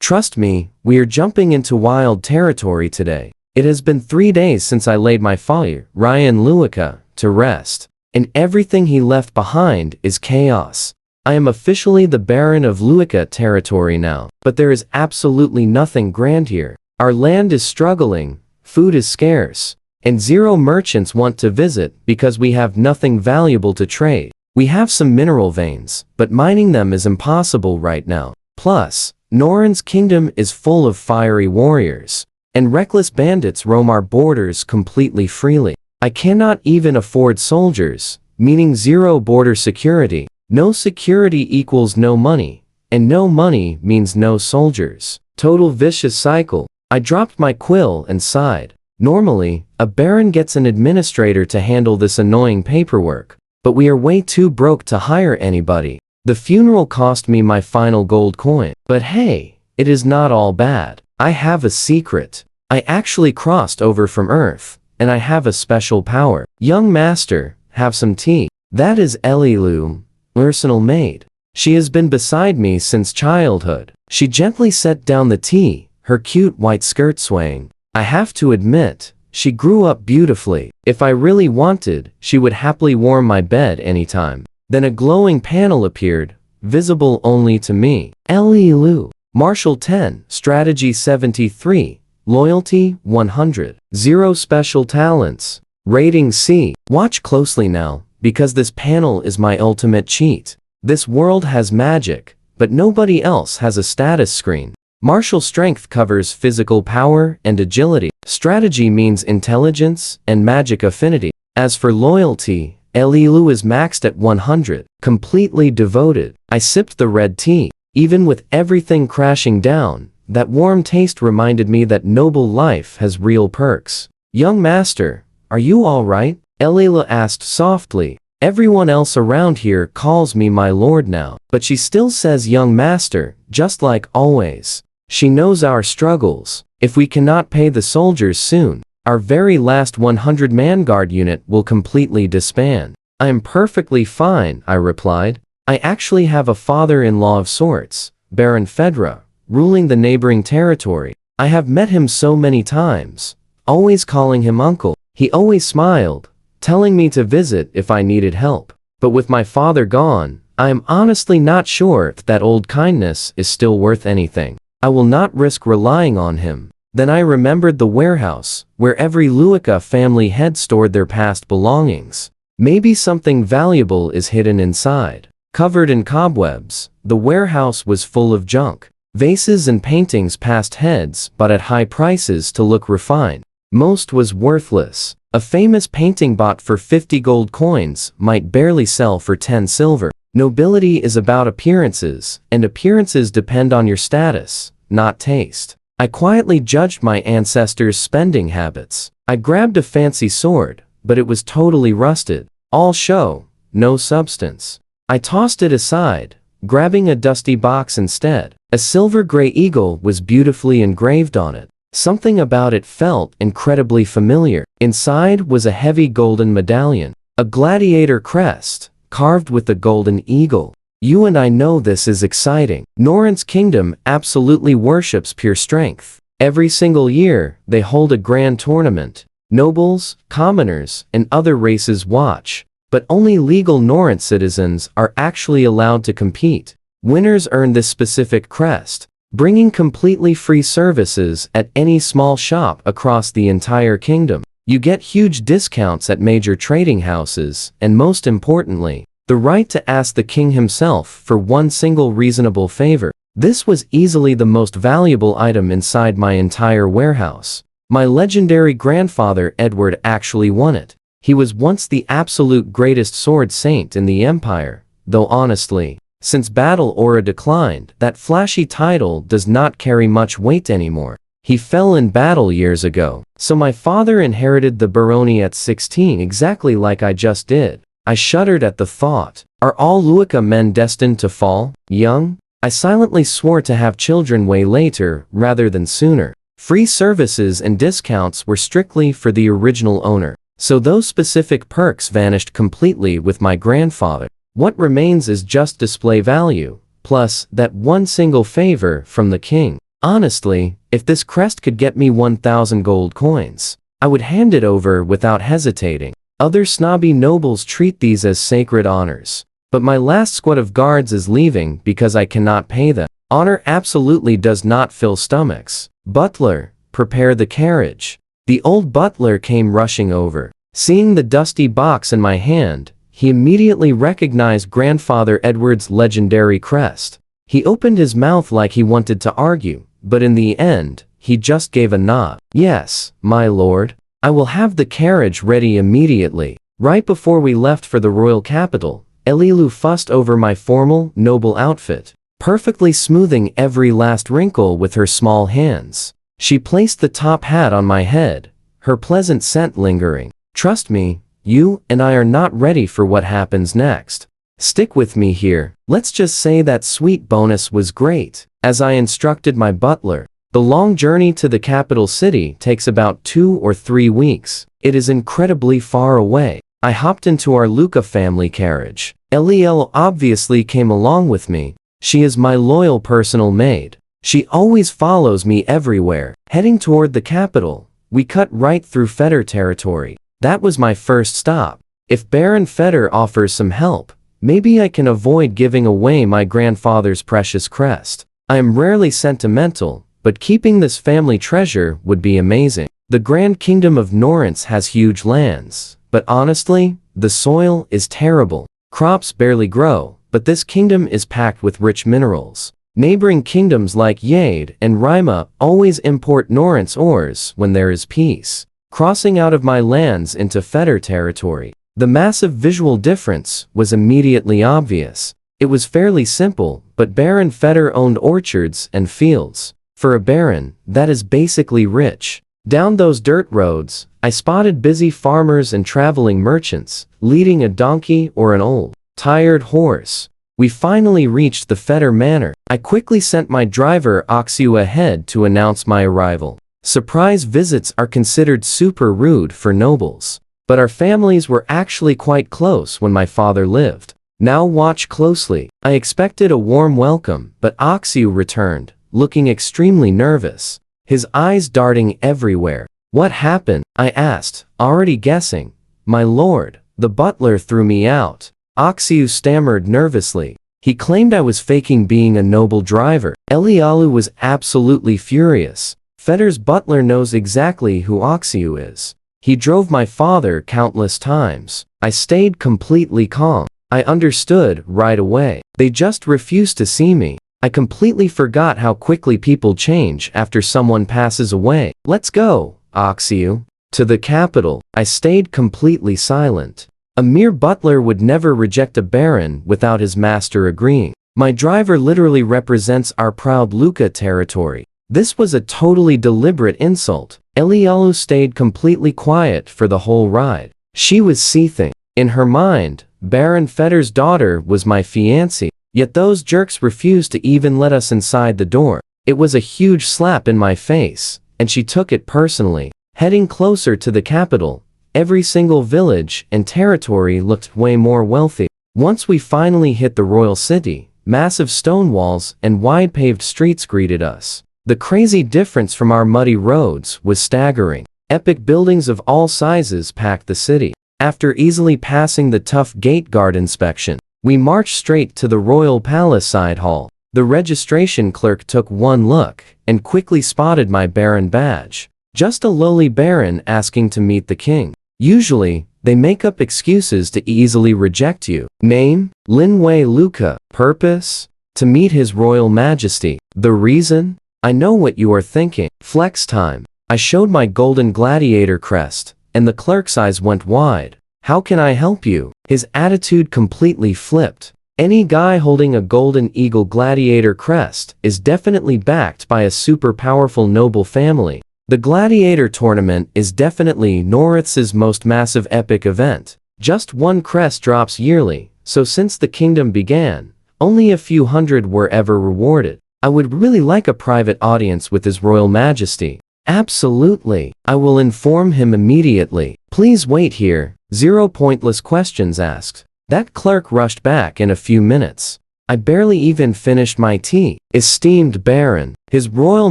Trust me, we are jumping into wild territory today. It has been 3 days since I laid my father, Ryan Luika, to rest, and everything he left behind is chaos. I am officially the Baron of Luika territory now, but there is absolutely nothing grand here. Our land is struggling, food is scarce, and 0 merchants want to visit because we have nothing valuable to trade. We have some mineral veins, but mining them is impossible right now. Plus, Norin's kingdom is full of fiery warriors, and reckless bandits roam our borders completely freely. I cannot even afford soldiers, meaning 0 border security. No security equals no money, and no money means no soldiers. Total vicious cycle. I dropped my quill and sighed. Normally, a baron gets an administrator to handle this annoying paperwork, but we are way too broke to hire anybody. The funeral cost me my final gold coin. But hey, it is not all bad. I have a secret. I actually crossed over from Earth, and I have a special power. Young master, have some tea. That is Elilu, personal maid. She has been beside me since childhood. She gently set down the tea, her cute white skirt swaying. I have to admit, she grew up beautifully. If I really wanted, she would happily warm my bed anytime. Then a glowing panel appeared, visible only to me. Elilu. Martial 10, Strategy 73, Loyalty 100, 0 special talents. Rating C. Watch closely now, because this panel is my ultimate cheat. This world has magic, but nobody else has a status screen. Martial strength covers physical power and agility. Strategy means intelligence and magic affinity. As for loyalty, Elilu is maxed at 100, completely devoted. I sipped the red tea. Even with everything crashing down, that warm taste reminded me that noble life has real perks. Young master, are you all right? Elilu asked softly. Everyone else around here calls me my lord now, but she still says young master, just like always. She knows our struggles. If we cannot pay the soldiers soon, our very last 100-man guard unit will completely disband. I am perfectly fine, I replied. I actually have a father-in-law of sorts, Baron Fedra, ruling the neighboring territory. I have met him so many times, always calling him uncle. He always smiled, telling me to visit if I needed help. But with my father gone, I am honestly not sure if that old kindness is still worth anything. I will not risk relying on him. Then I remembered the warehouse, where every Luika family head stored their past belongings. Maybe something valuable is hidden inside. Covered in cobwebs, the warehouse was full of junk. Vases and paintings past heads, but at high prices to look refined. Most was worthless. A famous painting bought for 50 gold coins might barely sell for 10 silver. Nobility is about appearances, and appearances depend on your status, not taste. I quietly judged my ancestors' spending habits. I grabbed a fancy sword, but it was totally rusted. All show, no substance. I tossed it aside, grabbing a dusty box instead. A silver gray eagle was beautifully engraved on it. Something about it felt incredibly familiar. Inside was a heavy golden medallion, a gladiator crest, carved with a golden eagle. You and I know this is exciting. Norin's kingdom absolutely worships pure strength. Every single year, they hold a grand tournament. Nobles, commoners, and other races watch, but only legal Norin citizens are actually allowed to compete. Winners earn this specific crest, bringing completely free services at any small shop across the entire kingdom. You get huge discounts at major trading houses, and most importantly, the right to ask the king himself for one single reasonable favor. This was easily the most valuable item inside my entire warehouse. My legendary grandfather Edward actually won it. He was once the absolute greatest sword saint in the empire, though honestly, since Battle Aura declined, that flashy title does not carry much weight anymore. He fell in battle years ago, so my father inherited the barony at 16 exactly like I just did. I shuddered at the thought. Are all Luika men destined to fall, young? I silently swore to have children way later, rather than sooner. Free services and discounts were strictly for the original owner, so those specific perks vanished completely with my grandfather. What remains is just display value, plus that one single favor from the king. Honestly, if this crest could get me 1,000 gold coins, I would hand it over without hesitating. Other snobby nobles treat these as sacred honors. But my last squad of guards is leaving because I cannot pay them. Honor absolutely does not fill stomachs. Butler, prepare the carriage. The old butler came rushing over. Seeing the dusty box in my hand, he immediately recognized Grandfather Edward's legendary crest. He opened his mouth like he wanted to argue, but in the end, he just gave a nod. Yes, my lord. I will have the carriage ready immediately. Right before we left for the royal capital, Elilu fussed over my formal, noble outfit, perfectly smoothing every last wrinkle with her small hands. She placed the top hat on my head, her pleasant scent lingering. Trust me, you and I are not ready for what happens next. Stick with me here. Let's just say that sweet bonus was great. As I instructed my butler, the long journey to the capital city takes about 2 or 3 weeks. It is incredibly far away. I hopped into our Luca family carriage. Eliel obviously came along with me. She is my loyal personal maid. She always follows me everywhere. Heading toward the capital, we cut right through Feder territory. That was my first stop. If Baron Feder offers some help, maybe I can avoid giving away my grandfather's precious crest. I am rarely sentimental, but keeping this family treasure would be amazing. The Grand Kingdom of Norrance has huge lands, but honestly, the soil is terrible. Crops barely grow, but this kingdom is packed with rich minerals. Neighboring kingdoms like Yade and Rima always import Norrance ores when there is peace. Crossing out of my lands into Feder territory, the massive visual difference was immediately obvious. It was fairly simple, but Baron Feder owned orchards and fields. For a baron, that is basically rich. Down those dirt roads, I spotted busy farmers and traveling merchants, leading a donkey or an old, tired horse. We finally reached the Feder Manor. I quickly sent my driver Oxiu ahead to announce my arrival. Surprise visits are considered super rude for nobles. But our families were actually quite close when my father lived. Now watch closely. I expected a warm welcome, but Oxiu returned, looking extremely nervous, his eyes darting everywhere. What happened? I asked, already guessing. My lord, the butler threw me out. Oxiu stammered nervously. He claimed I was faking being a noble driver. Elialu was absolutely furious. Feder's butler knows exactly who Oxiu is. He drove my father countless times. I stayed completely calm. I understood right away. They just refused to see me. I completely forgot how quickly people change after someone passes away. Let's go, Oxiu. To the capital. I stayed completely silent. A mere butler would never reject a baron without his master agreeing. My driver literally represents our proud Luca territory. This was a totally deliberate insult. Elialu stayed completely quiet for the whole ride. She was seething. In her mind, Baron Feder's daughter was my fiancée, yet those jerks refused to even let us inside the door. It was a huge slap in my face, and she took it personally. Heading closer to the capital, every single village and territory looked way more wealthy. Once we finally hit the royal city, massive stone walls and wide paved streets greeted us. The crazy difference from our muddy roads was staggering. Epic buildings of all sizes packed the city. After easily passing the tough gate guard inspection, we marched straight to the royal palace side hall. The registration clerk took one look and quickly spotted my baron badge. Just a lowly baron asking to meet the king. Usually, they make up excuses to easily reject you. Name? Linwei Luca. Purpose? To meet his royal majesty. The reason? I know what you are thinking. Flex time. I showed my golden gladiator crest, and the clerk's eyes went wide. How can I help you? His attitude completely flipped. Any guy holding a golden eagle gladiator crest is definitely backed by a super powerful noble family. The gladiator tournament is definitely Norith's most massive epic event. Just one crest drops yearly, so since the kingdom began, only a few hundred were ever rewarded. I would really like a private audience with His Royal Majesty. Absolutely. I will inform him immediately. Please wait here. 0 pointless questions asked. That clerk rushed back in a few minutes. I barely even finished my tea. Esteemed Baron, His Royal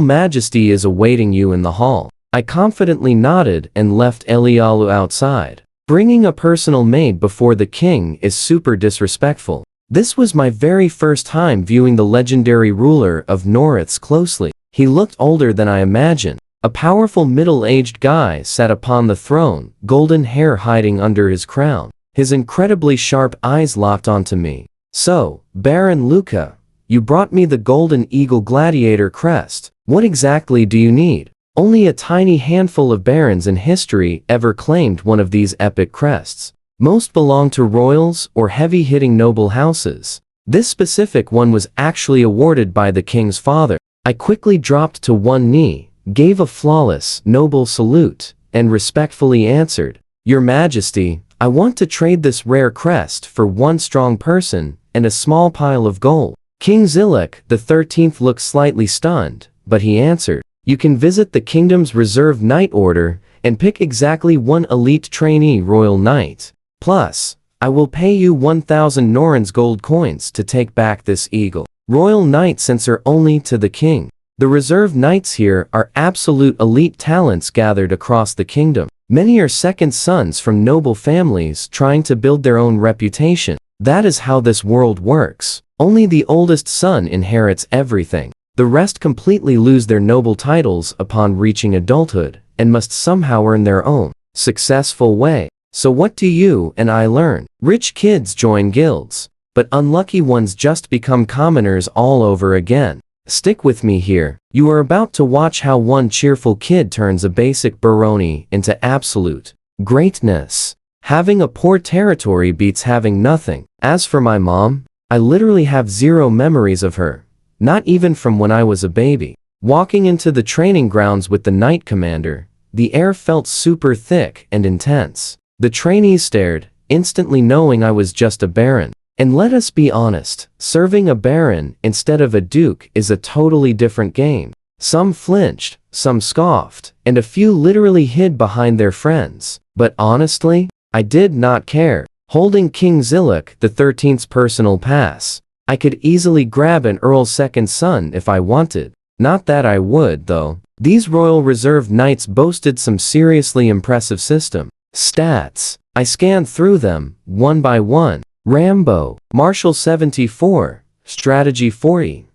Majesty is awaiting you in the hall. I confidently nodded and left Elialu outside. Bringing a personal maid before the king is super disrespectful. This was my very first time viewing the legendary ruler of Noriths closely. He looked older than I imagined. A powerful middle-aged guy sat upon the throne, golden hair hiding under his crown. His incredibly sharp eyes locked onto me. So, Baron Luca, you brought me the Golden Eagle Gladiator crest. What exactly do you need? Only a tiny handful of barons in history ever claimed one of these epic crests. Most belong to royals or heavy-hitting noble houses. This specific one was actually awarded by the king's father. I quickly dropped to one knee, gave a flawless, noble salute, and respectfully answered, Your Majesty, I want to trade this rare crest for one strong person and a small pile of gold. King Zilek the 13th looked slightly stunned, but he answered, You can visit the kingdom's reserve knight order and pick exactly one elite trainee royal knight. Plus, I will pay you 1,000 Norins gold coins to take back this eagle. Royal knights answer only to the king. The reserve knights here are absolute elite talents gathered across the kingdom. Many are second sons from noble families trying to build their own reputation. That is how this world works. Only the oldest son inherits everything. The rest completely lose their noble titles upon reaching adulthood and must somehow earn their own successful way. So what do you and I learn? Rich kids join guilds, but unlucky ones just become commoners all over again. Stick with me here. You are about to watch how one cheerful kid turns a basic baroni into absolute greatness. Having a poor territory beats having nothing. As for my mom, I literally have zero memories of her. Not even from when I was a baby. Walking into the training grounds with the knight commander, the air felt super thick and intense. The trainees stared, instantly knowing I was just a baron. And let us be honest, serving a baron instead of a duke is a totally different game. Some flinched, some scoffed, and a few literally hid behind their friends. But honestly, I did not care. Holding King Zilek the 13th's personal pass, I could easily grab an earl's second son if I wanted. Not that I would, though. These Royal Reserve Knights boasted some seriously impressive system stats. I scanned through them, one by one. Rambo, Martial 74, Strategy 40,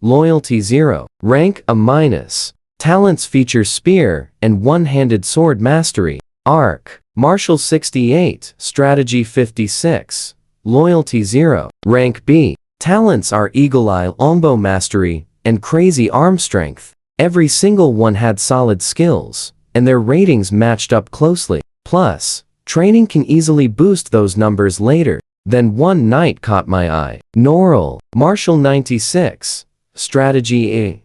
Loyalty 0, Rank A-, Talents feature Spear and One-Handed Sword Mastery. Arc, Martial 68, Strategy 56, Loyalty 0, Rank B. Talents are Eagle Eye Longbow Mastery and Crazy Arm Strength. Every single one had solid skills, and their ratings matched up closely. Plus, training can easily boost those numbers later. Then one knight caught my eye. Noril, Martial 96, Strategy A,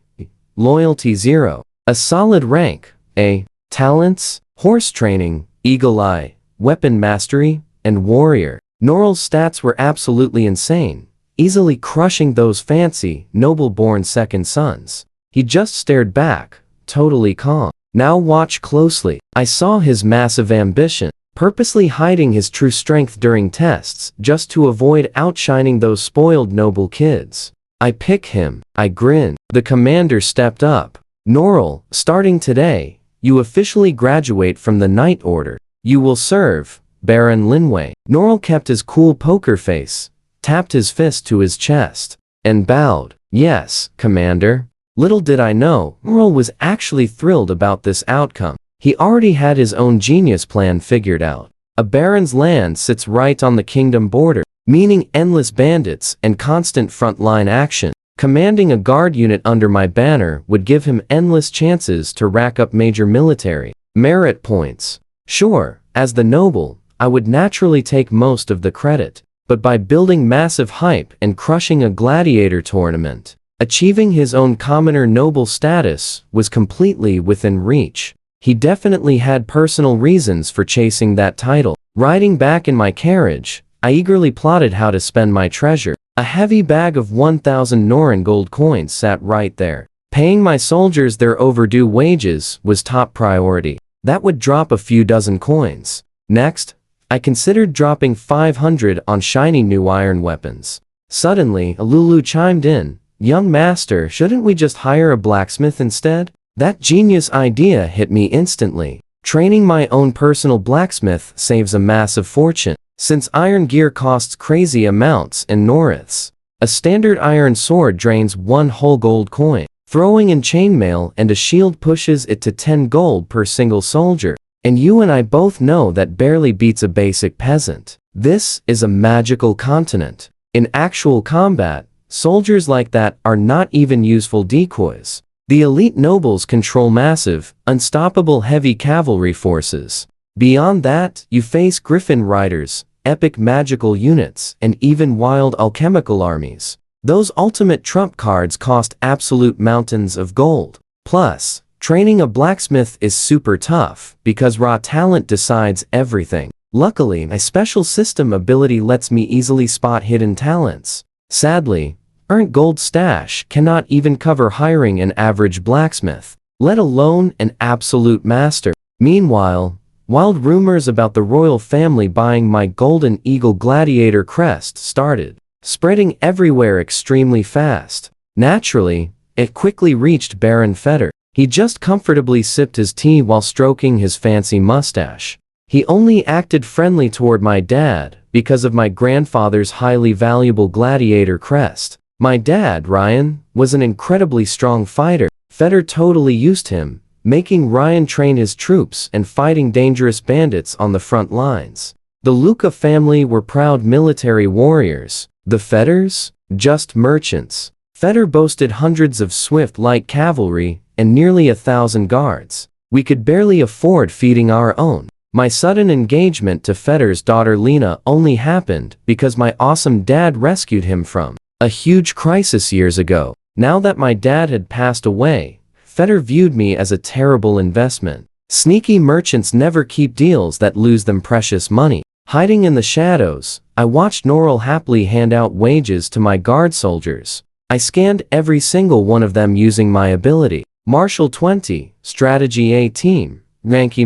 Loyalty 0, a solid rank A. Talents, Horse Training, Eagle Eye, Weapon Mastery, and Warrior. Noril's stats were absolutely insane, easily crushing those fancy, noble-born second sons. He just stared back, totally calm. Now watch closely. I saw his massive ambition, purposely hiding his true strength during tests just to avoid outshining those spoiled noble kids. I pick him. I grin. The commander stepped up. Noril, starting today, you officially graduate from the Knight Order. You will serve Baron Linway. Noril kept his cool poker face, tapped his fist to his chest, and bowed. Yes, Commander. Little did I know, Noril was actually thrilled about this outcome. He already had his own genius plan figured out. A baron's land sits right on the kingdom border, meaning endless bandits and constant front-line action. Commanding a guard unit under my banner would give him endless chances to rack up major military merit points. Sure, as the noble, I would naturally take most of the credit, but by building massive hype and crushing a gladiator tournament, achieving his own commoner noble status was completely within reach. He definitely had personal reasons for chasing that title. Riding back in my carriage, I eagerly plotted how to spend my treasure. A heavy bag of 1,000 Norin gold coins sat right there. Paying my soldiers their overdue wages was top priority. That would drop a few dozen coins. Next, I considered dropping 500 on shiny new iron weapons. Suddenly, Lulu chimed in, "Young master, shouldn't we just hire a blacksmith instead?" That genius idea hit me instantly. Training my own personal blacksmith saves a massive fortune, since iron gear costs crazy amounts in Noriths. A standard iron sword drains 1 whole gold coin. Throwing in chainmail and a shield pushes it to 10 gold per single soldier. And you and I both know that barely beats a basic peasant. This is a magical continent. In actual combat, soldiers like that are not even useful decoys. The elite nobles control massive, unstoppable heavy cavalry forces. Beyond that, you face griffin riders, epic magical units, and even wild alchemical armies. Those ultimate trump cards cost absolute mountains of gold. Plus, training a blacksmith is super tough because raw talent decides everything. Luckily, my special system ability lets me easily spot hidden talents. Sadly, earned gold stash cannot even cover hiring an average blacksmith, let alone an absolute master. Meanwhile, wild rumors about the royal family buying my golden eagle gladiator crest started spreading everywhere extremely fast. Naturally, it quickly reached Baron Feder. He just comfortably sipped his tea while stroking his fancy mustache. He only acted friendly toward my dad because of my grandfather's highly valuable gladiator crest. My dad, Ryan, was an incredibly strong fighter. Feder totally used him, making Ryan train his troops and fighting dangerous bandits on the front lines. The Luca family were proud military warriors. The Feders? Just merchants. Feder boasted hundreds of swift light cavalry and nearly 1,000 guards. We could barely afford feeding our own. My sudden engagement to Feder's daughter Lena only happened because my awesome dad rescued him from a huge crisis years ago. Now that my dad had passed away, Feder viewed me as a terrible investment. Sneaky merchants never keep deals that lose them precious money. Hiding in the shadows, I watched Norrell happily hand out wages to my guard soldiers. I scanned every single one of them using my ability. Martial 20, Strategy A Team, Rank E-.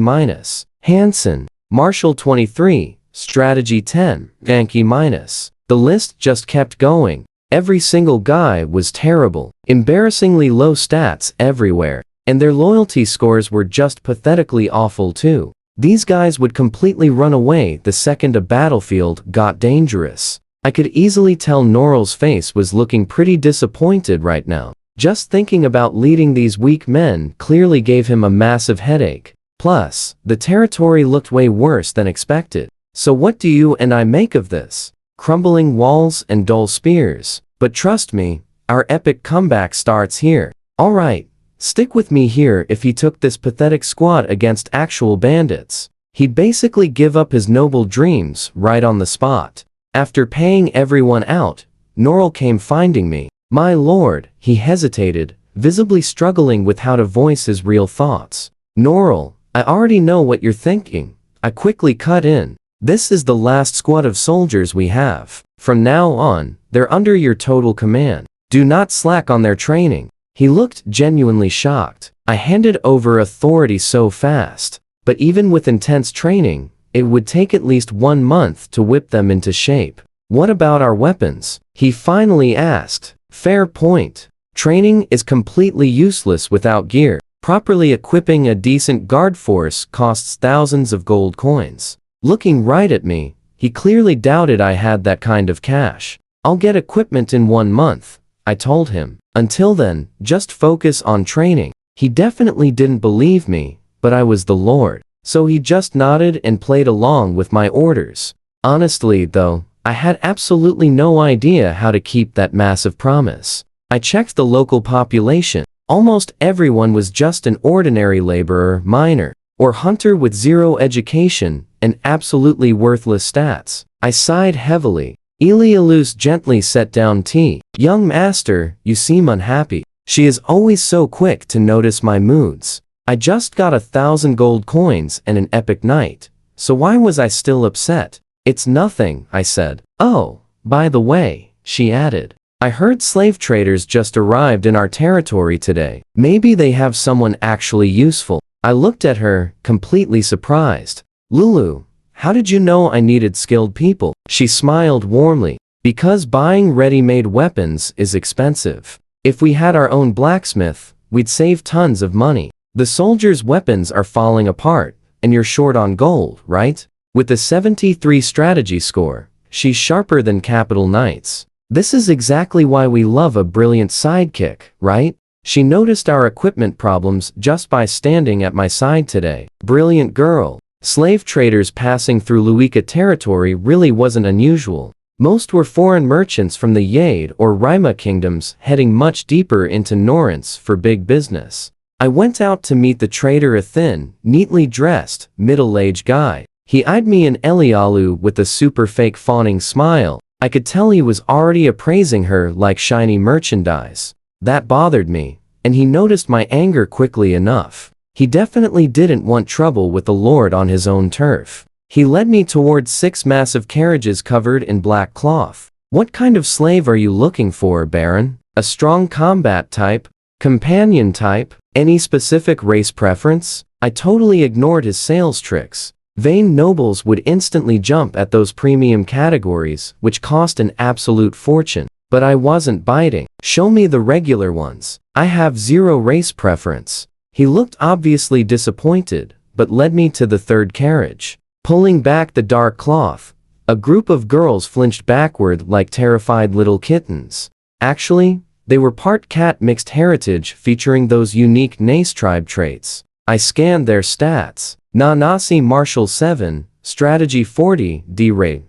Hansen, Martial 23, Strategy 10, Rank E-. The list just kept going. Every single guy was terrible. Embarrassingly low stats everywhere. And their loyalty scores were just pathetically awful too. These guys would completely run away the second a battlefield got dangerous. I could easily tell Norrell's face was looking pretty disappointed right now. Just thinking about leading these weak men clearly gave him a massive headache. Plus, the territory looked way worse than expected. So what do you and I make of this? Crumbling walls and dull spears. But trust me, our epic comeback starts here. Alright. Stick with me here. If he took this pathetic squad against actual bandits, he'd basically give up his noble dreams right on the spot. After paying everyone out, Norrell came finding me. My lord, he hesitated, visibly struggling with how to voice his real thoughts. Norrell, I already know what you're thinking. I quickly cut in. This is the last squad of soldiers we have. From now on, they're under your total command. Do not slack on their training. He looked genuinely shocked. I handed over authority so fast. But even with intense training, it would take at least 1 month to whip them into shape. What about our weapons? He finally asked. Fair point. Training is completely useless without gear. Properly equipping a decent guard force costs thousands of gold coins. Looking right at me, he clearly doubted I had that kind of cash. I'll get equipment in 1 month, I told him. Until then, just focus on training. He definitely didn't believe me, but I was the Lord. So he just nodded and played along with my orders. Honestly, though, I had absolutely no idea how to keep that massive promise. I checked the local population. Almost everyone was just an ordinary laborer, miner, or hunter with 0 education and absolutely worthless stats. I sighed heavily. Elialus gently set down tea. Young master, you seem unhappy. She is always so quick to notice my moods. I just got 1,000 gold coins and an epic night. So why was I still upset? It's nothing, I said. Oh, by the way, she added. I heard slave traders just arrived in our territory today. Maybe they have someone actually useful. I looked at her, completely surprised. Lulu, how did you know I needed skilled people? She smiled warmly. Because buying ready-made weapons is expensive. If we had our own blacksmith, we'd save tons of money. The soldiers' weapons are falling apart, and you're short on gold, right? With a 73 strategy score, she's sharper than Capital Knights. This is exactly why we love a brilliant sidekick, right? She noticed our equipment problems just by standing at my side today. Brilliant girl. Slave traders passing through Luika territory really wasn't unusual. Most were foreign merchants from the Yade or Rima kingdoms heading much deeper into Norrance for big business. I went out to meet the trader, a thin, neatly dressed, middle-aged guy. He eyed me in Elialu with a super fake fawning smile. I could tell he was already appraising her like shiny merchandise. That bothered me, and he noticed my anger quickly enough. He definitely didn't want trouble with the lord on his own turf. He led me towards 6 massive carriages covered in black cloth. What kind of slave are you looking for, Baron? A strong combat type? Companion type? Any specific race preference? I totally ignored his sales tricks. Vain nobles would instantly jump at those premium categories, which cost an absolute fortune. But I wasn't biting. Show me the regular ones. I have zero race preference. He looked obviously disappointed, but led me to the 3rd carriage. Pulling back the dark cloth, a group of girls flinched backward like terrified little kittens. Actually, they were part cat mixed heritage featuring those unique Nace tribe traits. I scanned their stats. Nanasi Martial 7, Strategy 40, D-Rate,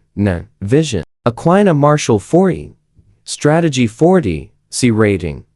Vision. Aquina Martial 40, Strategy 40, C rating.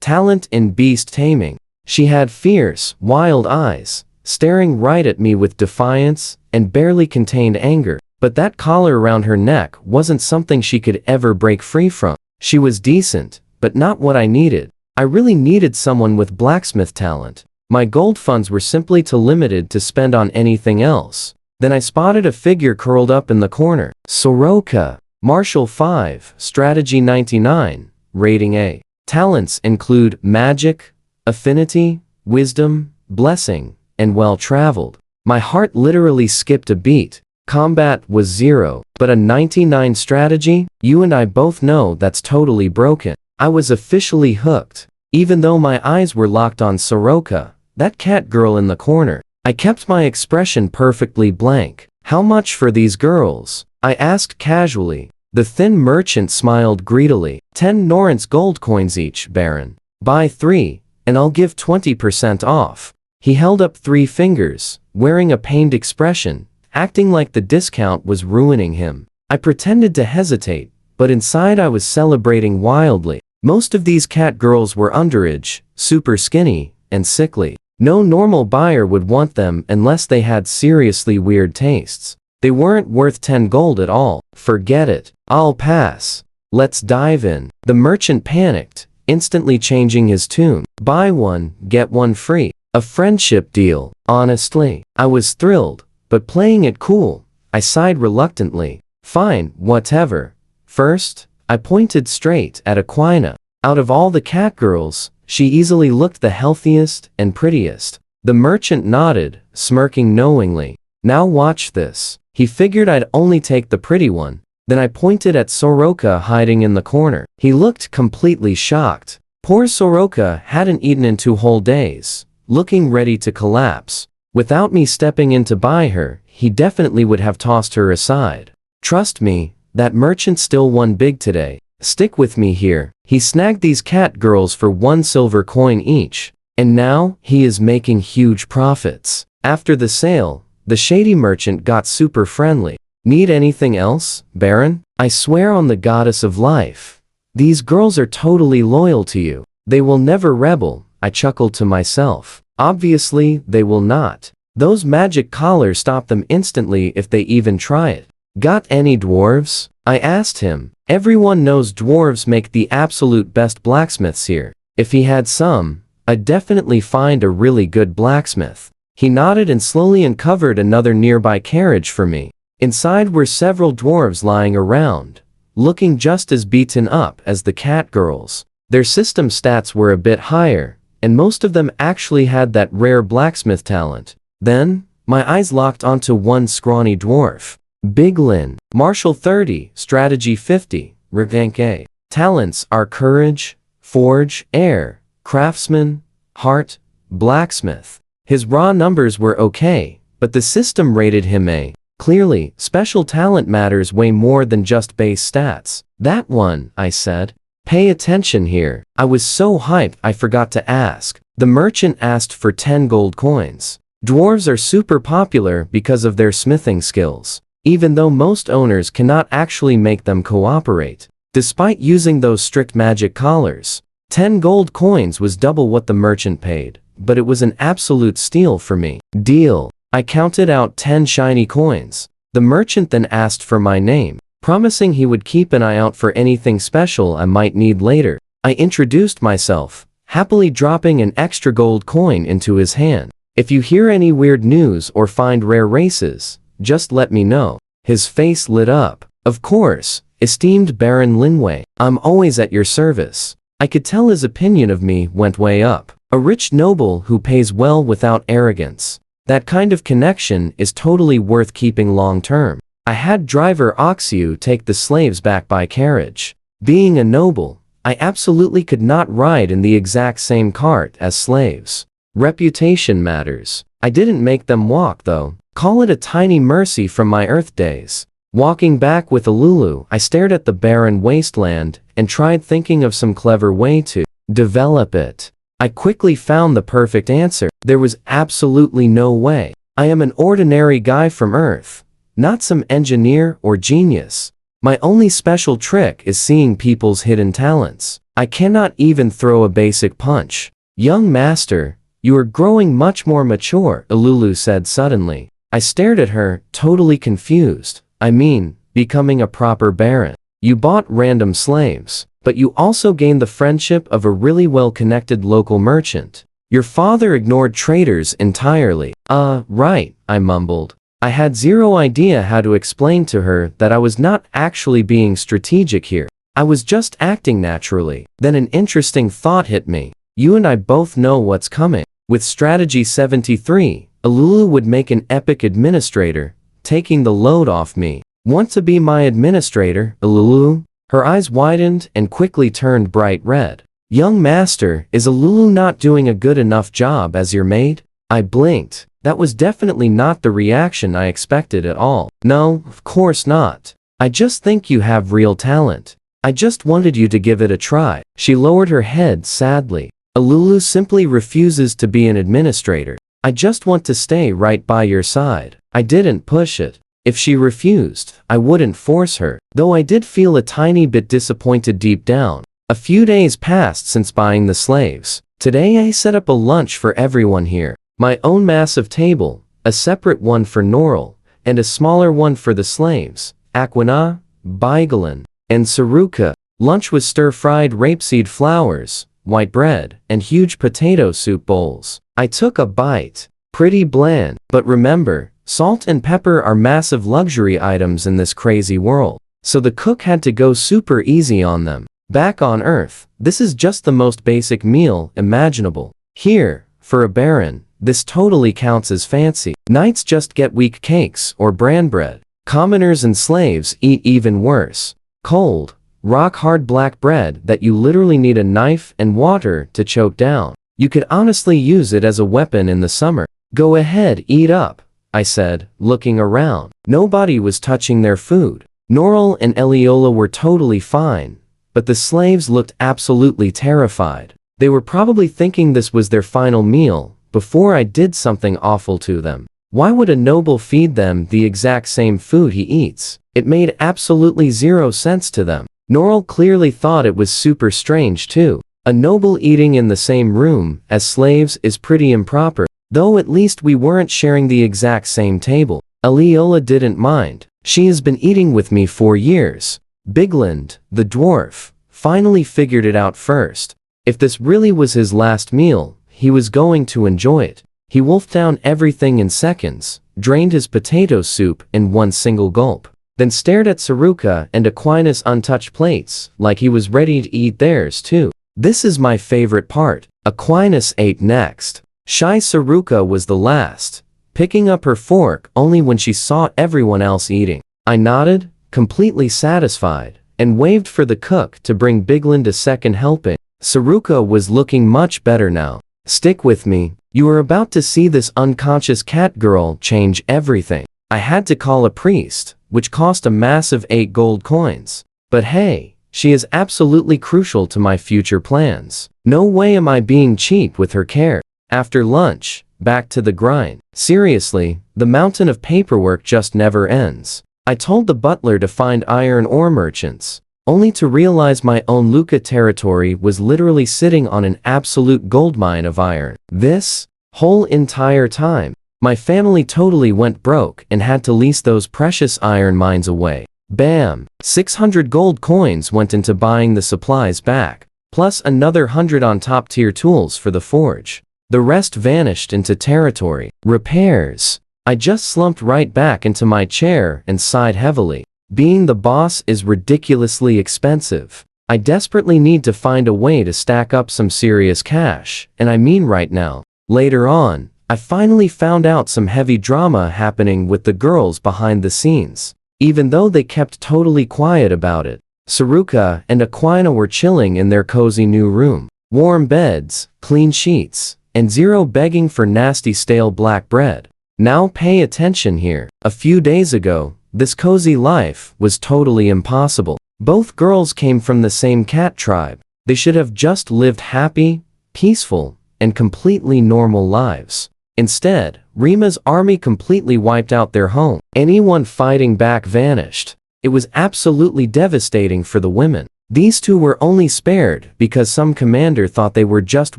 Talent in beast taming. She had fierce, wild eyes, staring right at me with defiance and barely contained anger. But that collar around her neck wasn't something she could ever break free from. She was decent, but not what I needed. I really needed someone with blacksmith talent. My gold funds were simply too limited to spend on anything else. Then I spotted a figure curled up in the corner. Soroka. Martial 5, Strategy 99, Rating A. Talents include magic, affinity, wisdom, blessing, and well-traveled. My heart literally skipped a beat. Combat was 0, but a 99 strategy? You and I both know that's totally broken. I was officially hooked. Even though my eyes were locked on Soroka, that cat girl in the corner, I kept my expression perfectly blank. How much for these girls? I asked casually. The thin merchant smiled greedily. 10 Norrance gold coins each, Baron. Buy 3, and I'll give 20% off. He held up 3 fingers, wearing a pained expression, acting like the discount was ruining him. I pretended to hesitate, but inside I was celebrating wildly. Most of these cat girls were underage, super skinny, and sickly. No normal buyer would want them unless they had seriously weird tastes. They weren't worth 10 gold at all. Forget it. I'll pass. Let's dive in. The merchant panicked, instantly changing his tune. Buy 1, get 1 free. A friendship deal. Honestly, I was thrilled, but playing it cool, I sighed reluctantly. Fine, whatever. First, I pointed straight at Aquina. Out of all the cat girls, she easily looked the healthiest and prettiest. The merchant nodded, smirking knowingly. Now watch this. He figured I'd only take the pretty one. Then I pointed at Soroka hiding in the corner. He looked completely shocked. Poor Soroka hadn't eaten in 2 whole days, looking ready to collapse. Without me stepping in to buy her, he definitely would have tossed her aside. Trust me, that merchant still won big today. Stick with me here. He snagged these cat girls for 1 silver coin each, and now he is making huge profits. After the sale, the shady merchant got super friendly. Need anything else, Baron? I swear on the goddess of life. These girls are totally loyal to you. They will never rebel, I chuckled to myself. Obviously, they will not. Those magic collars stop them instantly if they even try it. Got any dwarves? I asked him. Everyone knows dwarves make the absolute best blacksmiths here. If he had some, I'd definitely find a really good blacksmith. He nodded and slowly uncovered another nearby carriage for me. Inside were several dwarves lying around, looking just as beaten up as the cat girls. Their system stats were a bit higher, and most of them actually had that rare blacksmith talent. Then, my eyes locked onto one scrawny dwarf. Big Lin. Martial 30, Strategy 50, Rank A. Talents are courage, forge, air, craftsman, heart, blacksmith. His raw numbers were okay, but the system rated him A. Clearly, special talent matters way more than just base stats. That one, I said. Pay attention here. I was so hyped I forgot to ask. The merchant asked for 10 gold coins. Dwarves are super popular because of their smithing skills, even though most owners cannot actually make them cooperate. Despite using those strict magic collars, 10 gold coins was double what the merchant paid, but it was an absolute steal for me. Deal. I counted out 10 shiny coins. The merchant then asked for my name, promising he would keep an eye out for anything special I might need later. I introduced myself, happily dropping an extra gold coin into his hand. If you hear any weird news or find rare races, just let me know. His face lit up. Of course, esteemed Baron Linway, I'm always at your service. I could tell his opinion of me went way up. A rich noble who pays well without arrogance. That kind of connection is totally worth keeping long term. I had driver Oxiu take the slaves back by carriage. Being a noble, I absolutely could not ride in the exact same cart as slaves. Reputation matters. I didn't make them walk though. Call it a tiny mercy from my Earth days. Walking back with Alulu, I stared at the barren wasteland and tried thinking of some clever way to develop it. I quickly found the perfect answer. There was absolutely no way. I am an ordinary guy from Earth, not some engineer or genius. My only special trick is seeing people's hidden talents. I cannot even throw a basic punch. Young master, you are growing much more mature, Alulu said suddenly. I stared at her, totally confused. I mean, becoming a proper baron. You bought random slaves, but you also gained the friendship of a really well-connected local merchant. Your father ignored traders entirely. Right, I mumbled. I had zero idea how to explain to her that I was not actually being strategic here. I was just acting naturally. Then an interesting thought hit me. You and I both know what's coming. With strategy 73, Alulu would make an epic administrator, taking the load off me. Want to be my administrator, Alulu? Her eyes widened and quickly turned bright red. Young master, is Alulu not doing a good enough job as your maid? I blinked. That was definitely not the reaction I expected at all. No, of course not. I just think you have real talent. I just wanted you to give it a try. She lowered her head sadly. Alulu simply refuses to be an administrator. I just want to stay right by your side. I didn't push it. If she refused, I wouldn't force her, though I did feel a tiny bit disappointed deep down. A few days passed since buying the slaves. Today I set up a lunch for everyone here. My own massive table, a separate one for Norrell, and a smaller one for the slaves, Aquina, Bigelin, and Saruka. Lunch was stir-fried rapeseed flowers, white bread, and huge potato soup bowls. I took a bite. Pretty bland, but remember, salt and pepper are massive luxury items in this crazy world, so the cook had to go super easy on them. Back on Earth, this is just the most basic meal imaginable. Here, for a baron, this totally counts as fancy. Knights just get weak cakes or bran bread. Commoners and slaves eat even worse. Cold, rock-hard black bread that you literally need a knife and water to choke down. You could honestly use it as a weapon in the summer. Go ahead, eat up, I said, looking around. Nobody was touching their food. Norrell and Eliola were totally fine, but the slaves looked absolutely terrified. They were probably thinking this was their final meal before I did something awful to them. Why would a noble feed them the exact same food he eats? It made absolutely zero sense to them. Norrell clearly thought it was super strange too. A noble eating in the same room as slaves is pretty improper, though at least we weren't sharing the exact same table. Eliola didn't mind. She has been eating with me for years. Bigland, the dwarf, finally figured it out first. If this really was his last meal, he was going to enjoy it. He wolfed down everything in seconds, drained his potato soup in one single gulp, then stared at Saruka and Aquinas' untouched plates like he was ready to eat theirs too. This is my favorite part. Aquinas ate next. Shy Saruka was the last, picking up her fork only when she saw everyone else eating. I nodded, completely satisfied, and waved for the cook to bring Biglin a second helping. Saruka was looking much better now. Stick with me, you are about to see this unconscious cat girl change everything. I had to call a priest, which cost a massive 8 gold coins. But hey, she is absolutely crucial to my future plans. No way am I being cheap with her care. After lunch, back to the grind. Seriously, the mountain of paperwork just never ends. I told the butler to find iron ore merchants, only to realize my own Luca territory was literally sitting on an absolute goldmine of iron. This whole entire time, my family totally went broke and had to lease those precious iron mines away. Bam! 600 gold coins went into buying the supplies back, plus another 100 on top-tier tools for the forge. The rest vanished into territory. Repairs. I just slumped right back into my chair and sighed heavily. Being the boss is ridiculously expensive. I desperately need to find a way to stack up some serious cash, and I mean right now. Later on, I finally found out some heavy drama happening with the girls behind the scenes. Even though they kept totally quiet about it, Saruka and Aquina were chilling in their cozy new room. Warm beds, clean sheets, and zero begging for nasty stale black bread. Now pay attention here. A few days ago, this cozy life was totally impossible. Both girls came from the same cat tribe. They should have just lived happy, peaceful, and completely normal lives. Instead, Rima's army completely wiped out their home. Anyone fighting back vanished. It was absolutely devastating for the women. These two were only spared because some commander thought they were just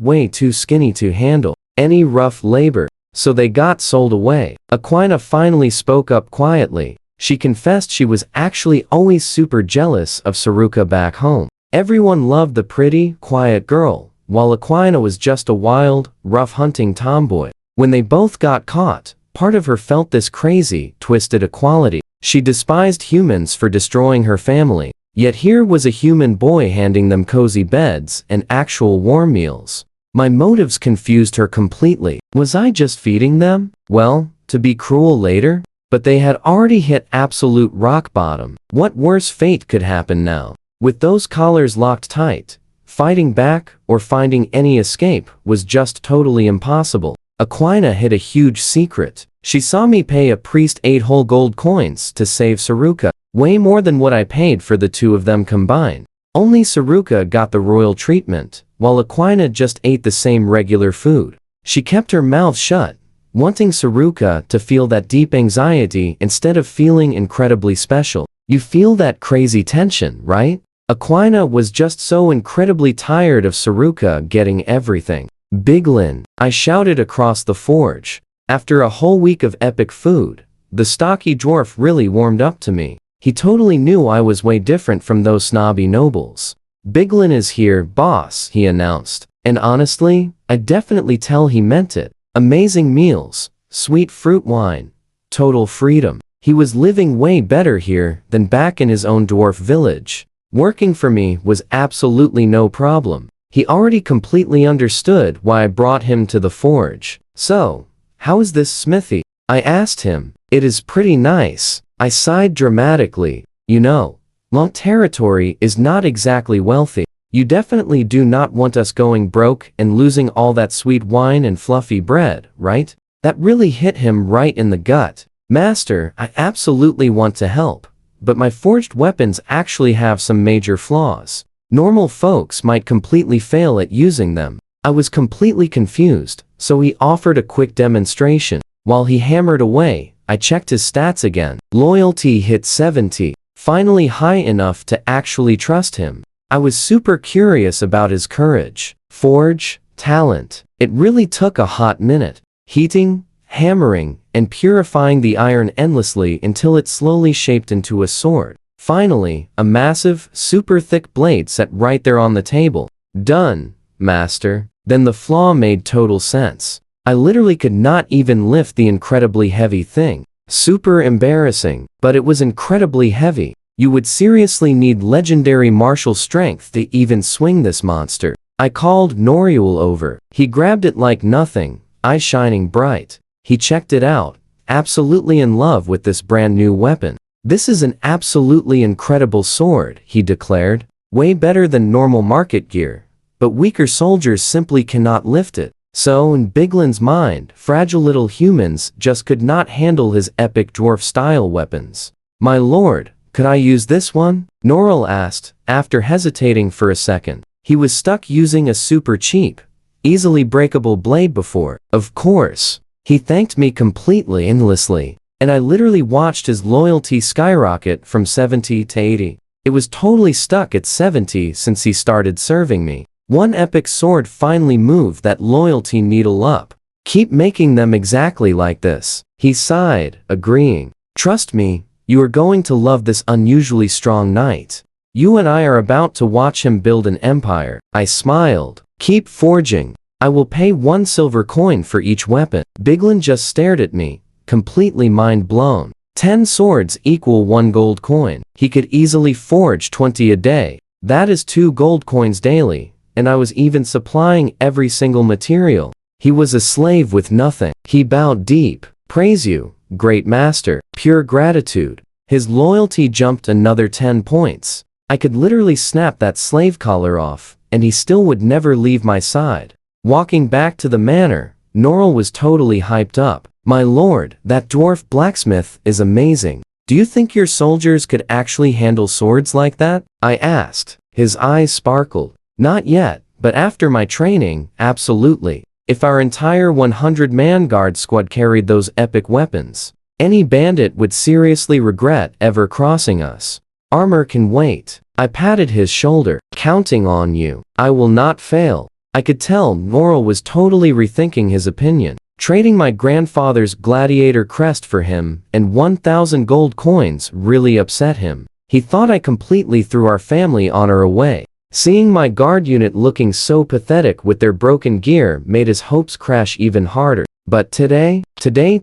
way too skinny to handle any rough labor, so they got sold away. Aquina finally spoke up quietly. She confessed she was actually always super jealous of Saruka back home. Everyone loved the pretty, quiet girl, while Aquina was just a wild, rough hunting tomboy. When they both got caught, part of her felt this crazy, twisted equality. She despised humans for destroying her family, yet here was a human boy handing them cozy beds and actual warm meals. My motives confused her completely. Was I just feeding them? Well, to be cruel later? But they had already hit absolute rock bottom. What worse fate could happen now? With those collars locked tight, fighting back or finding any escape was just totally impossible. Aquina hid a huge secret. She saw me pay a priest 8 whole gold coins to save Saruka, way more than what I paid for the two of them combined. Only Saruka got the royal treatment, while Aquina just ate the same regular food. She kept her mouth shut, wanting Saruka to feel that deep anxiety instead of feeling incredibly special. You feel that crazy tension, right? Aquina was just so incredibly tired of Saruka getting everything. Biglin, I shouted across the forge. After a whole week of epic food, the stocky dwarf really warmed up to me. He totally knew I was way different from those snobby nobles. Biglin is here, boss, he announced. And honestly, I definitely tell he meant it. Amazing meals, sweet fruit wine, total freedom. He was living way better here than back in his own dwarf village. Working for me was absolutely no problem. He already completely understood why I brought him to the forge. So, how is this smithy? I asked him. It is pretty nice. I sighed dramatically. You know, long territory is not exactly wealthy. You definitely do not want us going broke and losing all that sweet wine and fluffy bread, right? That really hit him right in the gut. Master, I absolutely want to help, but my forged weapons actually have some major flaws. Normal folks might completely fail at using them. I was completely confused, so he offered a quick demonstration. While he hammered away, I checked his stats again. Loyalty hit 70, finally high enough to actually trust him. I was super curious about his courage, forge, talent. It really took a hot minute. Heating, hammering, and purifying the iron endlessly until it slowly shaped into a sword. Finally, a massive, super thick blade sat right there on the table. Done, master. Then the flaw made total sense. I literally could not even lift the incredibly heavy thing. Super embarrassing, but it was incredibly heavy. You would seriously need legendary martial strength to even swing this monster. I called Noriul over. He grabbed it like nothing, eyes shining bright. He checked it out, absolutely in love with this brand new weapon. "This is an absolutely incredible sword," he declared. "Way better than normal market gear. But weaker soldiers simply cannot lift it." So, in Biglin's mind, fragile little humans just could not handle his epic dwarf-style weapons. "My lord, could I use this one?" Norrell asked, after hesitating for a second. He was stuck using a super cheap, easily breakable blade before. Of course. He thanked me completely endlessly, and I literally watched his loyalty skyrocket from 70 to 80. It was totally stuck at 70 since he started serving me. One epic sword finally moved that loyalty needle up. "Keep making them exactly like this," he sighed, agreeing. "Trust me, you are going to love this unusually strong knight. You and I are about to watch him build an empire." I smiled. "Keep forging. I will pay 1 silver coin for each weapon." Biglin just stared at me, completely mind blown. 10 swords equal 1 gold coin. He could easily forge 20 a day. That is 2 gold coins daily. And I was even supplying every single material. He was a slave with nothing. He bowed deep. "Praise you, great master." Pure gratitude. His loyalty jumped another 10 points. I could literally snap that slave collar off, and he still would never leave my side. Walking back to the manor, Norrell was totally hyped up. "My lord, that dwarf blacksmith is amazing. Do you think your soldiers could actually handle swords like that?" I asked. His eyes sparkled. "Not yet, but after my training, absolutely. If our entire 100-man guard squad carried those epic weapons, any bandit would seriously regret ever crossing us. Armor can wait." I patted his shoulder. "Counting on you. I will not fail." I could tell Norrell was totally rethinking his opinion. Trading my grandfather's gladiator crest for him and 1,000 gold coins really upset him. He thought I completely threw our family honor away. Seeing my guard unit looking so pathetic with their broken gear made his hopes crash even harder. But today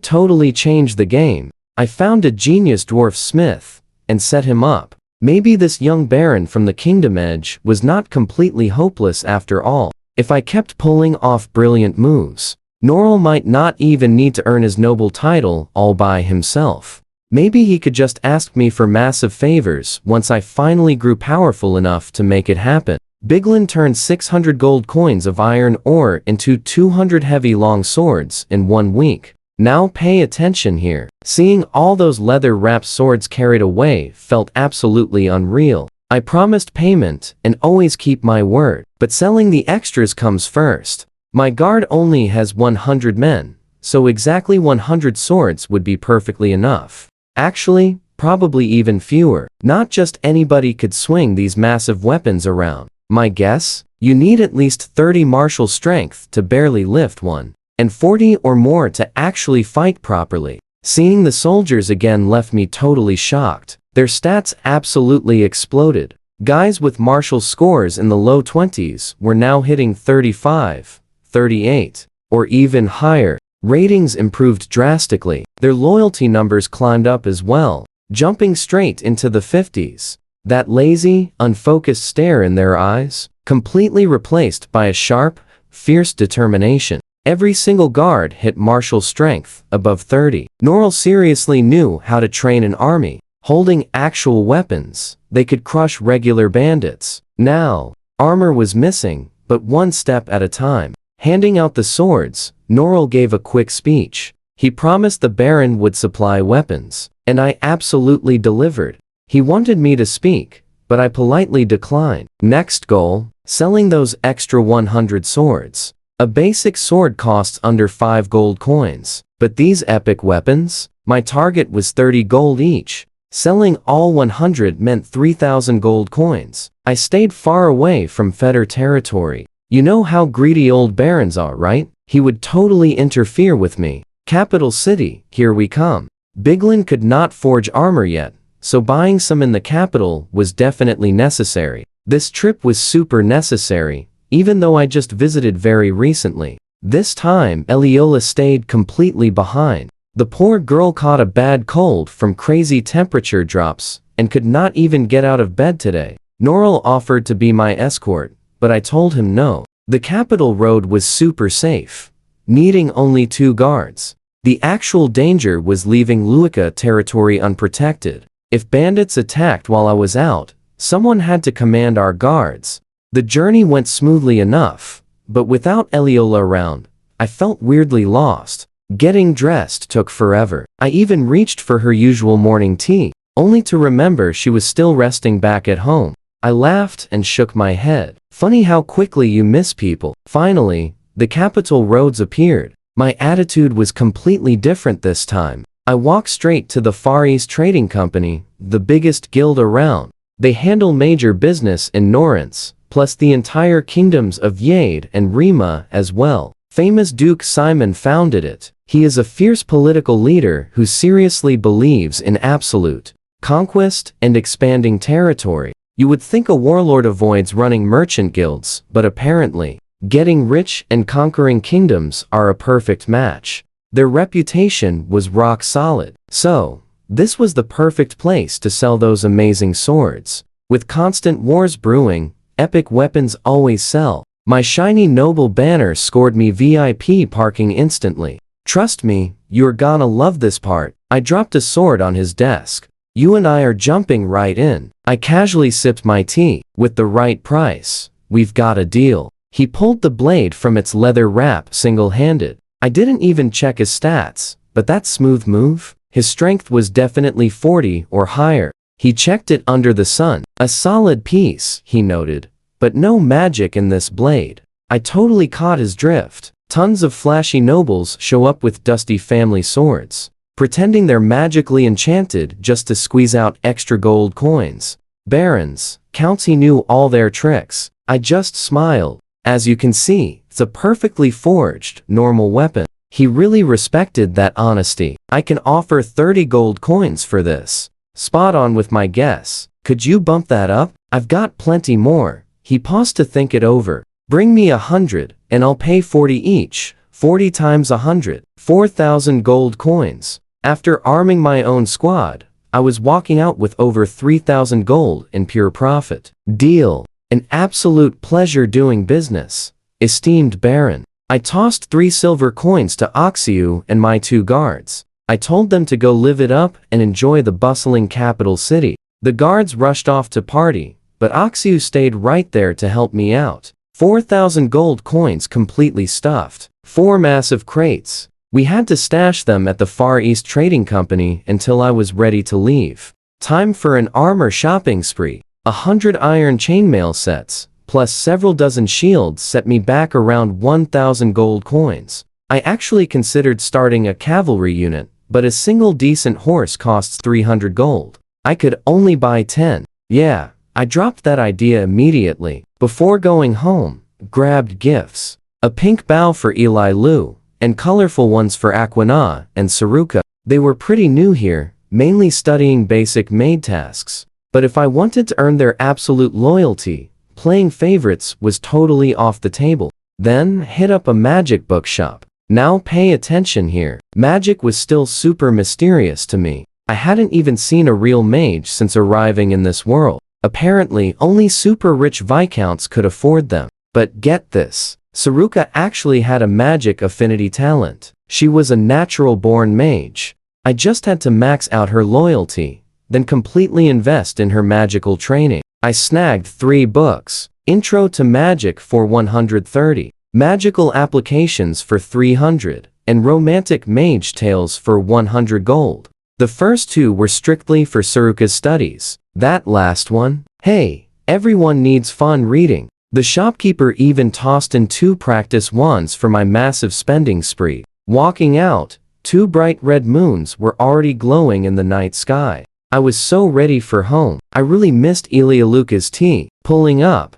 totally changed the game. I found a genius dwarf smith and set him up. Maybe this young baron from the Kingdom Edge was not completely hopeless after all. If I kept pulling off brilliant moves, Norrell might not even need to earn his noble title all by himself. Maybe he could just ask me for massive favors once I finally grew powerful enough to make it happen. Biglin turned 600 gold coins of iron ore into 200 heavy long swords in 1 week. Now pay attention here. Seeing all those leather-wrapped swords carried away felt absolutely unreal. I promised payment and always keep my word, but selling the extras comes first. My guard only has 100 men, so exactly 100 swords would be perfectly enough. Actually, probably even fewer. Not just anybody could swing these massive weapons around. My guess? You need at least 30 martial strength to barely lift one, and 40 or more to actually fight properly. Seeing the soldiers again left me totally shocked. Their stats absolutely exploded. Guys with martial scores in the low 20s were now hitting 35, 38, or even higher. Ratings improved drastically. Their loyalty numbers climbed up as well, jumping straight into the 50s. That lazy, unfocused stare in their eyes, completely replaced by a sharp, fierce determination. Every single guard hit martial strength above 30. Norrell seriously knew how to train an army. Holding actual weapons, they could crush regular bandits. Now, armor was missing, but one step at a time. Handing out the swords, Norrell gave a quick speech. He promised the Baron would supply weapons, and I absolutely delivered. He wanted me to speak, but I politely declined. Next goal, selling those extra 100 swords. A basic sword costs under 5 gold coins, but these epic weapons, my target was 30 gold each. Selling all 100 meant 3,000 gold coins. I stayed far away from Feder territory. You know how greedy old barons are, right? He would totally interfere with me. Capital city, here we come. Biglin could not forge armor yet, so buying some in the capital was definitely necessary. This trip was super necessary, even though I just visited very recently. This time, Eliola stayed completely behind. The poor girl caught a bad cold from crazy temperature drops and could not even get out of bed today. Norrell offered to be my escort, but I told him no. The capital road was super safe, needing only 2 guards. The actual danger was leaving Luika territory unprotected. If bandits attacked while I was out, someone had to command our guards. The journey went smoothly enough, but without Eliola around, I felt weirdly lost. Getting dressed took forever. I even reached for her usual morning tea, only to remember she was still resting back at home. I laughed and shook my head. Funny how quickly you miss people. Finally, the capital roads appeared. My attitude was completely different this time. I walked straight to the Far East Trading Company, the biggest guild around. They handle major business in Norrance, plus the entire kingdoms of Yade and Rima as well. Famous Duke Simon founded it. He is a fierce political leader who seriously believes in absolute conquest and expanding territory. You would think a warlord avoids running merchant guilds, but apparently, getting rich and conquering kingdoms are a perfect match. Their reputation was rock solid. So, this was the perfect place to sell those amazing swords. With constant wars brewing, epic weapons always sell. My shiny noble banner scored me VIP parking instantly. Trust me, you're gonna love this part. I dropped a sword on his desk. You and I are jumping right in. I casually sipped my tea. With the right price, we've got a deal. He pulled the blade from its leather wrap single-handed. I didn't even check his stats, but that smooth move? His strength was definitely 40 or higher. He checked it under the sun. A solid piece, he noted, but no magic in this blade. I totally caught his drift. Tons of flashy nobles show up with dusty family swords, pretending they're magically enchanted just to squeeze out extra gold coins. Barons, counts, he knew all their tricks. I just smiled. As you can see, it's a perfectly forged, normal weapon. He really respected that honesty. I can offer 30 gold coins for this. Spot on with my guess. Could you bump that up? I've got plenty more. He paused to think it over. Bring me 100, and I'll pay 40 each. 40 times 100. 4,000 gold coins. After arming my own squad, I was walking out with over 3,000 gold in pure profit. Deal. An absolute pleasure doing business, esteemed Baron. I tossed 3 silver coins to Oxiu and my 2 guards. I told them to go live it up and enjoy the bustling capital city. The guards rushed off to party, but Oxiu stayed right there to help me out. 4,000 gold coins completely stuffed. 4 massive crates. We had to stash them at the Far East Trading Company until I was ready to leave. Time for an armor shopping spree. 100 iron chainmail sets, plus several dozen shields set me back around 1,000 gold coins. I actually considered starting a cavalry unit, but a single decent horse costs 300 gold. I could only buy 10. Yeah, I dropped that idea immediately. Before going home, grabbed gifts. A pink bow for Eli Lu, and colorful ones for Aquina and Saruka. They were pretty new here, mainly studying basic maid tasks. But if I wanted to earn their absolute loyalty, playing favorites was totally off the table. Then, hit up a magic bookshop. Now pay attention here. Magic was still super mysterious to me. I hadn't even seen a real mage since arriving in this world. Apparently, only super rich viscounts could afford them. But get this. Saruka actually had a magic affinity talent. She was a natural-born mage. I just had to max out her loyalty, then completely invest in her magical training. I snagged 3 books. Intro to Magic for 130, Magical Applications for 300, and Romantic Mage Tales for 100 gold. The first 2 were strictly for Saruka's studies. That last one? Hey, everyone needs fun reading. The shopkeeper even tossed in 2 practice wands for my massive spending spree. Walking out, 2 bright red moons were already glowing in the night sky. I was so ready for home. I really missed Elialuka's tea. Pulling up,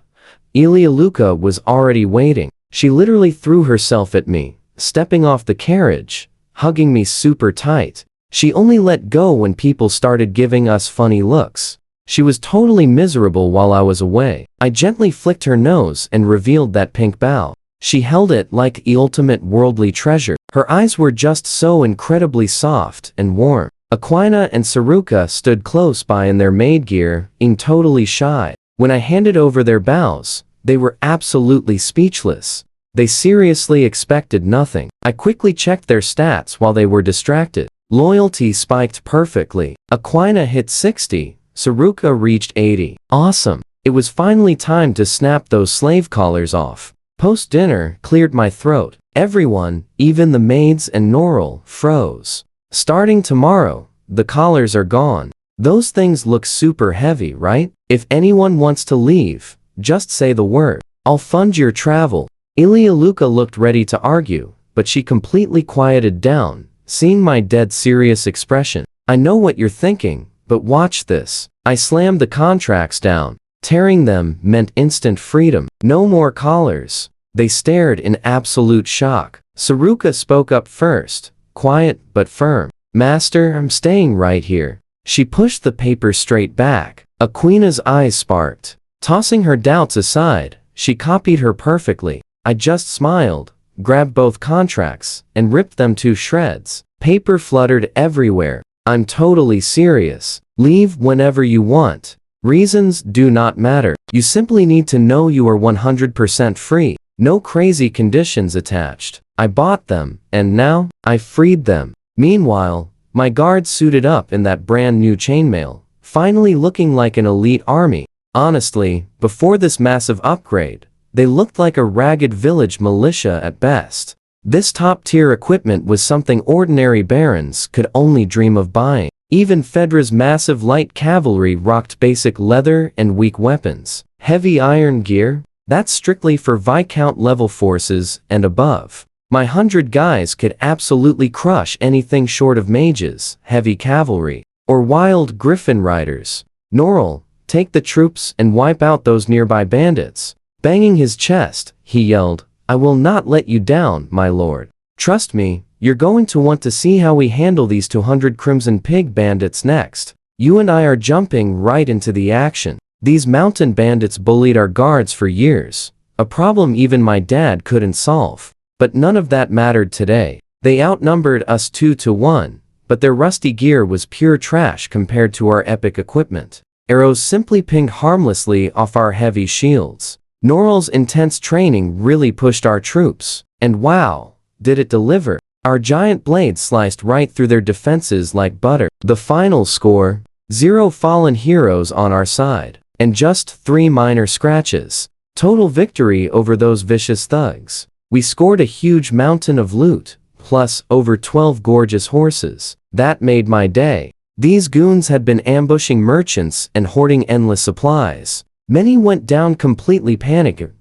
Elialuka was already waiting. She literally threw herself at me, stepping off the carriage, hugging me super tight. She only let go when people started giving us funny looks. She was totally miserable while I was away. I gently flicked her nose and revealed that pink bow. She held it like the ultimate worldly treasure. Her eyes were just so incredibly soft and warm. Aquina and Saruka stood close by in their maid gear, being totally shy. When I handed over their bows, they were absolutely speechless. They seriously expected nothing. I quickly checked their stats while they were distracted. Loyalty spiked perfectly. Aquina hit 60, Saruka reached 80. Awesome. It was finally time to snap those slave collars off. Post-dinner cleared my throat. Everyone, even the maids and Norel, froze. Starting tomorrow, the collars are gone. Those things look super heavy, right? If anyone wants to leave, just say the word. I'll fund your travel. Ilyaluka looked ready to argue, but she completely quieted down, seeing my dead serious expression. I know what you're thinking, but watch this. I slammed the contracts down. Tearing them meant instant freedom. No more collars. They stared in absolute shock. Saruka spoke up first, quiet but firm. Master, I'm staying right here. She pushed the paper straight back. Aquina's eyes sparked. Tossing her doubts aside, she copied her perfectly. I just smiled, grabbed both contracts, and ripped them to shreds. Paper fluttered everywhere. I'm totally serious. Leave whenever you want. Reasons do not matter. You simply need to know you are 100% free. No crazy conditions attached. I bought them, and now, I freed them. Meanwhile, my guards suited up in that brand new chainmail, finally looking like an elite army. Honestly, before this massive upgrade, they looked like a ragged village militia at best. This top-tier equipment was something ordinary barons could only dream of buying. Even Fedra's massive light cavalry rocked basic leather and weak weapons. Heavy iron gear? That's strictly for Viscount-level forces and above. My 100 guys could absolutely crush anything short of mages, heavy cavalry, or wild griffin riders. Norel, take the troops and wipe out those nearby bandits. Banging his chest, he yelled, I will not let you down, my lord. Trust me, you're going to want to see how we handle these 200 Crimson Pig bandits next. You and I are jumping right into the action. These mountain bandits bullied our guards for years, a problem even my dad couldn't solve. But none of that mattered today. They outnumbered us 2 to 1, but their rusty gear was pure trash compared to our epic equipment. Arrows simply pinged harmlessly off our heavy shields. Norel's intense training really pushed our troops, and wow, did it deliver. Our giant blades sliced right through their defenses like butter. The final score, 0 fallen heroes on our side, and just 3 minor scratches. Total victory over those vicious thugs. We scored a huge mountain of loot, plus over 12 gorgeous horses. That made my day. These goons had been ambushing merchants and hoarding endless supplies. Many went down completely panicking,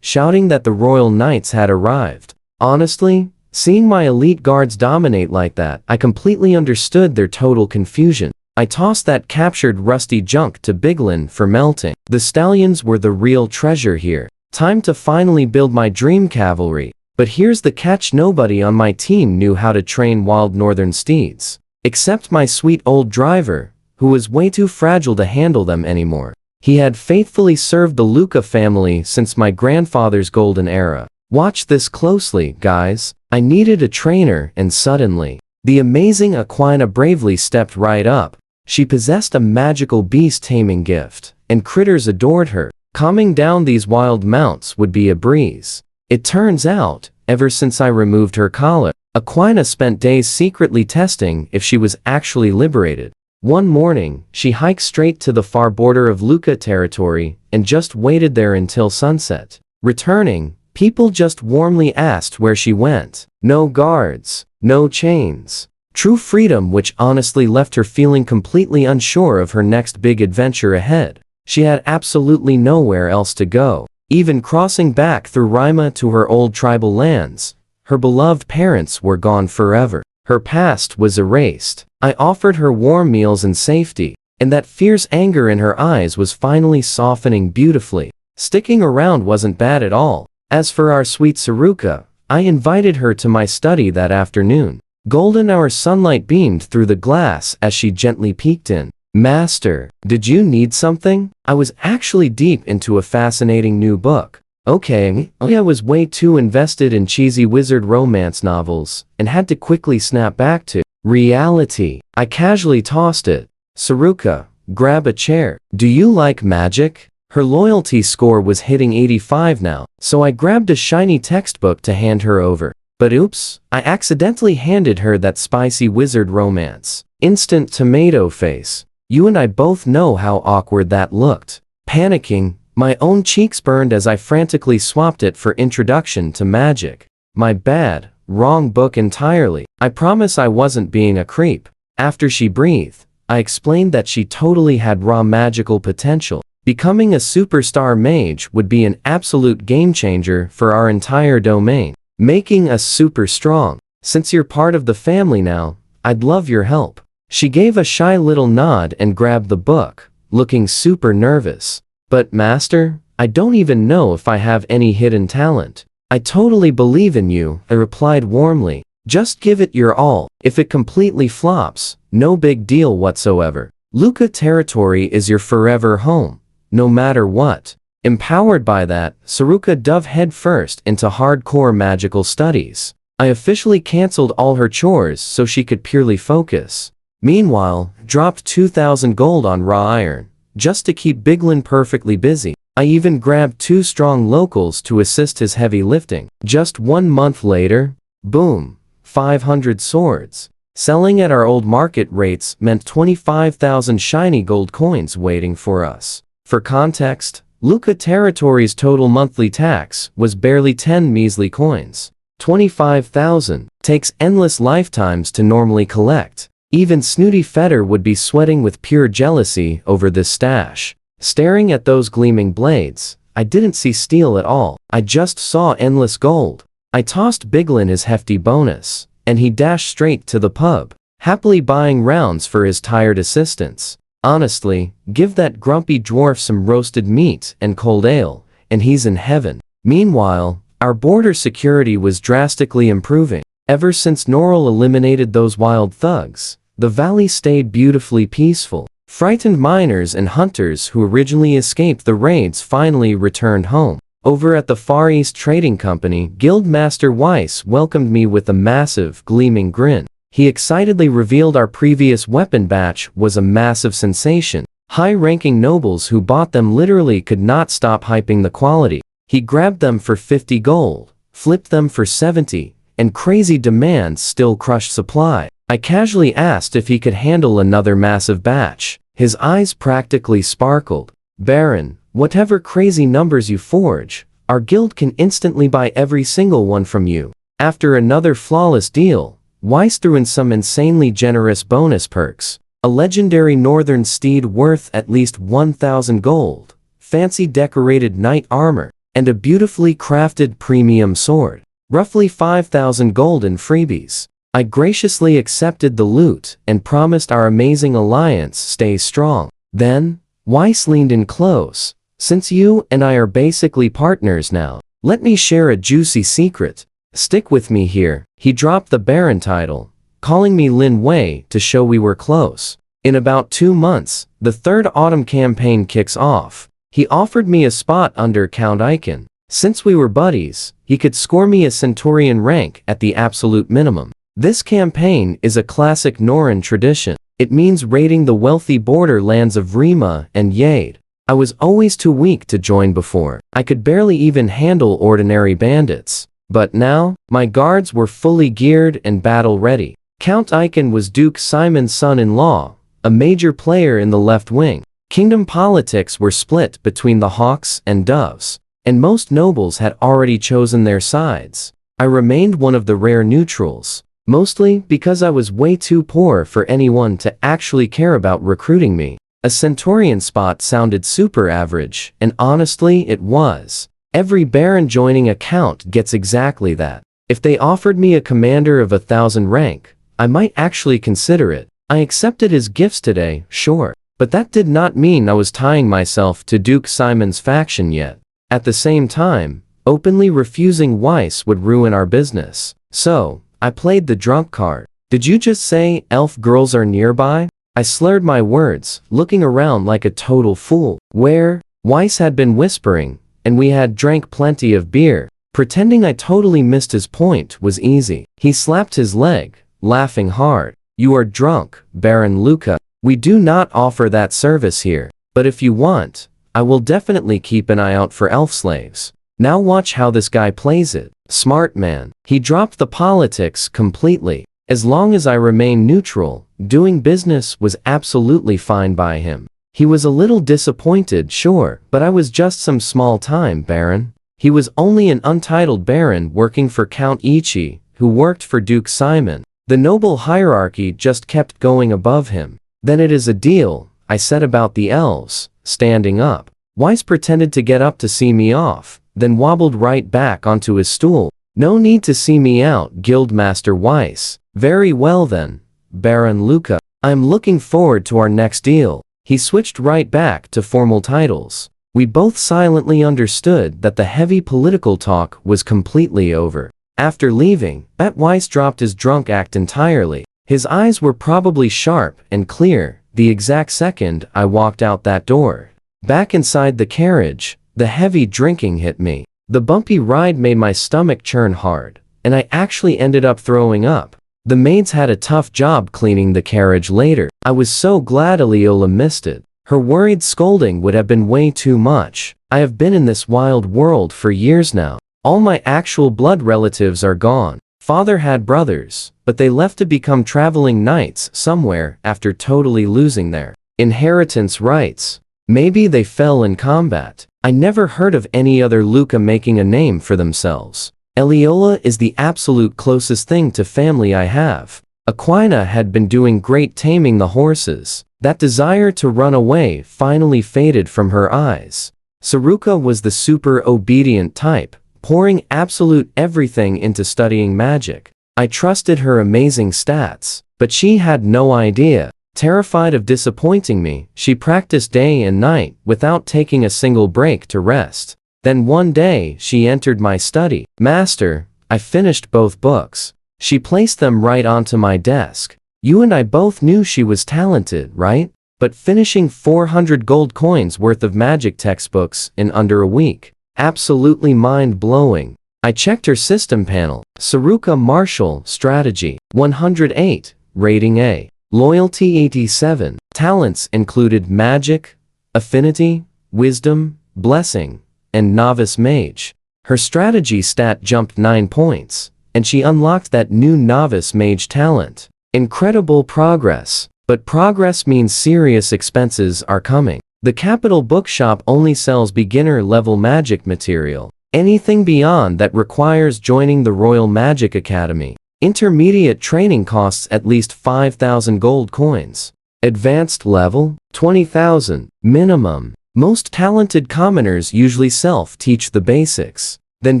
shouting that the royal knights had arrived. Honestly, seeing my elite guards dominate like that, I completely understood their total confusion. I tossed that captured rusty junk to Biglin for melting. The stallions were the real treasure here. Time to finally build my dream cavalry. But here's the catch: nobody on my team knew how to train wild northern steeds. Except my sweet old driver, who was way too fragile to handle them anymore. He had faithfully served the Luca family since my grandfather's golden era. Watch this closely, guys. I needed a trainer, and suddenly, the amazing Aquina bravely stepped right up. She possessed a magical beast-taming gift, and critters adored her. Calming down these wild mounts would be a breeze. It turns out, ever since I removed her collar, Aquina spent days secretly testing if she was actually liberated. One morning, she hiked straight to the far border of Luca territory and just waited there until sunset. Returning, people just warmly asked where she went. No guards, no chains. True freedom, which honestly left her feeling completely unsure of her next big adventure ahead. She had absolutely nowhere else to go. Even crossing back through Rima to her old tribal lands, her beloved parents were gone forever. Her past was erased. I offered her warm meals and safety, and that fierce anger in her eyes was finally softening beautifully. Sticking around wasn't bad at all. As for our sweet Saruka, I invited her to my study that afternoon. Golden hour sunlight beamed through the glass as she gently peeked in. Master, did you need something? I was actually deep into a fascinating new book. Okay, I was way too invested in cheesy wizard romance novels, and had to quickly snap back to reality. I casually tossed it. Saruka, grab a chair. Do you like magic? Her loyalty score was hitting 85 now, so I grabbed a shiny textbook to hand her over. But oops, I accidentally handed her that spicy wizard romance. Instant tomato face. You and I both know how awkward that looked. Panicking, my own cheeks burned as I frantically swapped it for Introduction to Magic. My bad, wrong book entirely. I promise I wasn't being a creep. After she breathed, I explained that she totally had raw magical potential. Becoming a superstar mage would be an absolute game changer for our entire domain, making us super strong. Since you're part of the family now, I'd love your help. She gave a shy little nod and grabbed the book, looking super nervous. But master, I don't even know if I have any hidden talent. I totally believe in you, I replied warmly. Just give it your all. If it completely flops, no big deal whatsoever. Luca territory is your forever home, no matter what. Empowered by that, Saruka dove headfirst into hardcore magical studies. I officially cancelled all her chores so she could purely focus. Meanwhile, dropped 2,000 gold on raw iron, just to keep Biglin perfectly busy. I even grabbed 2 strong locals to assist his heavy lifting. Just 1 month later, boom, 500 swords. Selling at our old market rates meant 25,000 shiny gold coins waiting for us. For context, Luca territory's total monthly tax was barely 10 measly coins. 25,000 takes endless lifetimes to normally collect. Even Snooty Fetter would be sweating with pure jealousy over this stash. Staring at those gleaming blades, I didn't see steel at all. I just saw endless gold. I tossed Biglin his hefty bonus, and he dashed straight to the pub, happily buying rounds for his tired assistants. Honestly, give that grumpy dwarf some roasted meat and cold ale, and he's in heaven. Meanwhile, our border security was drastically improving. Ever since Norrell eliminated those wild thugs, the valley stayed beautifully peaceful. Frightened miners and hunters who originally escaped the raids finally returned home. Over at the Far East Trading Company, Guildmaster Weiss welcomed me with a massive, gleaming grin. He excitedly revealed our previous weapon batch was a massive sensation. High-ranking nobles who bought them literally could not stop hyping the quality. He grabbed them for 50 gold, flipped them for 70, and crazy demands still crushed supply. I casually asked if he could handle another massive batch. His eyes practically sparkled. Baron, whatever crazy numbers you forge, our guild can instantly buy every single one from you. After another flawless deal, Weiss threw in some insanely generous bonus perks. A legendary northern steed worth at least 1,000 gold, fancy decorated knight armor, and a beautifully crafted premium sword. Roughly 5,000 gold in freebies. I graciously accepted the loot and promised our amazing alliance stays strong. Then, Weiss leaned in close. Since you and I are basically partners now, let me share a juicy secret. Stick with me here. He dropped the Baron title, calling me Lin Wei to show we were close. In about 2 months, the third autumn campaign kicks off. He offered me a spot under Count Icon. Since we were buddies, he could score me a Centurion rank at the absolute minimum. This campaign is a classic Norrøn tradition. It means raiding the wealthy borderlands of Rima and Yade. I was always too weak to join before. I could barely even handle ordinary bandits. But now, my guards were fully geared and battle-ready. Count Icon was Duke Simon's son-in-law, a major player in the left wing. Kingdom politics were split between the hawks and doves, and most nobles had already chosen their sides. I remained one of the rare neutrals, mostly because I was way too poor for anyone to actually care about recruiting me. A Centurion spot sounded super average, and honestly it was. Every Baron joining a count gets exactly that. If they offered me a commander of 1,000 rank, I might actually consider it. I accepted his gifts today, sure, but that did not mean I was tying myself to Duke Simon's faction yet. At the same time, openly refusing Weiss would ruin our business. So, I played the drunk card. Did you just say elf girls are nearby? I slurred my words, looking around like a total fool. Where? Weiss had been whispering, and we had drank plenty of beer. Pretending I totally missed his point was easy. He slapped his leg, laughing hard. You are drunk, Baron Luca. We do not offer that service here. But if you want, I will definitely keep an eye out for elf slaves. Now watch how this guy plays it. Smart man. He dropped the politics completely. As long as I remained neutral, doing business was absolutely fine by him. He was a little disappointed, sure, but I was just some small-time baron. He was only an untitled baron working for Count Ichi, who worked for Duke Simon. The noble hierarchy just kept going above him. Then it is a deal, I said about the elves, standing up. Weiss pretended to get up to see me off, then wobbled right back onto his stool. No need to see me out, Guildmaster Weiss. Very well then, Baron Luca. I'm looking forward to our next deal. He switched right back to formal titles. We both silently understood that the heavy political talk was completely over. After leaving, Weiss dropped his drunk act entirely. His eyes were probably sharp and clear the exact second I walked out that door. Back inside the carriage, the heavy drinking hit me. The bumpy ride made my stomach churn hard, and I actually ended up throwing up. The maids had a tough job cleaning the carriage later. I was so glad Aliola missed it. Her worried scolding would have been way too much. I have been in this wild world for years now. All my actual blood relatives are gone. Father had brothers, but they left to become traveling knights somewhere after totally losing their inheritance rights. Maybe they fell in combat. I never heard of any other Luca making a name for themselves. Aliola is the absolute closest thing to family I have. Aquina had been doing great taming the horses. That desire to run away finally faded from her eyes. Saruka was the super obedient type, pouring absolute everything into studying magic. I trusted her amazing stats, but she had no idea. Terrified of disappointing me, she practiced day and night without taking a single break to rest. Then one day she entered my study. Master, I finished both books. She placed them right onto my desk. You and I both knew she was talented, right? But finishing 400 gold coins worth of magic textbooks in under a week. Absolutely mind-blowing. I checked her system panel. Saruka Martial Strategy 108, Rating A. Loyalty 87. Talents included Magic, Affinity, Wisdom, Blessing, and Novice Mage. Her strategy stat jumped 9 points, and she unlocked that new Novice Mage talent. Incredible progress. But progress means serious expenses are coming. The Capital Bookshop only sells beginner-level magic material. Anything beyond that requires joining the Royal Magic Academy. Intermediate training costs at least 5,000 gold coins. Advanced level? 20,000. Minimum. Most talented commoners usually self-teach the basics, then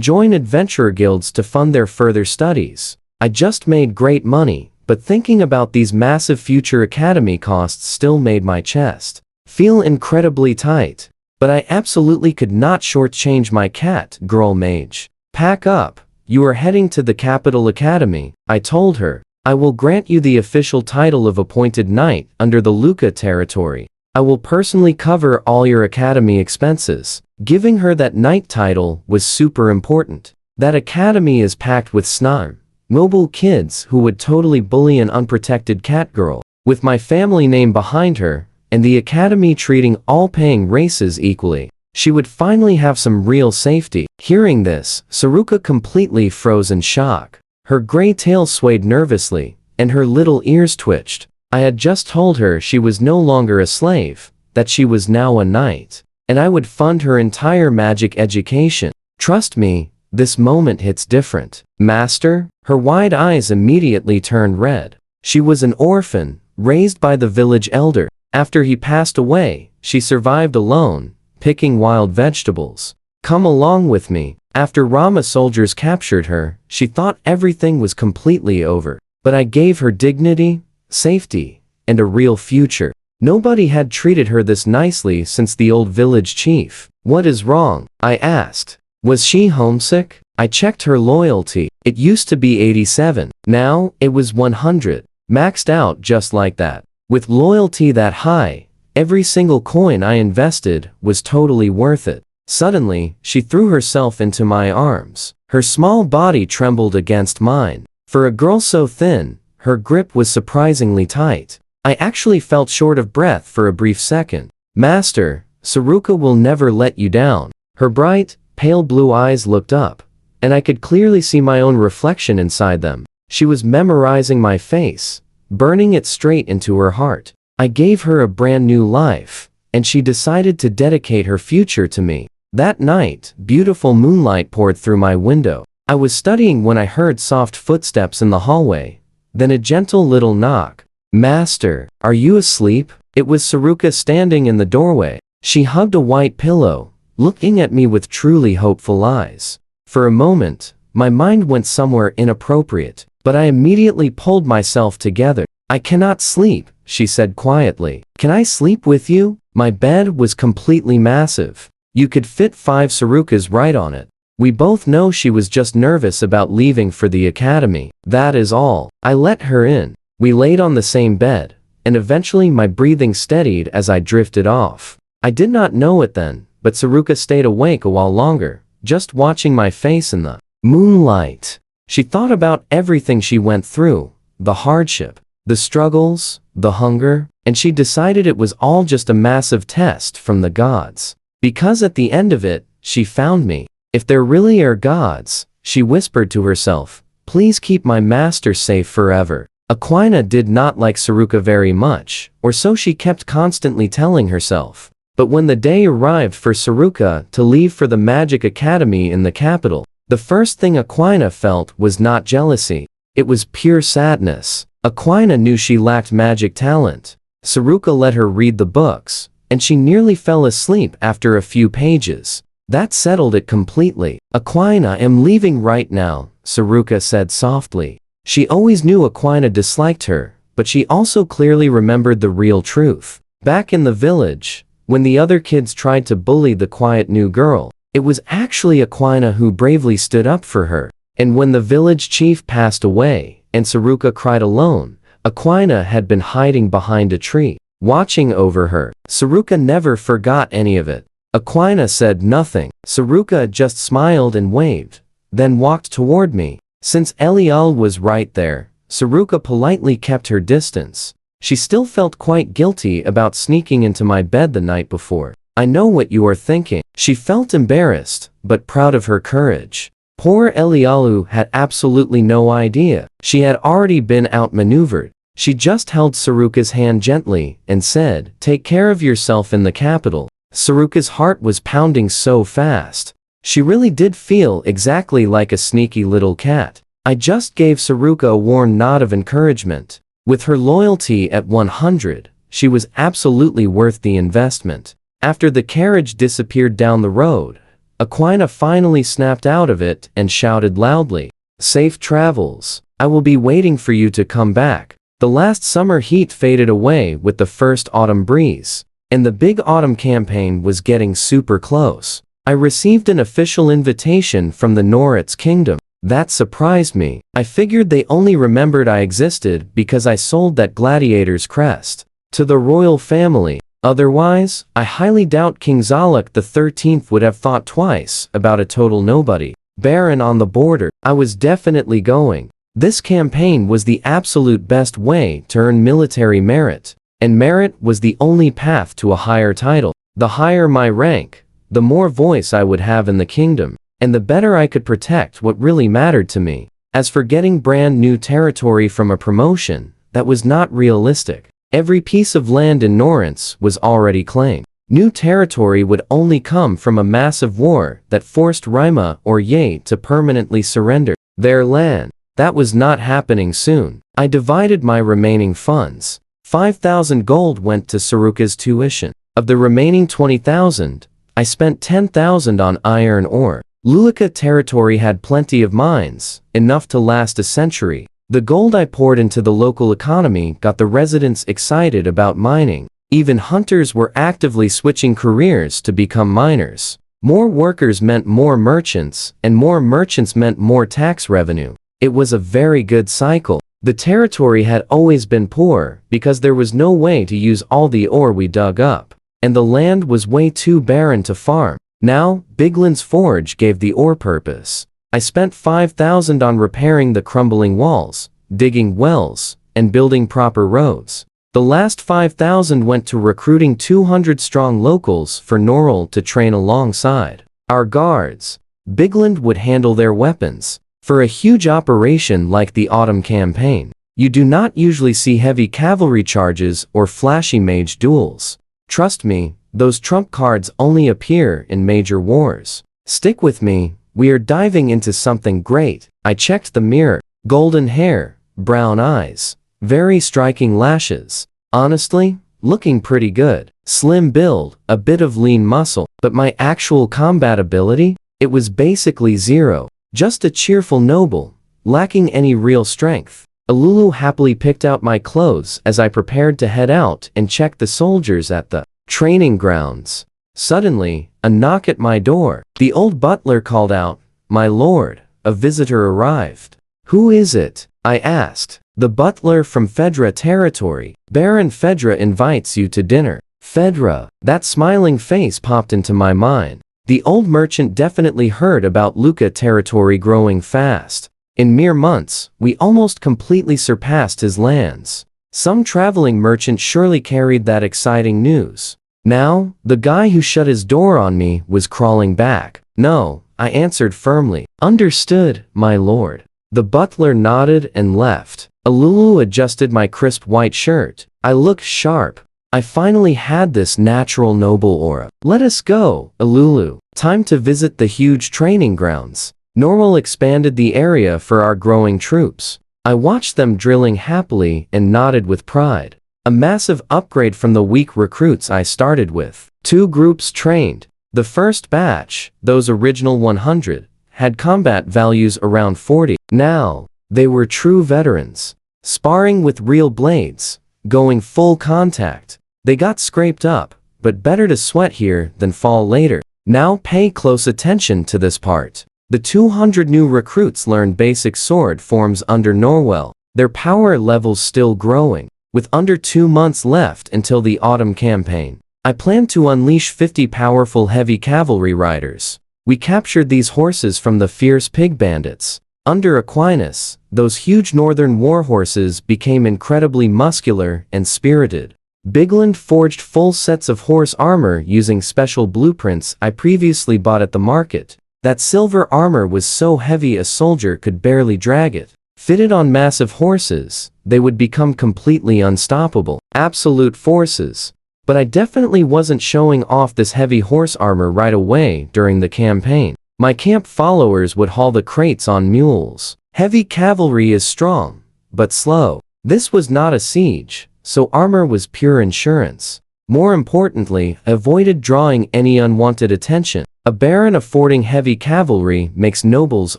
join adventurer guilds to fund their further studies. I just made great money, but thinking about these massive future academy costs still made my chest feel incredibly tight. But I absolutely could not shortchange my cat, girl mage. Pack up. You are heading to the Capital Academy, I told her. I will grant you the official title of appointed knight under the Luca territory. I will personally cover all your academy expenses. Giving her that knight title was super important. That academy is packed with snarm, mobile kids who would totally bully an unprotected cat girl. With my family name behind her, and the academy treating all paying races equally, she would finally have some real safety. Hearing this, Saruka completely froze in shock. Her gray tail swayed nervously, and her little ears twitched. I had just told her she was no longer a slave, that she was now a knight, and I would fund her entire magic education. Trust me, this moment hits different. Master? Her wide eyes immediately turned red. She was an orphan, raised by the village elder. After he passed away, she survived alone, picking wild vegetables. Come along with me. After Rama soldiers captured her, she thought everything was completely over. But I gave her dignity, safety, and a real future. Nobody had treated her this nicely since the old village chief. What is wrong? I asked. Was she homesick? I checked her loyalty. It used to be 87. Now, it was 100. Maxed out just like that. With loyalty that high, every single coin I invested was totally worth it. Suddenly, she threw herself into my arms. Her small body trembled against mine. For a girl so thin, her grip was surprisingly tight. I actually felt short of breath for a brief second. Master, Saruka will never let you down. Her bright, pale blue eyes looked up, and I could clearly see my own reflection inside them. She was memorizing my face, burning it straight into her heart. I gave her a brand new life, and she decided to dedicate her future to me. That night, beautiful moonlight poured through my window. I was studying when I heard soft footsteps in the hallway, then a gentle little knock. "Master, are you asleep?" It was Saruka standing in the doorway. She hugged a white pillow, looking at me with truly hopeful eyes. For a moment, my mind went somewhere inappropriate, but I immediately pulled myself together. "I cannot sleep," she said quietly. "Can I sleep with you?" My bed was completely massive. You could fit 5 Sarukas right on it. We both know she was just nervous about leaving for the academy. That is all. I let her in. We laid on the same bed, and eventually my breathing steadied as I drifted off. I did not know it then, but Saruka stayed awake a while longer, just watching my face in the moonlight. She thought about everything she went through, the hardship, the struggles, the hunger, and she decided it was all just a massive test from the gods. Because at the end of it, she found me. If there really are gods, she whispered to herself, please keep my master safe forever. Aquina did not like Saruka very much, or so she kept constantly telling herself. But when the day arrived for Saruka to leave for the Magic Academy in the capital, the first thing Aquina felt was not jealousy. It was pure sadness. Aquina knew she lacked magic talent. Saruka let her read the books, and she nearly fell asleep after a few pages. That settled it completely. "Aquina, I'm leaving right now," Saruka said softly. She always knew Aquina disliked her, but she also clearly remembered the real truth. Back in the village, when the other kids tried to bully the quiet new girl, it was actually Aquina who bravely stood up for her. And when the village chief passed away, and Saruka cried alone, Aquina had been hiding behind a tree, watching over her. Saruka never forgot any of it. Aquina said nothing. Saruka just smiled and waved, then walked toward me. Since Elial was right there, Saruka politely kept her distance. She still felt quite guilty about sneaking into my bed the night before. "I know what you are thinking." She felt embarrassed, but proud of her courage. Poor Elialu had absolutely no idea. She had already been outmaneuvered. She just held Saruka's hand gently and said, "Take care of yourself in the capital." Saruka's heart was pounding so fast. She really did feel exactly like a sneaky little cat. I just gave Saruka a warm nod of encouragement. With her loyalty at 100, she was absolutely worth the investment. After the carriage disappeared down the road, Aquina finally snapped out of it and shouted loudly, "Safe travels. I will be waiting for you to come back." The last summer heat faded away with the first autumn breeze, and the big autumn campaign was getting super close. I received an official invitation from the Noritz kingdom. That surprised me. I figured they only remembered I existed because I sold that gladiator's crest to the royal family. Otherwise, I highly doubt King Zalak XIII would have thought twice about a total nobody. Baron on the border. I was definitely going. This campaign was the absolute best way to earn military merit, and merit was the only path to a higher title. The higher my rank, the more voice I would have in the kingdom, and the better I could protect what really mattered to me. As for getting brand new territory from a promotion, that was not realistic. Every piece of land in Noritz was already claimed. New territory would only come from a massive war that forced Rima or Ye to permanently surrender their land. That was not happening soon. I divided my remaining funds. 5,000 gold went to Saruka's tuition. Of the remaining 20,000, I spent 10,000 on iron ore. Lulica territory had plenty of mines, enough to last a century. The gold I poured into the local economy got the residents excited about mining. Even hunters were actively switching careers to become miners. More workers meant more merchants, and more merchants meant more tax revenue. It was a very good cycle. The territory had always been poor because there was no way to use all the ore we dug up, and the land was way too barren to farm. Now, Bigland's forge gave the ore purpose. I spent 5,000 on repairing the crumbling walls, digging wells, and building proper roads. The last 5,000 went to recruiting 200 strong locals for Noril to train alongside our guards. Bigland would handle their weapons. For a huge operation like the Autumn Campaign, you do not usually see heavy cavalry charges or flashy mage duels. Trust me, those trump cards only appear in major wars. Stick with me, we are diving into something great. I checked the mirror. Golden hair, brown eyes, very striking lashes. Honestly, looking pretty good. Slim build, a bit of lean muscle, but my actual combat ability? It was basically zero. Just a cheerful noble, lacking any real strength. Alulu happily picked out my clothes as I prepared to head out and check the soldiers at the training grounds. Suddenly, a knock at my door. The old butler called out, "My lord, a visitor arrived." "Who is it?" I asked. "The butler from Fedra territory. Baron Fedra invites you to dinner." Fedra, that smiling face popped into my mind. The old merchant definitely heard about Luca territory growing fast. In mere months, we almost completely surpassed his lands. Some traveling merchant surely carried that exciting news. Now, the guy who shut his door on me was crawling back. "No," I answered firmly. "Understood, my lord." The butler nodded and left. Alulu adjusted my crisp white shirt. I looked sharp. I finally had this natural noble aura. "Let us go, Alulu. Time to visit the huge training grounds." Normal expanded the area for our growing troops. I watched them drilling happily and nodded with pride. A massive upgrade from the weak recruits I started with. 2 groups trained. The first batch, those original 100, had combat values around 40. Now, they were true veterans. Sparring with real blades, going full contact. They got scraped up, but better to sweat here than fall later. Now pay close attention to this part. The 200 new recruits learned basic sword forms under Norwell, their power levels still growing. With under 2 months left until the Autumn Campaign, I plan to unleash 50 powerful heavy cavalry riders. We captured these horses from the fierce pig bandits. Under Aquinas, those huge northern war horses became incredibly muscular and spirited. Bigland forged full sets of horse armor using special blueprints I previously bought at the market. That silver armor was so heavy a soldier could barely drag it. Fitted on massive horses, they would become completely unstoppable. Absolute forces. But I definitely wasn't showing off this heavy horse armor right away during the campaign. My camp followers would haul the crates on mules. Heavy cavalry is strong, but slow. This was not a siege, so armor was pure insurance. More importantly, I avoided drawing any unwanted attention. A baron affording heavy cavalry makes nobles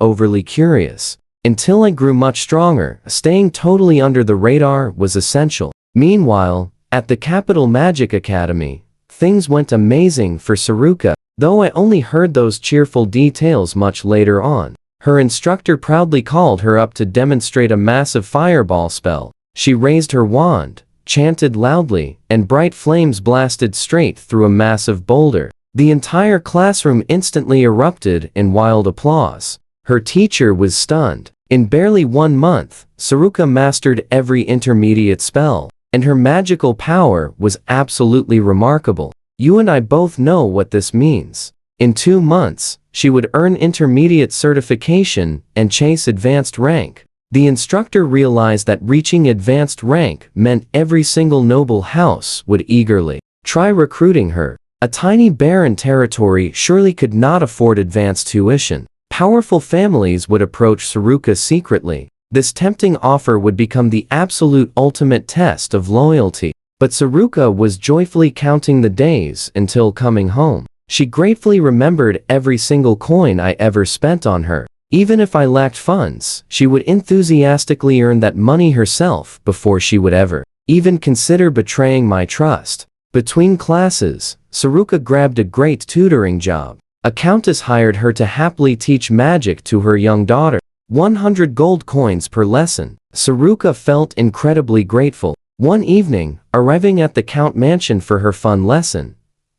overly curious. Until I grew much stronger, staying totally under the radar was essential. Meanwhile, at the Capital Magic Academy, things went amazing for Saruka, though I only heard those cheerful details much later on. Her instructor proudly called her up to demonstrate a massive fireball spell. She raised her wand, chanted loudly, and bright flames blasted straight through a massive boulder. The entire classroom instantly erupted in wild applause. Her teacher was stunned. In barely 1 month, Saruka mastered every intermediate spell, and her magical power was absolutely remarkable. You and I both know what this means. In 2 months, she would earn intermediate certification and chase advanced rank. The instructor realized that reaching advanced rank meant every single noble house would eagerly try recruiting her. A tiny barren territory surely could not afford advanced tuition. Powerful families would approach Saruka secretly. This tempting offer would become the absolute ultimate test of loyalty. But Saruka was joyfully counting the days until coming home. She gratefully remembered every single coin I ever spent on her. Even if I lacked funds, she would enthusiastically earn that money herself before she would ever even consider betraying my trust. Between classes, Saruka grabbed a great tutoring job. A countess hired her to happily teach magic to her young daughter. 100 gold coins per lesson. Saruka felt incredibly grateful. One evening, arriving at the Count mansion for her fun lesson,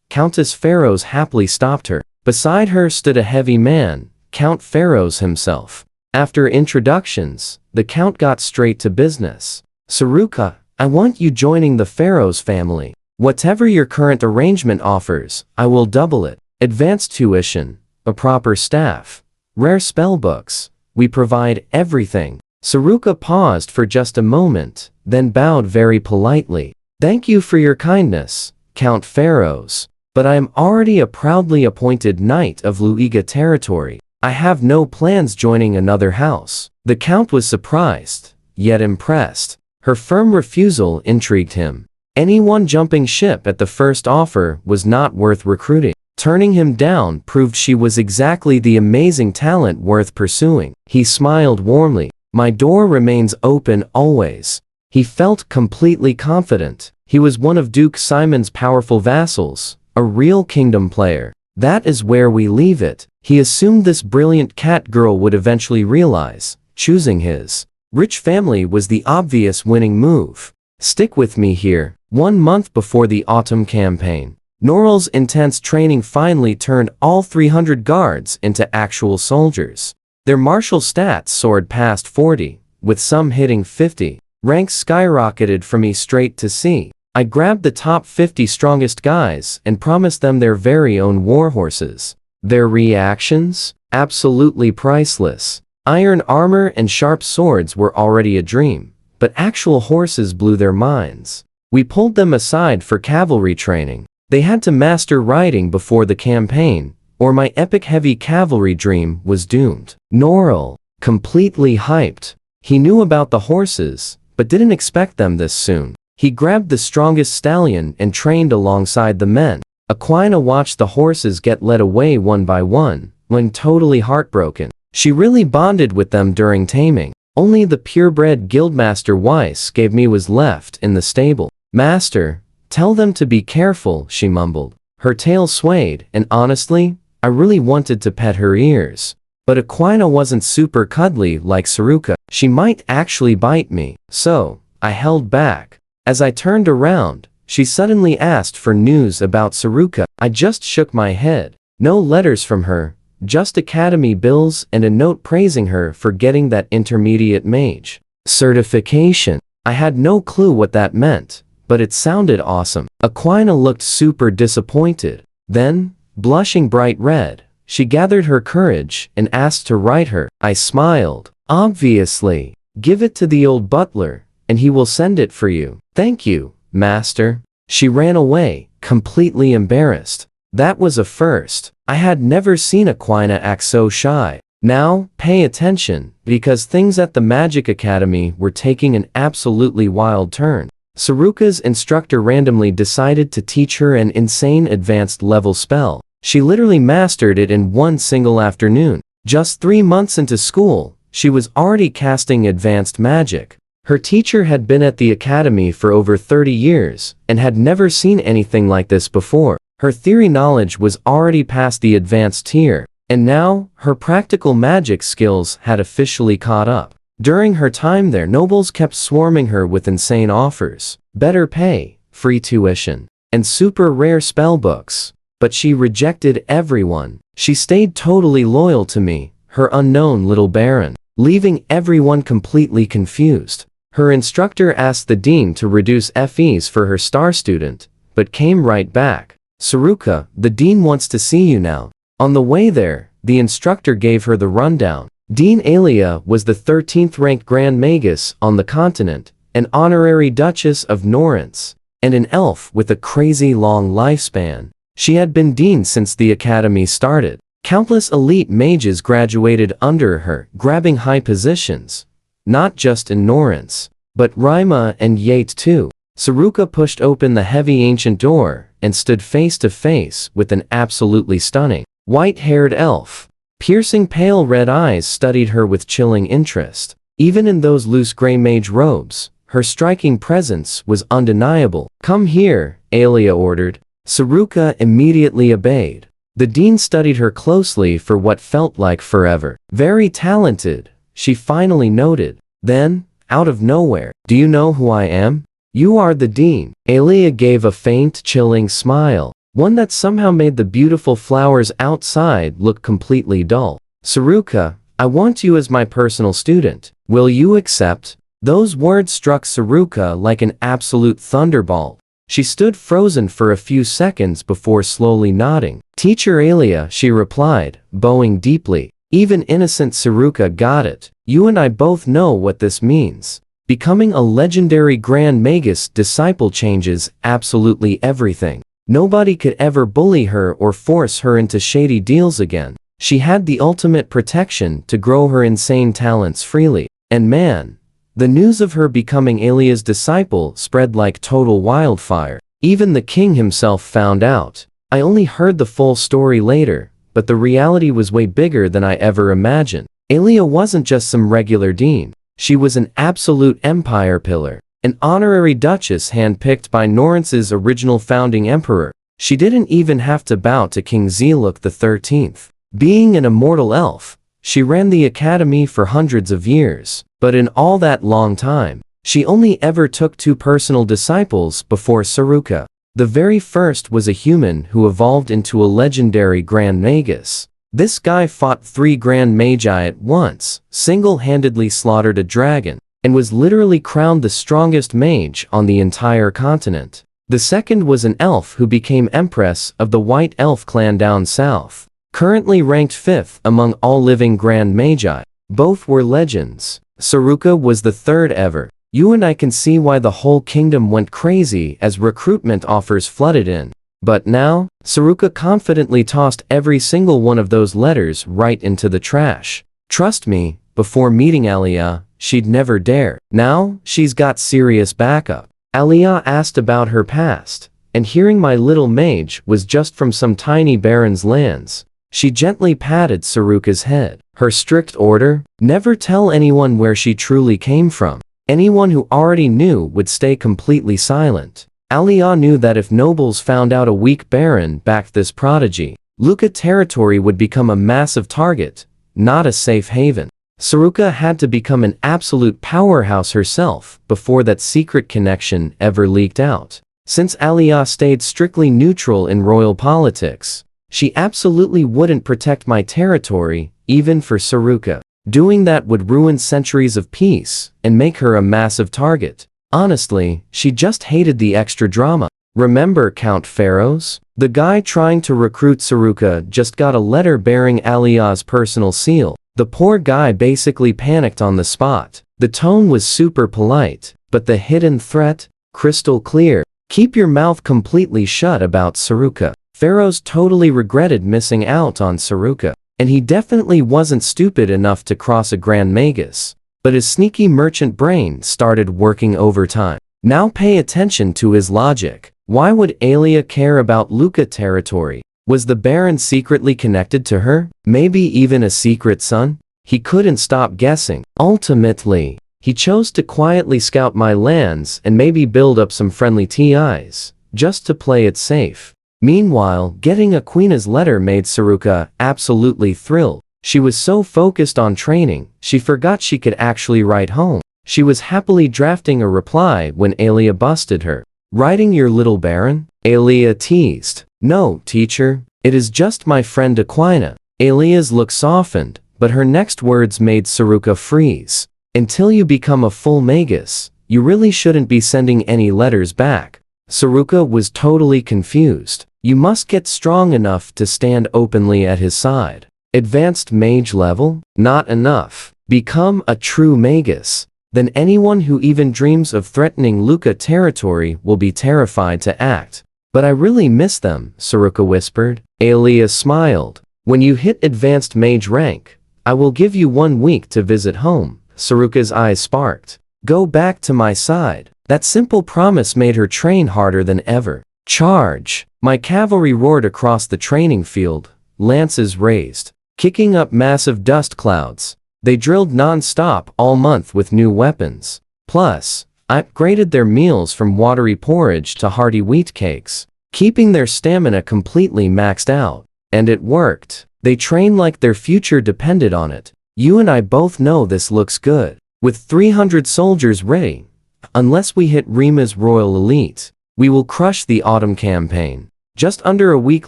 Countess Pharaohs happily stopped her. Beside her stood a heavy man, Count Pharaohs himself. After introductions, the Count got straight to business. "Saruka, I want you joining the Pharaohs family. Whatever your current arrangement offers, I will double it. Advanced tuition, a proper staff, rare spellbooks. We provide everything. Saruka paused for just a moment, then bowed very politely. Thank you for your kindness, Count Pharaohs, but I am already a proudly appointed knight of Luiga territory. I have no plans joining another house. The Count was surprised, yet impressed. Her firm refusal intrigued him. Anyone jumping ship at the first offer was not worth recruiting. Turning him down proved she was exactly the amazing talent worth pursuing. He smiled warmly. My door remains open always. He felt completely confident. He was one of Duke Simon's powerful vassals, a real kingdom player. That is where we leave it. He assumed this brilliant cat girl would eventually realize, choosing his rich family was the obvious winning move. Stick with me here. 1 month before the autumn campaign, Norrell's intense training finally turned all 300 guards into actual soldiers. Their martial stats soared past 40, with some hitting 50. Ranks skyrocketed from E straight to C. I grabbed the top 50 strongest guys and promised them their very own warhorses. Their reactions? Absolutely priceless. Iron armor and sharp swords were already a dream, but actual horses blew their minds. We pulled them aside for cavalry training. They had to master riding before the campaign, or my epic heavy cavalry dream was doomed. Norrell, completely hyped. He knew about the horses, but didn't expect them this soon. He grabbed the strongest stallion and trained alongside the men. Aquina watched the horses get led away one by one, when totally heartbroken. She really bonded with them during taming. Only the purebred guildmaster Weiss gave me was left in the stable. Master, tell them to be careful, she mumbled. Her tail swayed, and honestly, I really wanted to pet her ears. But Aquina wasn't super cuddly like Saruka. She might actually bite me, so I held back. As I turned around, she suddenly asked for news about Saruka. I just shook my head. No letters from her, just academy bills and a note praising her for getting that intermediate mage certification. I had no clue what that meant, but it sounded awesome. Aquina looked super disappointed. Then, blushing bright red, she gathered her courage and asked to write her. I smiled. Obviously. Give it to the old butler, and he will send it for you. Thank you, master. She ran away, completely embarrassed. That was a first. I had never seen Aquina act so shy. Now, pay attention, because things at the Magic Academy were taking an absolutely wild turn. Saruka's instructor randomly decided to teach her an insane advanced level spell. She literally mastered it in one single afternoon. Just 3 months into school, she was already casting advanced magic. Her teacher had been at the academy for over 30 years, and had never seen anything like this before. Her theory knowledge was already past the advanced tier, and now, her practical magic skills had officially caught up. During her time there, nobles kept swarming her with insane offers, better pay, free tuition, and super rare spellbooks. But she rejected everyone. She stayed totally loyal to me, her unknown little baron, leaving everyone completely confused. Her instructor asked the dean to reduce FEs for her star student, but came right back. Saruka, the dean wants to see you now. On the way there, the instructor gave her the rundown. Dean Alia was the 13th ranked Grand Magus on the continent, an honorary Duchess of Norrance, and an elf with a crazy long lifespan. She had been dean since the academy started. Countless elite mages graduated under her, grabbing high positions. Not just in Norrance, but Rima and Yate too. Saruka pushed open the heavy ancient door and stood face to face with an absolutely stunning, white-haired elf. Piercing pale red eyes studied her with chilling interest. Even in those loose gray mage robes, her striking presence was undeniable. Come here, Alia ordered. Saruka immediately obeyed. The dean studied her closely for what felt like forever. Very talented, she finally noted. Then, out of nowhere, do you know who I am? You are the dean. Alia gave a faint, chilling smile, one that somehow made the beautiful flowers outside look completely dull. Saruka, I want you as my personal student. Will you accept? Those words struck Saruka like an absolute thunderbolt. She stood frozen for a few seconds before slowly nodding. Teacher Alia, she replied, bowing deeply. Even innocent Saruka got it. You and I both know what this means. Becoming a legendary Grand Magus disciple changes absolutely everything. Nobody could ever bully her or force her into shady deals again. She had the ultimate protection to grow her insane talents freely. And man, the news of her becoming Alia's disciple spread like total wildfire. Even the king himself found out. I only heard the full story later, but the reality was way bigger than I ever imagined. Alia wasn't just some regular dean. She was an absolute empire pillar. An honorary duchess handpicked by Norence's original founding emperor. She didn't even have to bow to King Zeluk XIII. Being an immortal elf, she ran the academy for hundreds of years. But in all that long time, she only ever took 2 personal disciples before Saruka. The very first was a human who evolved into a legendary Grand Magus. This guy fought 3 Grand Magi at once, single-handedly slaughtered a dragon, and was literally crowned the strongest mage on the entire continent. The second was an elf who became empress of the White Elf clan down south, currently ranked 5th among all living Grand Magi. Both were legends. Saruka was the 3rd ever. You and I can see why the whole kingdom went crazy as recruitment offers flooded in. But now, Saruka confidently tossed every single one of those letters right into the trash. Trust me, before meeting Alia, she'd never dare. Now, she's got serious backup. Alia asked about her past, and hearing my little mage was just from some tiny baron's lands, she gently patted Saruka's head. Her strict order? Never tell anyone where she truly came from. Anyone who already knew would stay completely silent. Alia knew that if nobles found out a weak baron backed this prodigy, Luca territory would become a massive target, not a safe haven. Saruka had to become an absolute powerhouse herself before that secret connection ever leaked out. Since Alia stayed strictly neutral in royal politics, she absolutely wouldn't protect my territory, even for Saruka. Doing that would ruin centuries of peace and make her a massive target. Honestly, she just hated the extra drama. Remember Count Pharaohs? The guy trying to recruit Saruka just got a letter bearing Alia's personal seal. The poor guy basically panicked on the spot. The tone was super polite, but the hidden threat? Crystal clear. Keep your mouth completely shut about Saruka. Pharaohs totally regretted missing out on Saruka, and he definitely wasn't stupid enough to cross a Grand Magus. But his sneaky merchant brain started working overtime. Now pay attention to his logic. Why would Alia care about Luca territory? Was the Baron secretly connected to her? Maybe even a secret son? He couldn't stop guessing. Ultimately, he chose to quietly scout my lands and maybe build up some friendly TIs, just to play it safe. Meanwhile, getting Aquina's letter made Saruka absolutely thrilled. She was so focused on training, she forgot she could actually write home. She was happily drafting a reply when Alia busted her. Writing your little baron? Alia teased. No, teacher, it is just my friend Aquina. Alia's look softened, but her next words made Saruka freeze. Until you become a full magus, you really shouldn't be sending any letters back. Saruka was totally confused. You must get strong enough to stand openly at his side. Advanced mage level? Not enough. Become a true magus. Then anyone who even dreams of threatening Luca territory will be terrified to act. But I really miss them, Saruka whispered. Alia smiled. When you hit advanced mage rank, I will give you 1 week to visit home. Saruka's eyes sparked. Go back to my side. That simple promise made her train harder than ever. Charge! My cavalry roared across the training field, lances raised, kicking up massive dust clouds. They drilled non-stop all month with new weapons. Plus, I upgraded their meals from watery porridge to hearty wheat cakes, keeping their stamina completely maxed out. And it worked. They trained like their future depended on it. You and I both know this looks good. With 300 soldiers ready, unless we hit Rima's royal elite, we will crush the autumn campaign. Just under a week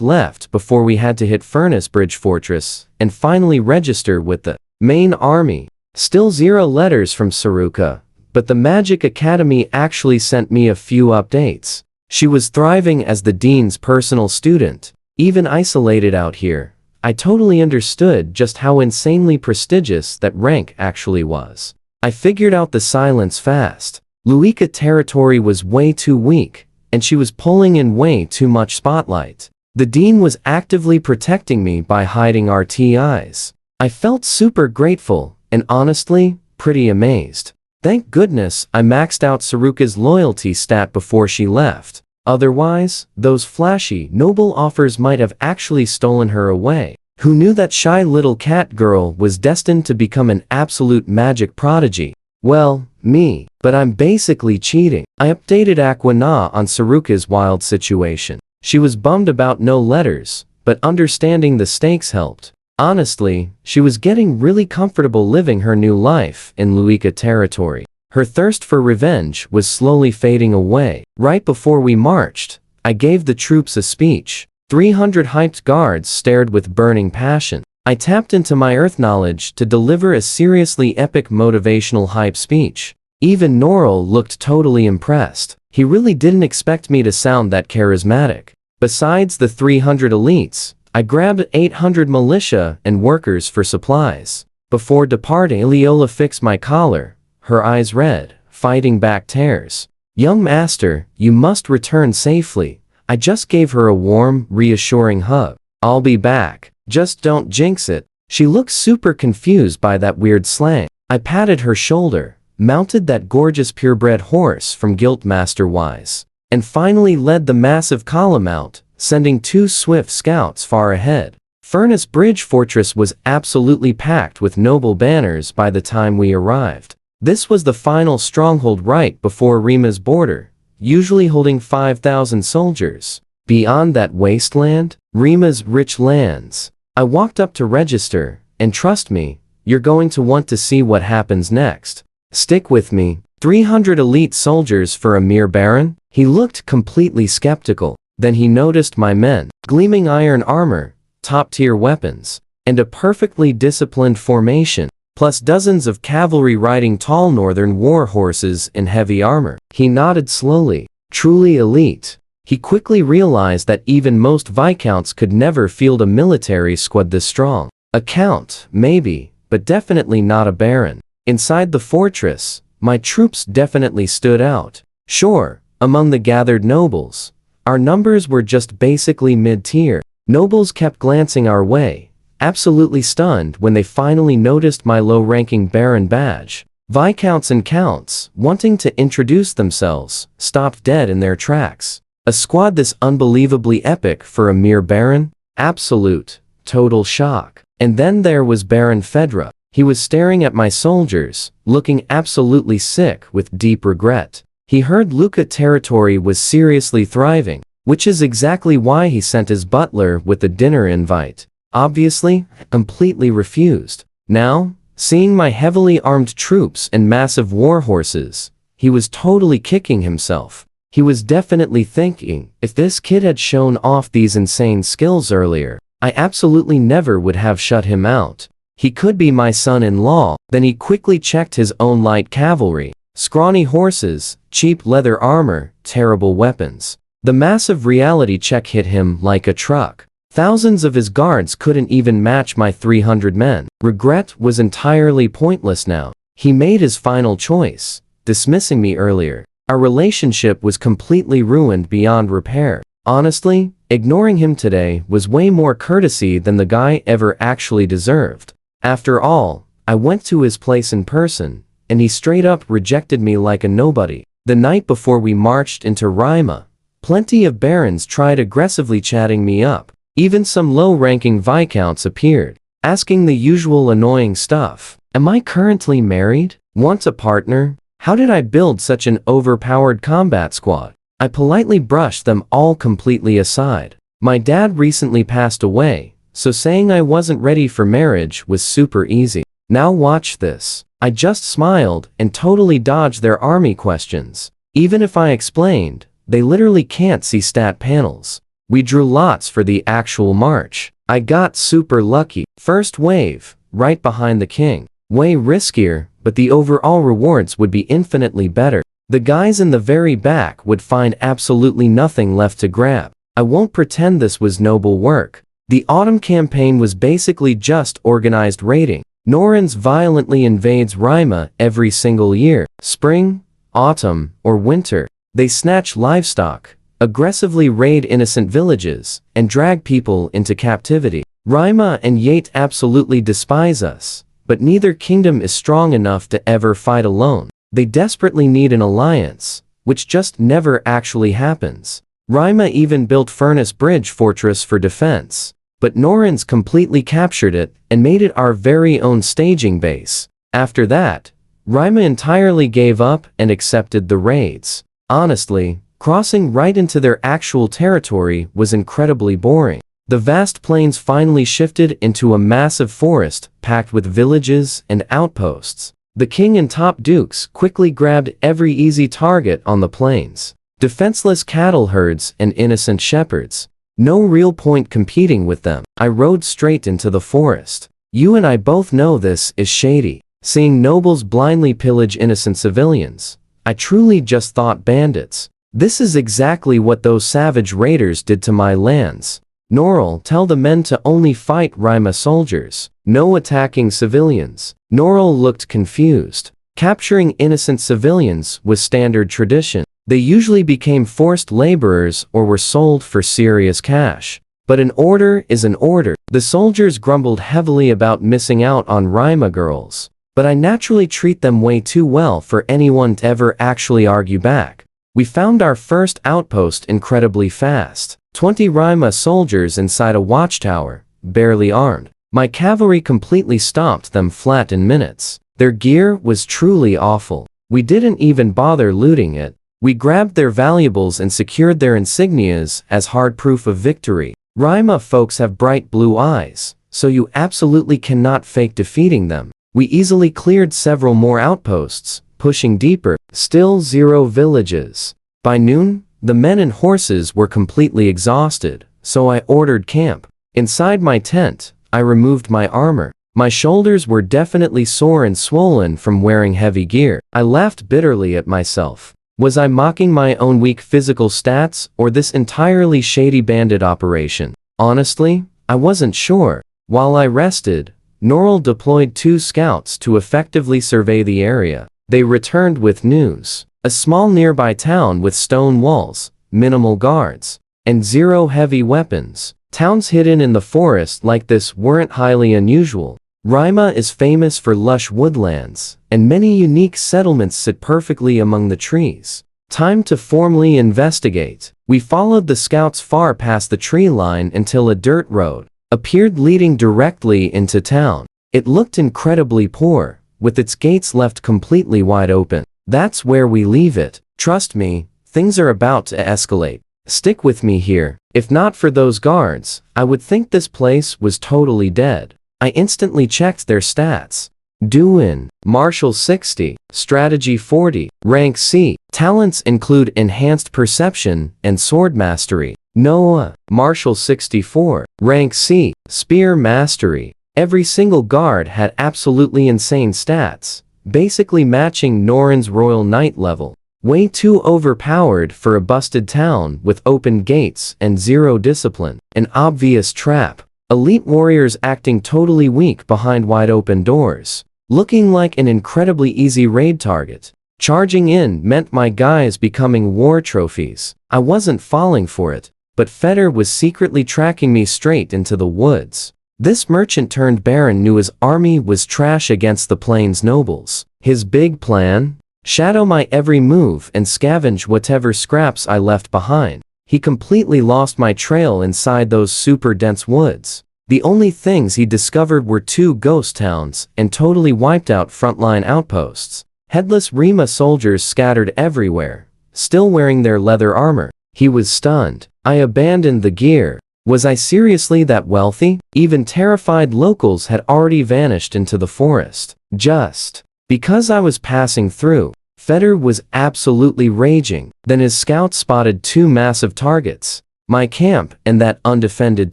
left before we had to hit Furnace Bridge Fortress and finally register with the main army. Still 0 letters from Saruka, but the Magic Academy actually sent me a few updates. She was thriving as the dean's personal student. Even isolated out here, I totally understood just how insanely prestigious that rank actually was. I figured out the silence fast. Luika territory was way too weak, and she was pulling in way too much spotlight. The dean was actively protecting me by hiding our TIs. I felt super grateful, and honestly, pretty amazed. Thank goodness I maxed out Saruka's loyalty stat before she left. Otherwise, those flashy, noble offers might have actually stolen her away. Who knew that shy little cat girl was destined to become an absolute magic prodigy? Well, me. But I'm basically cheating. I updated Aquana on Saruka's wild situation. She was bummed about no letters, but understanding the stakes helped. Honestly, she was getting really comfortable living her new life in Luika territory. Her thirst for revenge was slowly fading away. Right before we marched, I gave the troops a speech. 300 hyped guards stared with burning passion. I tapped into my earth knowledge to deliver a seriously epic motivational hype speech. Even Norrell looked totally impressed. He really didn't expect me to sound that charismatic. Besides the 300 elites, I grabbed 800 militia and workers for supplies. Before departing, Leola fixed my collar, her eyes red, fighting back tears. Young master, you must return safely. I just gave her a warm, reassuring hug. I'll be back. Just don't jinx it. She looked super confused by that weird slang. I patted her shoulder, mounted that gorgeous purebred horse from Guildmaster Wise, and finally led the massive column out, sending 2 swift scouts far ahead. Furnace Bridge Fortress was absolutely packed with noble banners by the time we arrived. This was the final stronghold right before Rima's border, usually holding 5,000 soldiers. Beyond that wasteland, Rima's rich lands. I walked up to register, and trust me, you're going to want to see what happens next. Stick with me. 300 elite soldiers for a mere baron? He looked completely skeptical. Then he noticed my men, gleaming iron armor, top-tier weapons, and a perfectly disciplined formation, plus dozens of cavalry riding tall northern war horses in heavy armor. He nodded slowly. Truly elite. He quickly realized that even most viscounts could never field a military squad this strong. A count, maybe, but definitely not a baron. Inside the fortress, my troops definitely stood out. Sure, among the gathered nobles, our numbers were just basically mid-tier. Nobles kept glancing our way, absolutely stunned when they finally noticed my low-ranking baron badge. Viscounts and counts, wanting to introduce themselves, stopped dead in their tracks. A squad this unbelievably epic for a mere baron? Absolute, total shock. And then there was Baron Fedra. He was staring at my soldiers, looking absolutely sick with deep regret. He heard Luka territory was seriously thriving, which is exactly why he sent his butler with the dinner invite. Obviously, completely refused. Now, seeing my heavily armed troops and massive war horses, he was totally kicking himself. He was definitely thinking, if this kid had shown off these insane skills earlier, I absolutely never would have shut him out. He could be my son-in-law. Then he quickly checked his own light cavalry. Scrawny horses, cheap leather armor, terrible weapons. The massive reality check hit him like a truck. Thousands of his guards couldn't even match my 300 men. Regret was entirely pointless now. He made his final choice, dismissing me earlier. Our relationship was completely ruined beyond repair. Honestly, ignoring him today was way more courtesy than the guy ever actually deserved. After all, I went to his place in person, and he straight up rejected me like a nobody. The night before we marched into Rima, plenty of barons tried aggressively chatting me up. Even some low-ranking viscounts appeared, asking the usual annoying stuff. Am I currently married? Want a partner? How did I build such an overpowered combat squad? I politely brushed them all completely aside. My dad recently passed away, so saying I wasn't ready for marriage was super easy. Now watch this. I just smiled and totally dodged their army questions. Even if I explained, they literally can't see stat panels. We drew lots for the actual march. I got super lucky. First wave, right behind the king. Way riskier, but the overall rewards would be infinitely better. The guys in the very back would find absolutely nothing left to grab. I won't pretend this was noble work. The autumn campaign was basically just organized raiding. Norins violently invades Rima every single year. Spring, autumn, or winter. They snatch livestock, aggressively raid innocent villages, and drag people into captivity. Rima and Yate absolutely despise us, but neither kingdom is strong enough to ever fight alone. They desperately need an alliance, which just never actually happens. Rima even built Furnace Bridge Fortress for defense, but Norins completely captured it and made it our very own staging base. After that, Rima entirely gave up and accepted the raids. Honestly, crossing right into their actual territory was incredibly boring. The vast plains finally shifted into a massive forest packed with villages and outposts. The king and top dukes quickly grabbed every easy target on the plains. Defenseless cattle herds and innocent shepherds. No real point competing with them. I rode straight into the forest. You and I both know this is shady. Seeing nobles blindly pillage innocent civilians, I truly just thought bandits. This is exactly what those savage raiders did to my lands. Norrell, tell the men to only fight Rima soldiers. No attacking civilians. Norrell looked confused. Capturing innocent civilians was standard tradition. They usually became forced laborers or were sold for serious cash. But an order is an order. The soldiers grumbled heavily about missing out on Rima girls, but I naturally treat them way too well for anyone to ever actually argue back. We found our first outpost incredibly fast. 20 Rima soldiers inside a watchtower, barely armed. My cavalry completely stomped them flat in minutes. Their gear was truly awful. We didn't even bother looting it. We grabbed their valuables and secured their insignias as hard proof of victory. Rima folks have bright blue eyes, so you absolutely cannot fake defeating them. We easily cleared several more outposts, pushing deeper. Still 0 villages. By noon, the men and horses were completely exhausted, so I ordered camp. Inside my tent, I removed my armor. My shoulders were definitely sore and swollen from wearing heavy gear. I laughed bitterly at myself. Was I mocking my own weak physical stats or this entirely shady bandit operation? Honestly, I wasn't sure. While I rested, Norrell deployed 2 scouts to effectively survey the area. They returned with news. A small nearby town with stone walls, minimal guards, and 0 heavy weapons. Towns hidden in the forest like this weren't highly unusual. Rima is famous for lush woodlands, and many unique settlements sit perfectly among the trees. Time to formally investigate. We followed the scouts far past the tree line until a dirt road appeared leading directly into town. It looked incredibly poor, with its gates left completely wide open. That's where we leave it. Trust me, things are about to escalate. Stick with me here. If not for those guards, I would think this place was totally dead. I instantly checked their stats. Duin, Martial 60, Strategy 40, Rank C. Talents include Enhanced Perception and Sword Mastery. Noah, Martial 64, Rank C, Spear Mastery. Every single guard had absolutely insane stats, basically matching Norin's Royal Knight level. Way too overpowered for a busted town with open gates and 0 discipline. An obvious trap. Elite warriors acting totally weak behind wide open doors. Looking like an incredibly easy raid target. Charging in meant my guys becoming war trophies. I wasn't falling for it, but Feder was secretly tracking me straight into the woods. This merchant turned baron knew his army was trash against the plains nobles. His big plan? Shadow my every move and scavenge whatever scraps I left behind. He completely lost my trail inside those super dense woods. The only things he discovered were 2 ghost towns and totally wiped out frontline outposts. Headless Rima soldiers scattered everywhere, still wearing their leather armor. He was stunned. I abandoned the gear. Was I seriously that wealthy? Even terrified locals had already vanished into the forest. Just because I was passing through. Feder was absolutely raging. Then his scouts spotted 2 massive targets. My camp and that undefended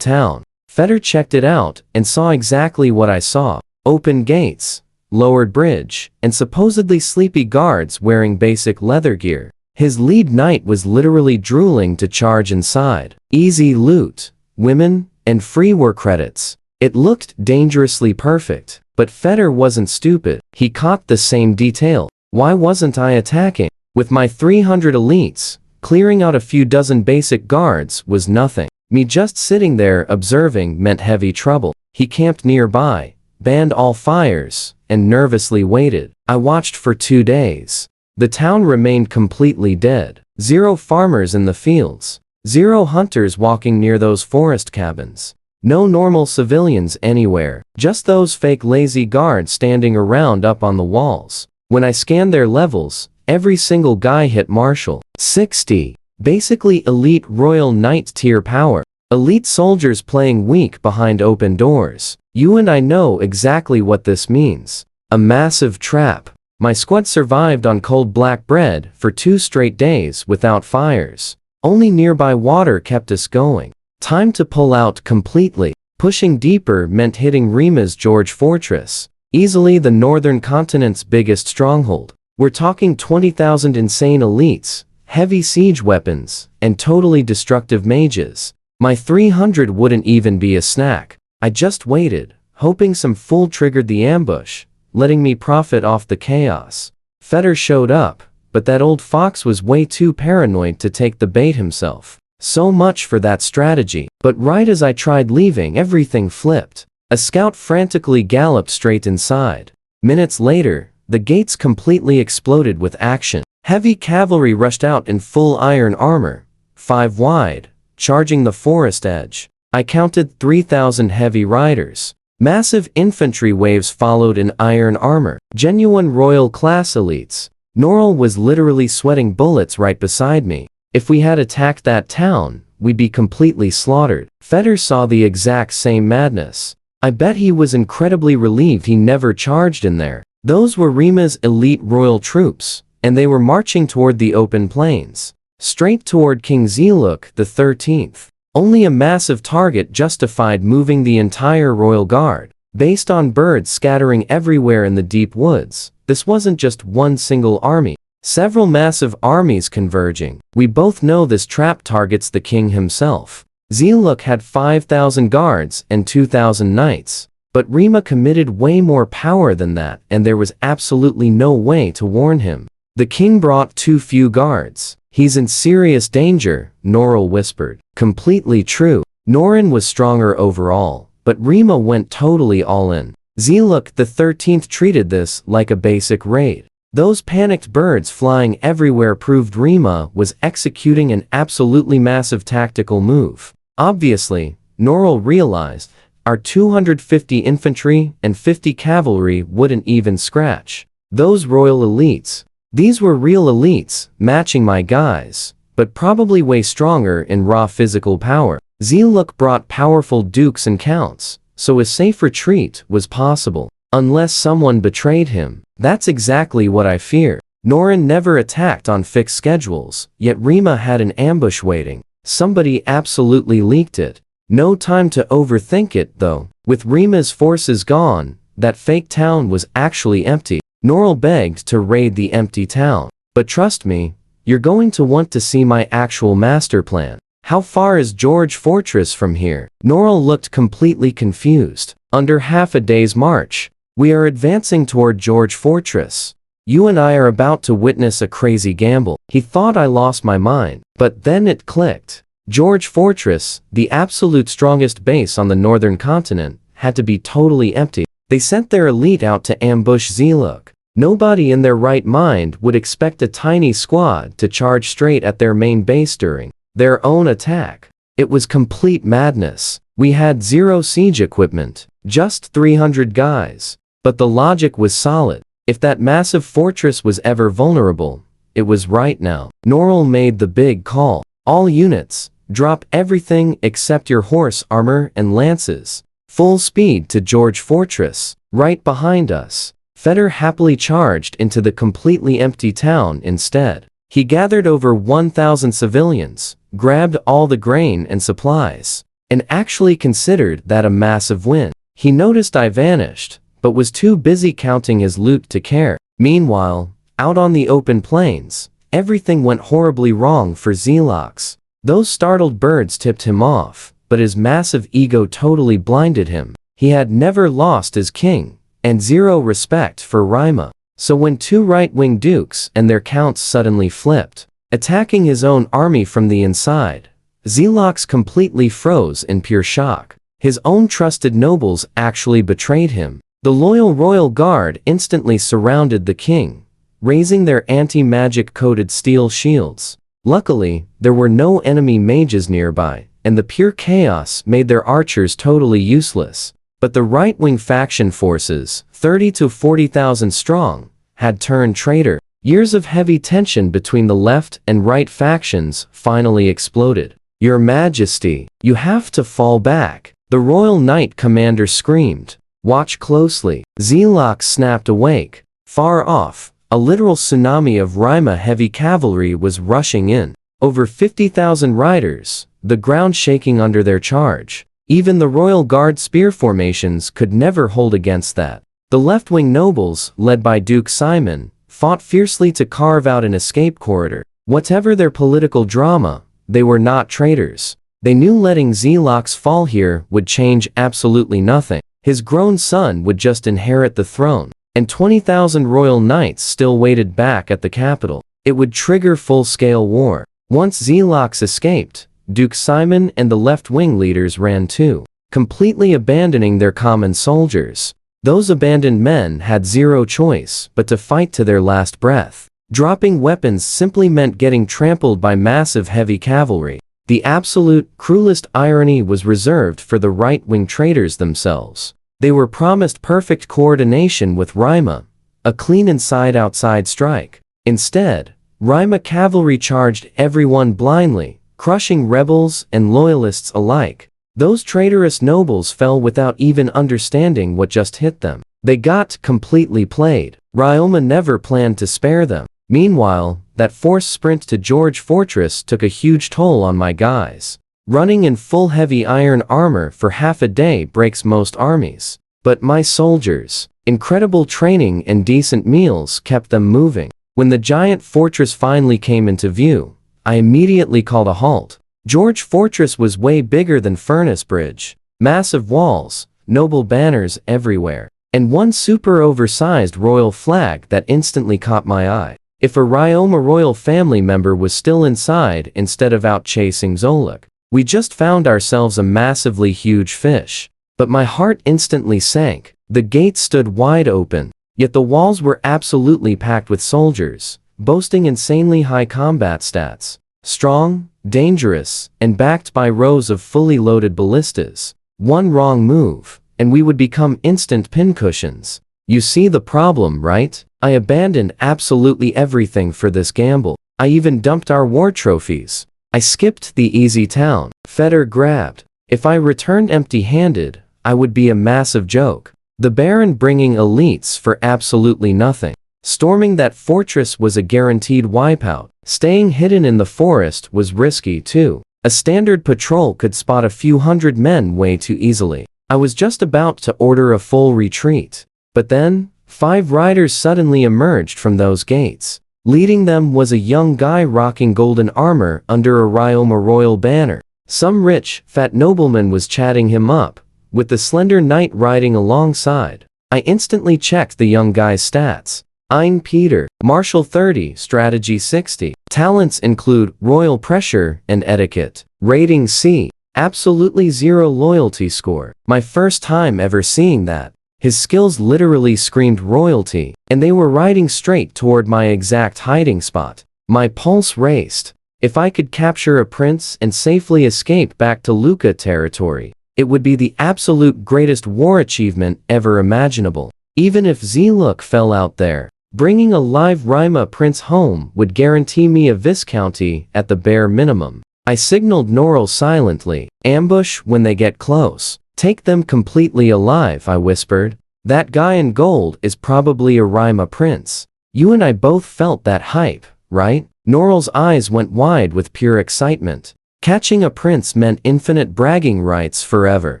town. Feder checked it out and saw exactly what I saw. Open gates, lowered bridge, and supposedly sleepy guards wearing basic leather gear. His lead knight was literally drooling to charge inside. Easy loot, women, and free war credits. It looked dangerously perfect, but Feder wasn't stupid. He caught the same detail. Why wasn't I attacking? With my 300 elites, clearing out a few dozen basic guards was nothing. Me just sitting there observing meant heavy trouble. He camped nearby, banned all fires, and nervously waited. I watched for 2 days. The town remained completely dead. 0 farmers in the fields. 0 hunters walking near those forest cabins. No normal civilians anywhere. Just those fake lazy guards standing around up on the walls. When I scanned their levels, every single guy hit martial. 60. Basically elite royal knight tier power. Elite soldiers playing weak behind open doors. You and I know exactly what this means. A massive trap. My squad survived on cold black bread for 2 straight days without fires. Only nearby water kept us going. Time to pull out completely. Pushing deeper meant hitting Rima's George Fortress. Easily the northern continent's biggest stronghold. We're talking 20,000 insane elites, heavy siege weapons, and totally destructive mages. My 300 wouldn't even be a snack. I just waited, hoping some fool triggered the ambush, letting me profit off the chaos. Feder showed up, but that old fox was way too paranoid to take the bait himself. So much for that strategy. But right as I tried leaving, everything flipped. A scout frantically galloped straight inside. Minutes later, the gates completely exploded with action. Heavy cavalry rushed out in full iron armor, 5 wide, charging the forest edge. I counted 3,000 heavy riders. Massive infantry waves followed in iron armor. Genuine royal class elites. Norrell was literally sweating bullets right beside me. If we had attacked that town, we'd be completely slaughtered. Feder saw the exact same madness. I bet he was incredibly relieved he never charged in there. Those were Rima's elite royal troops, and they were marching toward the open plains. Straight toward King Zeluk the 13th. Only a massive target justified moving the entire royal guard. Based on birds scattering everywhere in the deep woods, this wasn't just one single army. Several massive armies converging. We both know this trap targets the king himself. Zeluk had 5,000 guards and 2,000 knights. But Rima committed way more power than that, and there was absolutely no way to warn him. The king brought too few guards. He's in serious danger, Norrell whispered. Completely true. Norrin was stronger overall, but Rima went totally all in. Zeluk the 13th treated this like a basic raid. Those panicked birds flying everywhere proved Rima was executing an absolutely massive tactical move. Obviously, Norrell realized our 250 infantry and 50 cavalry wouldn't even scratch those royal elites. These were real elites, matching my guys, but probably way stronger in raw physical power. Zeluk brought powerful dukes and counts, so a safe retreat was possible. Unless someone betrayed him. That's exactly what I fear. Norrin never attacked on fixed schedules, yet Rima had an ambush waiting. Somebody absolutely leaked it. No time to overthink it, though. With Rima's forces gone, that fake town was actually empty. Norrell begged to raid the empty town. But trust me, you're going to want to see my actual master plan. How far is George Fortress from here? Norrell looked completely confused. Under half a day's march. We are advancing toward George Fortress. You and I are about to witness a crazy gamble. He thought I lost my mind, but then it clicked. George Fortress, the absolute strongest base on the northern continent, had to be totally empty. They sent their elite out to ambush Zeluk. Nobody in their right mind would expect a tiny squad to charge straight at their main base during their own attack. It was complete madness. We had 0 siege equipment, just 300 guys. But the logic was solid. If that massive fortress was ever vulnerable, it was right now. Norrell made the big call. All units, drop everything except your horse armor and lances. Full speed to George Fortress, right behind us. Feder happily charged into the completely empty town instead. He gathered over 1,000 civilians, grabbed all the grain and supplies, and actually considered that a massive win. He noticed I vanished, but was too busy counting his loot to care. Meanwhile, out on the open plains, everything went horribly wrong for Zelox. Those startled birds tipped him off, but his massive ego totally blinded him. He had never lost as king, and zero respect for Rima. So when two right-wing dukes and their counts suddenly flipped, attacking his own army from the inside, Zelox completely froze in pure shock. His own trusted nobles actually betrayed him. The loyal royal guard instantly surrounded the king, raising their anti-magic coated steel shields. Luckily, there were no enemy mages nearby, and the pure chaos made their archers totally useless. But the right-wing faction forces, 30 to 40,000 strong, had turned traitor. Years of heavy tension between the left and right factions finally exploded. "Your Majesty, you have to fall back," the royal knight commander screamed. "Watch closely." Zelox snapped awake. Far off, a literal tsunami of Rima heavy cavalry was rushing in. Over 50,000 riders, the ground shaking under their charge. Even the royal guard spear formations could never hold against that. The left-wing nobles, led by Duke Simon, fought fiercely to carve out an escape corridor. Whatever their political drama, they were not traitors. They knew letting Zelox fall here would change absolutely nothing. His grown son would just inherit the throne, and 20,000 royal knights still waited back at the capital. It would trigger full-scale war. Once Zelox escaped, Duke Simon and the left-wing leaders ran too, completely abandoning their common soldiers. Those abandoned men had zero choice but to fight to their last breath. Dropping weapons simply meant getting trampled by massive heavy cavalry. The absolute, cruelest irony was reserved for the right-wing traitors themselves. They were promised perfect coordination with Rima, a clean inside-outside strike. Instead, Rima cavalry charged everyone blindly, crushing rebels and loyalists alike. Those traitorous nobles fell without even understanding what just hit them. They got completely played. Ryoma never planned to spare them. Meanwhile, that forced sprint to George Fortress took a huge toll on my guys. Running in full heavy iron armor for half a day breaks most armies. But my soldiers, incredible training and decent meals kept them moving. When the giant fortress finally came into view, I immediately called a halt. George Fortress was way bigger than Furnace Bridge. Massive walls, noble banners everywhere, and one super oversized royal flag that instantly caught my eye. If a Ryoma royal family member was still inside instead of out chasing Zolok, we just found ourselves a massively huge fish. But my heart instantly sank. The gates stood wide open, yet the walls were absolutely packed with soldiers, boasting insanely high combat stats. Strong, dangerous, and backed by rows of fully loaded ballistas. One wrong move, and we would become instant pincushions. You see the problem, right? I abandoned absolutely everything for this gamble. I even dumped our war trophies. I skipped the easy town. Feder grabbed. If I returned empty-handed, I would be a massive joke. The Baron bringing elites for absolutely nothing. Storming that fortress was a guaranteed wipeout. Staying hidden in the forest was risky too. A standard patrol could spot a few hundred men way too easily. I was just about to order a full retreat. But then, 5 riders suddenly emerged from those gates. Leading them was a young guy rocking golden armor under a Ryoma royal banner. Some rich, fat nobleman was chatting him up, with the slender knight riding alongside. I instantly checked the young guy's stats. Ein Peter, Martial 30, Strategy 60. Talents include Royal Pressure and Etiquette. Rating C. Absolutely zero loyalty score. My first time ever seeing that. His skills literally screamed royalty, and they were riding straight toward my exact hiding spot. My pulse raced. If I could capture a prince and safely escape back to Luca territory, it would be the absolute greatest war achievement ever imaginable. Even if Ziluk fell out there, bringing a live Rima prince home would guarantee me a viscounty at the bare minimum. I signaled Norrell silently. Ambush when they get close. Take them completely alive, I whispered. That guy in gold is probably a Rima prince. You and I both felt that hype, right? Norrell's eyes went wide with pure excitement. Catching a prince meant infinite bragging rights forever.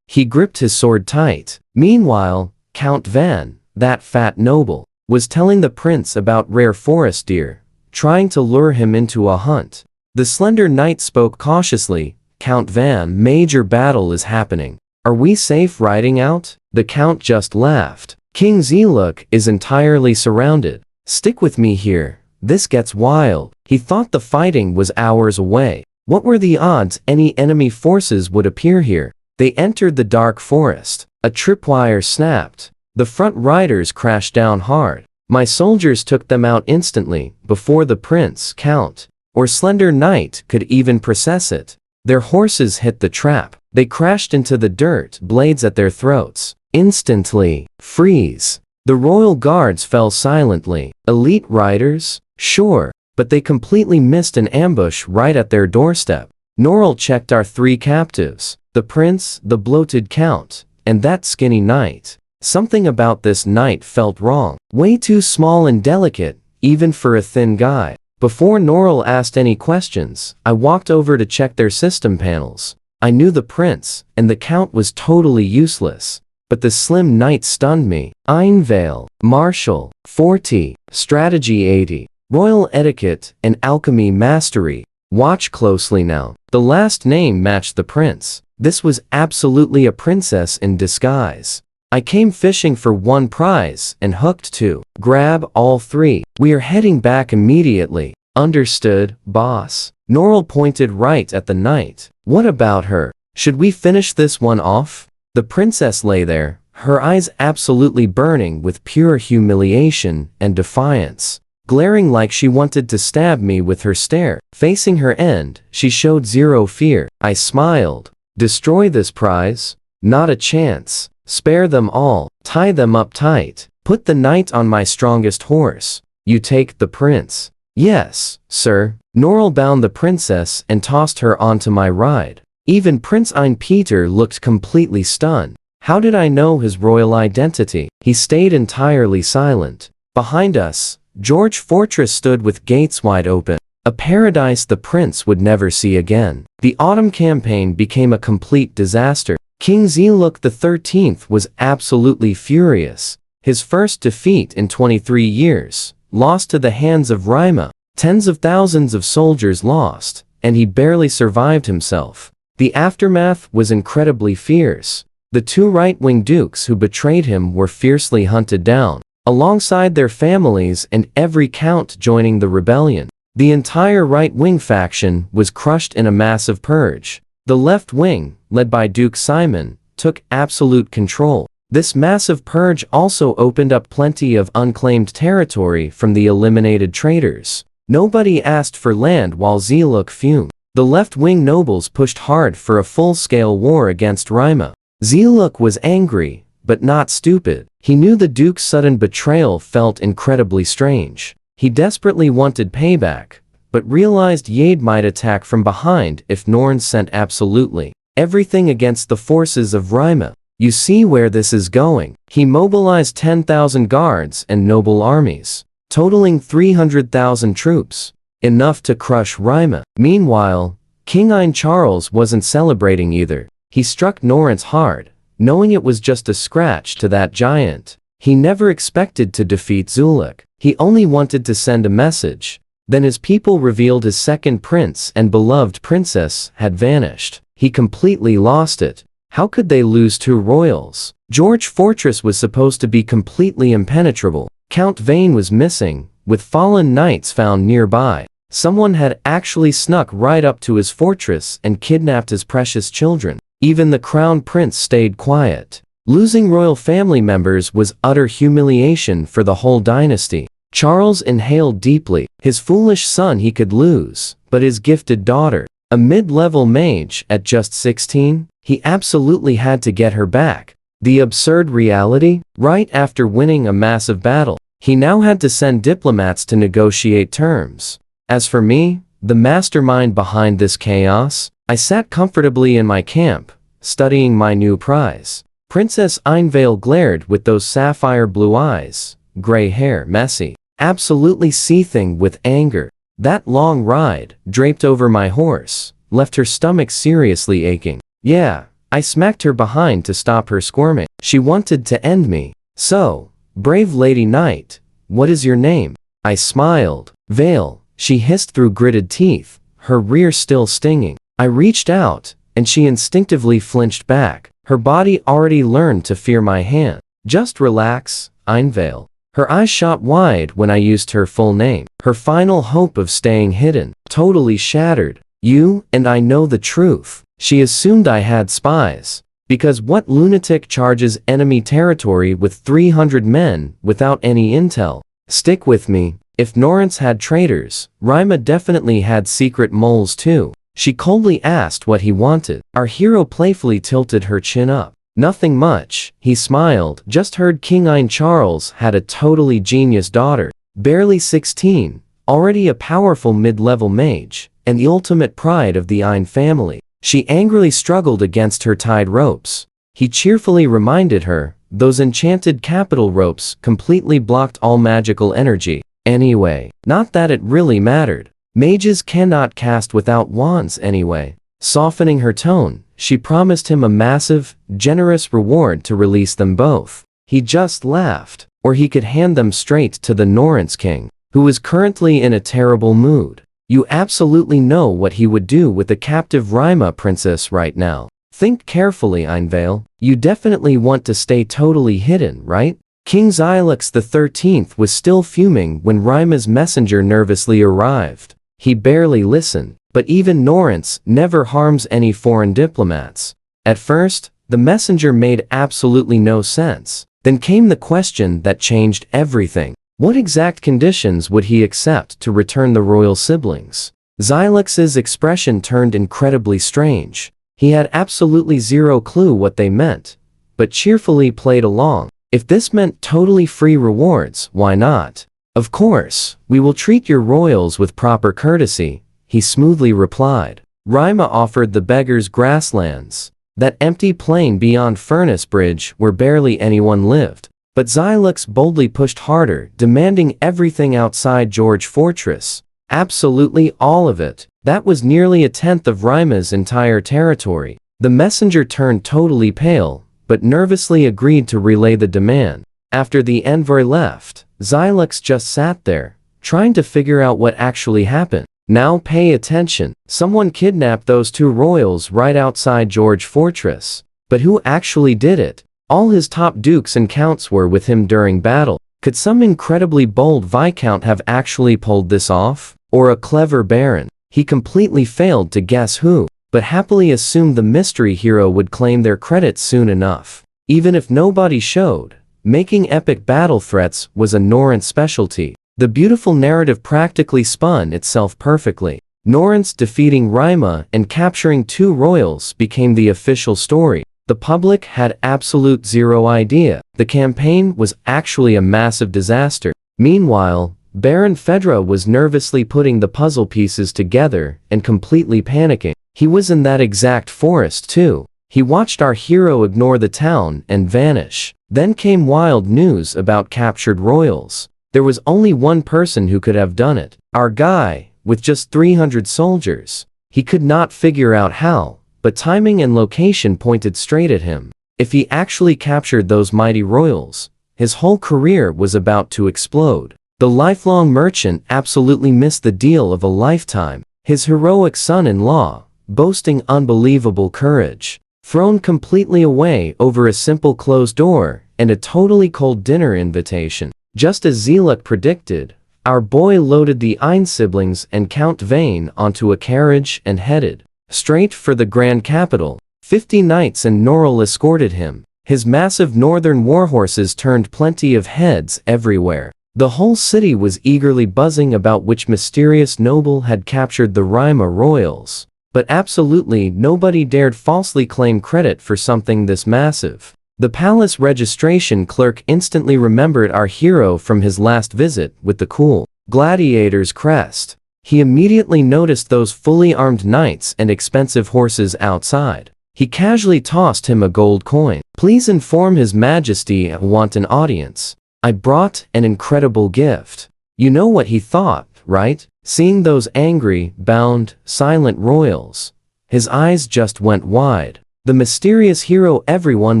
He gripped his sword tight. Meanwhile, Count Van, that fat noble, was telling the prince about rare forest deer, trying to lure him into a hunt. The slender knight spoke cautiously. Count Van, major battle is happening. Are we safe riding out? The count just laughed. King Zeluk is entirely surrounded. Stick with me here. This gets wild. He thought the fighting was hours away. What were the odds any enemy forces would appear here? They entered the dark forest. A tripwire snapped. The front riders crashed down hard. My soldiers took them out instantly, before the prince, count, or slender knight could even process it. Their horses hit the trap. They crashed into the dirt, blades at their throats. Instantly, freeze. The royal guards fell silently. Elite riders? Sure, but they completely missed an ambush right at their doorstep. Norrell checked our 3 captives. The prince, the bloated count, and that skinny knight. Something about this knight felt wrong. Way too small and delicate, even for a thin guy. Before Norrell asked any questions, I walked over to check their system panels. I knew the prince, and the count was totally useless. But the slim knight stunned me. Einvale, Martial, 40, Strategy 80, Royal Etiquette, and Alchemy Mastery. Watch closely now. The last name matched the prince. This was absolutely a princess in disguise. I came fishing for 1 prize and hooked 2. Grab all 3. We are heading back immediately. Understood, boss. Norrell pointed right at the knight. What about her? Should we finish this one off? The princess lay there, her eyes absolutely burning with pure humiliation and defiance, glaring like she wanted to stab me with her stare. Facing her end, she showed zero fear. I smiled. Destroy this prize? Not a chance. Spare them all. Tie them up tight. Put the knight on my strongest horse. You take the prince. Yes, sir. Norrell bound the princess and tossed her onto my ride. Even Prince Ein Peter looked completely stunned. How did I know his royal identity? He stayed entirely silent. Behind us, George Fortress stood with gates wide open. A paradise the prince would never see again. The autumn campaign became a complete disaster. King Zeluk XIII was absolutely furious. His first defeat in 23 years, lost to the hands of Rima. Tens of thousands of soldiers lost, and he barely survived himself. The aftermath was incredibly fierce. The 2 right-wing dukes who betrayed him were fiercely hunted down, alongside their families and every count joining the rebellion. The entire right-wing faction was crushed in a massive purge. The left wing, led by Duke Simon, took absolute control. This massive purge also opened up plenty of unclaimed territory from the eliminated traitors. Nobody asked for land while Zeluk fumed. The left-wing nobles pushed hard for a full-scale war against Rima. Zeluk was angry, but not stupid. He knew the Duke's sudden betrayal felt incredibly strange. He desperately wanted payback, but realized Yade might attack from behind if Norn sent absolutely everything against the forces of Rima. You see where this is going. He mobilized 10,000 guards and noble armies, totaling 300,000 troops, enough to crush Rima. Meanwhile, King Ein Charles wasn't celebrating either. He struck Norrance hard, knowing it was just a scratch to that giant. He never expected to defeat Zuluk. He only wanted to send a message. Then his people revealed his second prince and beloved princess had vanished. He completely lost it. How could they lose 2 royals? George Fortress was supposed to be completely impenetrable. Count Vane was missing, with fallen knights found nearby. Someone had actually snuck right up to his fortress and kidnapped his precious children. Even the crown prince stayed quiet. Losing royal family members was utter humiliation for the whole dynasty. Charles inhaled deeply. His foolish son he could lose, but his gifted daughter, a mid-level mage at just 16, he absolutely had to get her back. The absurd reality? Right after winning a massive battle, he now had to send diplomats to negotiate terms. As for me, the mastermind behind this chaos, I sat comfortably in my camp, studying my new prize. Princess Einvale glared with those sapphire blue eyes, gray hair messy, absolutely seething with anger. That long ride, draped over my horse, left her stomach seriously aching. Yeah, I smacked her behind to stop her squirming. She wanted to end me. "So, brave lady knight, what is your name?" I smiled. "Vale," she hissed through gritted teeth, her rear still stinging. I reached out, and she instinctively flinched back. Her body already learned to fear my hand. "Just relax, Einvale." Her eyes shot wide when I used her full name. Her final hope of staying hidden, totally shattered. "You and I know the truth." She assumed I had spies. Because what lunatic charges enemy territory with 300 men without any intel? Stick with me. If Norrance had traitors, Rima definitely had secret moles too. She coldly asked what he wanted. Our hero playfully tilted her chin up. "Nothing much," he smiled. "Just heard King Ein Charles had a totally genius daughter. Barely 16, already a powerful mid-level mage, and the ultimate pride of the Ein family." She angrily struggled against her tied ropes. He cheerfully reminded her, those enchanted capital ropes completely blocked all magical energy. Anyway, not that it really mattered. Mages cannot cast without wands anyway. Softening her tone, she promised him a massive, generous reward to release them both. He just laughed, or he could hand them straight to the Norrance king, who was currently in a terrible mood. You absolutely know what he would do with the captive Rima princess right now. Think carefully, Einvale. You definitely want to stay totally hidden, right? King Xylix XIII was still fuming when Rima's messenger nervously arrived. He barely listened, but even Norrance never harms any foreign diplomats. At first, the messenger made absolutely no sense. Then came the question that changed everything. What exact conditions would he accept to return the royal siblings? Xylix's expression turned incredibly strange. He had absolutely zero clue what they meant, but cheerfully played along. If this meant totally free rewards, why not? "Of course, we will treat your royals with proper courtesy," he smoothly replied. Rima offered the beggars grasslands, that empty plain beyond Furnace Bridge where barely anyone lived. But Xylix boldly pushed harder, demanding everything outside George Fortress. Absolutely all of it. That was nearly a tenth of Rima's entire territory. The messenger turned totally pale, but nervously agreed to relay the demand. After the envoy left, Xylix just sat there, trying to figure out what actually happened. Now pay attention. Someone kidnapped those two royals right outside George Fortress. But who actually did it? All his top dukes and counts were with him during battle. Could some incredibly bold viscount have actually pulled this off? Or a clever baron? He completely failed to guess who, but happily assumed the mystery hero would claim their credit soon enough. Even if nobody showed, making epic battle threats was a Norrance specialty. The beautiful narrative practically spun itself perfectly. Norrance defeating Rima and capturing two royals became the official story. The public had absolute zero idea. The campaign was actually a massive disaster. Meanwhile, Baron Fedra was nervously putting the puzzle pieces together and completely panicking. He was in that exact forest too. He watched our hero ignore the town and vanish. Then came wild news about captured royals. There was only one person who could have done it. Our guy, with just 300 soldiers. He could not figure out how, but timing and location pointed straight at him. If he actually captured those mighty royals, his whole career was about to explode. The lifelong merchant absolutely missed the deal of a lifetime. His heroic son-in-law, boasting unbelievable courage, thrown completely away over a simple closed door and a totally cold dinner invitation. Just as Zeluk predicted, our boy loaded the Ein siblings and Count Vane onto a carriage and headed straight for the grand capital. 50 knights and Norrell escorted him. His massive northern warhorses turned plenty of heads everywhere. The whole city was eagerly buzzing about which mysterious noble had captured the Rima royals. But absolutely nobody dared falsely claim credit for something this massive. The palace registration clerk instantly remembered our hero from his last visit with the cool gladiator's crest. He immediately noticed those fully armed knights and expensive horses outside. He casually tossed him a gold coin. "Please inform His Majesty I want an audience. I brought an incredible gift." You know what he thought, right? Seeing those angry, bound, silent royals. His eyes just went wide. The mysterious hero everyone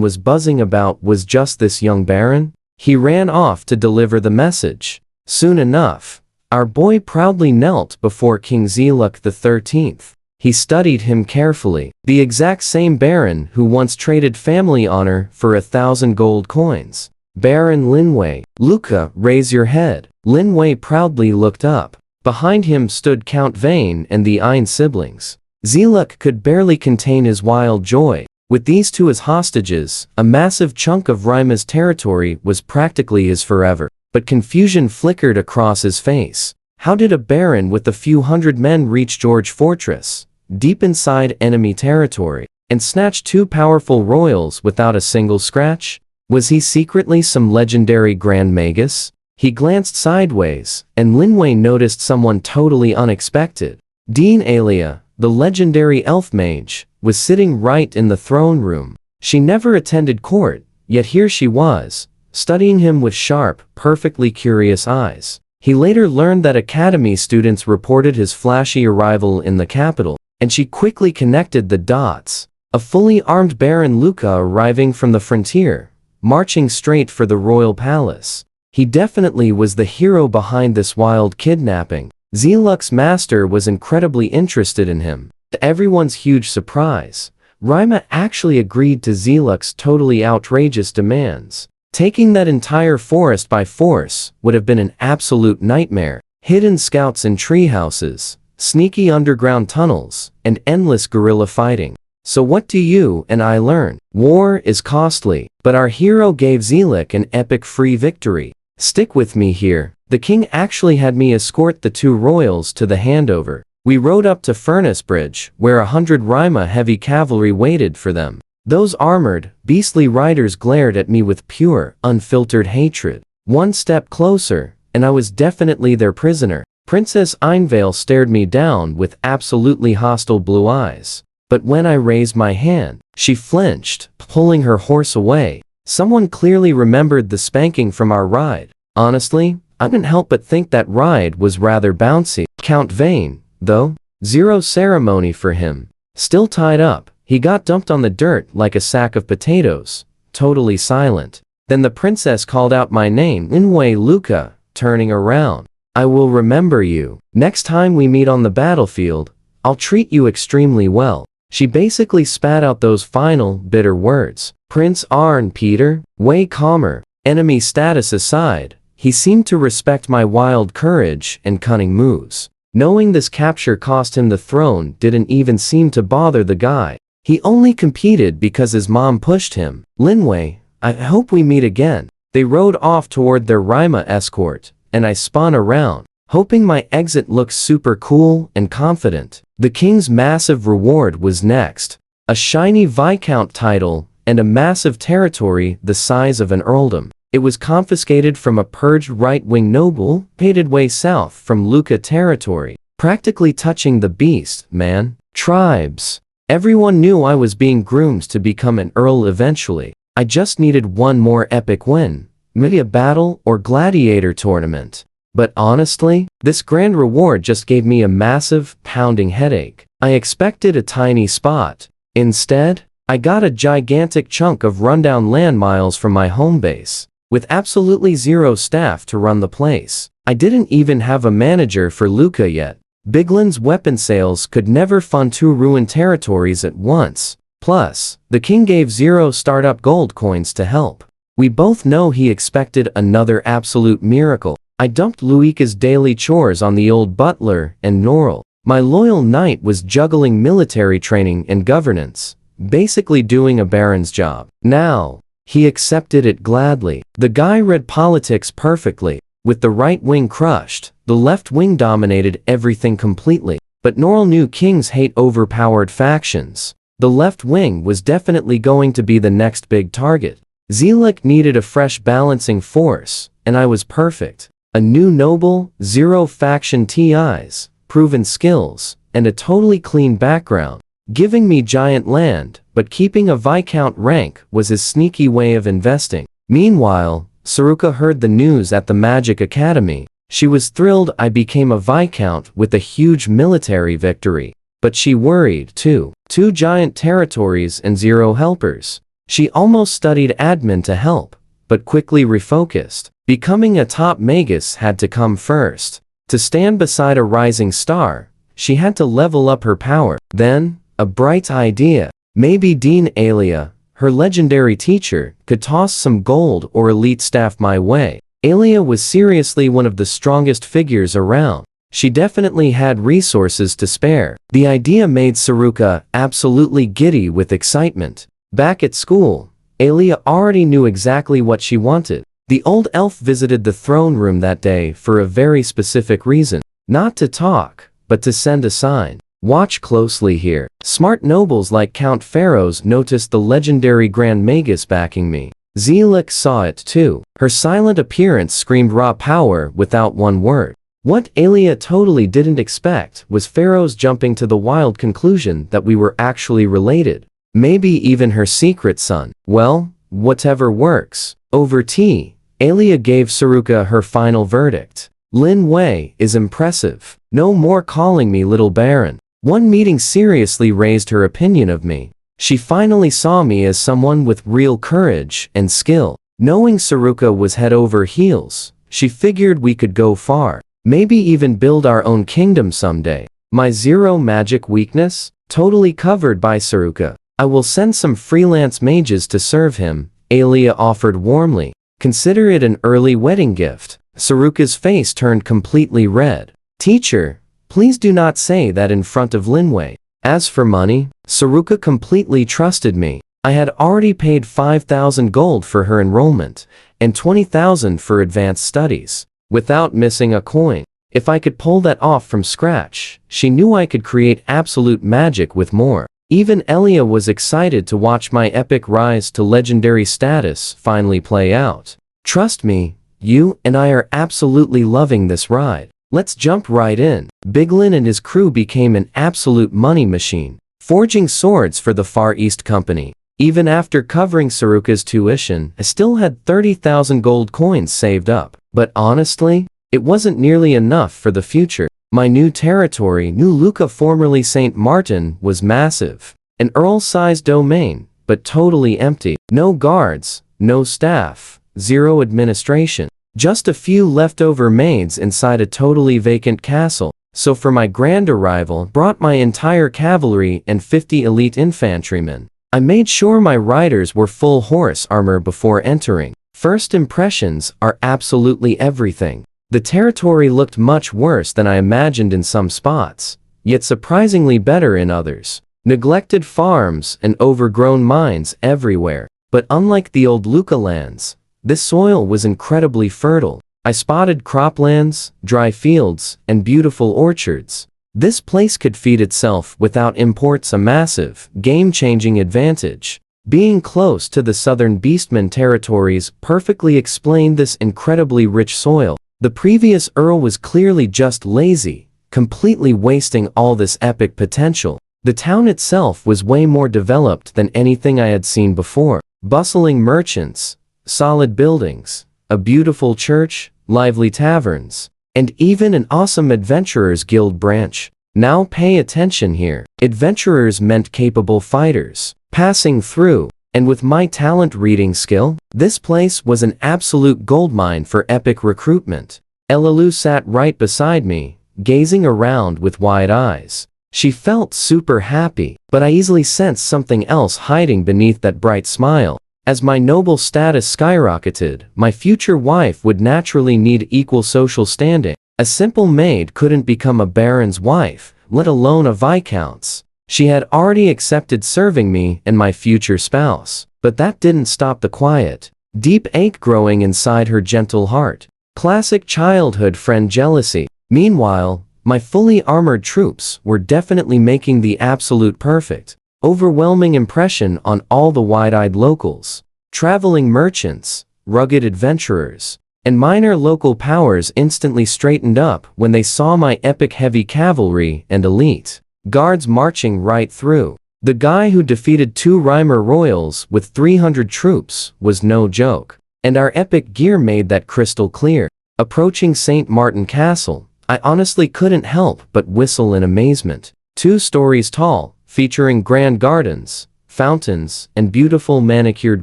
was buzzing about was just this young baron? He ran off to deliver the message. Soon enough, our boy proudly knelt before King Zeluk XIII. He studied him carefully, the exact same Baron who once traded family honor for 1,000 gold coins. Baron Linwei. Luca, raise your head. Linwei proudly looked up. Behind him stood Count Vane and the Ein siblings. Zeluk could barely contain his wild joy. With these two as hostages, a massive chunk of Rima's territory was practically his forever. But confusion flickered across his face. How did a baron with a few hundred men reach George Fortress, deep inside enemy territory, and snatch two powerful royals without a single scratch? Was he secretly some legendary Grand Magus? He glanced sideways, and Linwei noticed someone totally unexpected. Dean Alia, the legendary elf mage, was sitting right in the throne room. She never attended court, yet here she was, studying him with sharp, perfectly curious eyes. He later learned that academy students reported his flashy arrival in the capital, and she quickly connected the dots. A fully armed Baron Luca arriving from the frontier, marching straight for the royal palace. He definitely was the hero behind this wild kidnapping. Zeluk's master was incredibly interested in him. To everyone's huge surprise, Rima actually agreed to Zeluk's totally outrageous demands. Taking that entire forest by force would have been an absolute nightmare. Hidden scouts in treehouses, sneaky underground tunnels, and endless guerrilla fighting. So what do you and I learn? War is costly, but our hero gave Zeluk an epic free victory. Stick with me here. The king actually had me escort the two royals to the handover. We rode up to Furnace Bridge, where 100 Rima heavy cavalry waited for them. Those armored, beastly riders glared at me with pure, unfiltered hatred. One step closer, and I was definitely their prisoner. Princess Einvale stared me down with absolutely hostile blue eyes. But when I raised my hand, she flinched, pulling her horse away. Someone clearly remembered the spanking from our ride. Honestly, I couldn't help but think that ride was rather bouncy. Count Vane, though, zero ceremony for him. Still tied up, he got dumped on the dirt like a sack of potatoes, totally silent. Then the princess called out my name, Linwei Luca, turning around. I will remember you. Next time we meet on the battlefield, I'll treat you extremely well. She basically spat out those final, bitter words. Prince Arn Peter, way calmer. Enemy status aside, he seemed to respect my wild courage and cunning moves. Knowing this capture cost him the throne didn't even seem to bother the guy. He only competed because his mom pushed him. Linwei, I hope we meet again. They rode off toward their Rima escort, and I spun around, hoping my exit looks super cool and confident. The king's massive reward was next. A shiny Viscount title, and a massive territory the size of an earldom. It was confiscated from a purged right-wing noble, pated way south from Luca territory, practically touching the beast, man. Tribes. Everyone knew I was being groomed to become an earl eventually. I just needed one more epic win, maybe a battle or gladiator tournament. But honestly, this grand reward just gave me a massive, pounding headache. I expected a tiny spot. Instead, I got a gigantic chunk of rundown land miles from my home base, with absolutely zero staff to run the place. I didn't even have a manager for Luca yet. Bigland's weapon sales could never fund two ruined territories at once. Plus, the king gave 0 startup gold coins to help. We both know he expected another absolute miracle. I dumped Luika's daily chores on the old butler and Norrell. My loyal knight was juggling military training and governance, basically doing a baron's job. Now, he accepted it gladly. The guy read politics perfectly. With the right wing crushed, the left wing dominated everything completely. But Norrell knew kings hate overpowered factions. The left wing was definitely going to be the next big target. Zeluk needed a fresh balancing force, and I was perfect. A new noble, 0 faction TIs, proven skills, and a totally clean background. Giving me giant land, but keeping a Viscount rank was his sneaky way of investing. Meanwhile, Saruka heard the news at the Magic Academy. She was thrilled I became a Viscount with a huge military victory. But she worried too. 2 giant territories and 0 helpers. She almost studied admin to help, but quickly refocused. Becoming a top magus had to come first. To stand beside a rising star, she had to level up her power. Then, a bright idea. Maybe Dean Alia, her legendary teacher, could toss some gold or elite staff my way. Alia was seriously one of the strongest figures around. She definitely had resources to spare. The idea made Saruka absolutely giddy with excitement. Back at school, Alia already knew exactly what she wanted. The old elf visited the throne room that day for a very specific reason. Not to talk, but to send a sign. Watch closely here. Smart nobles like Count Pharaohs noticed the legendary Grand Magus backing me. Zelik saw it too. Her silent appearance screamed raw power without one word. What Alia totally didn't expect was Pharaoh's jumping to the wild conclusion that we were actually related. Maybe even her secret son. Well, whatever works. Over tea, Alia gave Saruka her final verdict. Lin Wei is impressive. No more calling me Little Baron. One meeting seriously raised her opinion of me. She finally saw me as someone with real courage and skill. Knowing Saruka was head over heels, she figured we could go far. Maybe even build our own kingdom someday. My zero magic weakness? Totally covered by Saruka. I will send some freelance mages to serve him, Alia offered warmly. Consider it an early wedding gift. Saruka's face turned completely red. Teacher, please do not say that in front of Linwei. As for money, Saruka completely trusted me. I had already paid 5,000 gold for her enrollment, and 20,000 for advanced studies, without missing a coin. If I could pull that off from scratch, she knew I could create absolute magic with more. Even Elia was excited to watch my epic rise to legendary status finally play out. Trust me, you and I are absolutely loving this ride. Let's jump right in. Biglin and his crew became an absolute money machine, forging swords for the Far East Company. Even after covering Saruka's tuition, I still had 30,000 gold coins saved up. But honestly, it wasn't nearly enough for the future. My new territory, New Luca, formerly St. Martin, was massive. An Earl-sized domain, but totally empty. No guards, no staff, zero administration. Just a few leftover maids inside a totally vacant castle. So for my grand arrival, brought my entire cavalry and 50 elite infantrymen. I made sure my riders were full horse armor before entering. First impressions are absolutely everything. The territory looked much worse than I imagined in some spots, yet surprisingly better in others. Neglected farms and overgrown mines everywhere. But unlike the old Luca lands, this soil was incredibly fertile. I spotted croplands, dry fields, and beautiful orchards. This place could feed itself without imports, a massive, game-changing advantage. Being close to the southern Beastmen territories perfectly explained this incredibly rich soil. The previous Earl was clearly just lazy, completely wasting all this epic potential. The town itself was way more developed than anything I had seen before. Bustling merchants, solid buildings, a beautiful church, lively taverns, and even an awesome adventurers guild branch. Now pay attention here. Adventurers meant capable fighters. Passing through, and with my talent reading skill, this place was an absolute goldmine for epic recruitment. Elalu sat right beside me, gazing around with wide eyes. She felt super happy, but I easily sensed something else hiding beneath that bright smile. As my noble status skyrocketed, my future wife would naturally need equal social standing. A simple maid couldn't become a baron's wife, let alone a viscount's. She had already accepted serving me and my future spouse, but that didn't stop the quiet, deep ache growing inside her gentle heart. Classic childhood friend jealousy. Meanwhile, my fully armored troops were definitely making the absolute perfect, overwhelming impression on all the wide-eyed locals. Traveling merchants, rugged adventurers, and minor local powers instantly straightened up when they saw my epic heavy cavalry and elite guards marching right through. The guy who defeated 2 Reimer royals with 300 troops was no joke, and our epic gear made that crystal clear. Approaching St. Martin Castle, I honestly couldn't help but whistle in amazement. 2 stories tall, featuring grand gardens, fountains, and beautiful manicured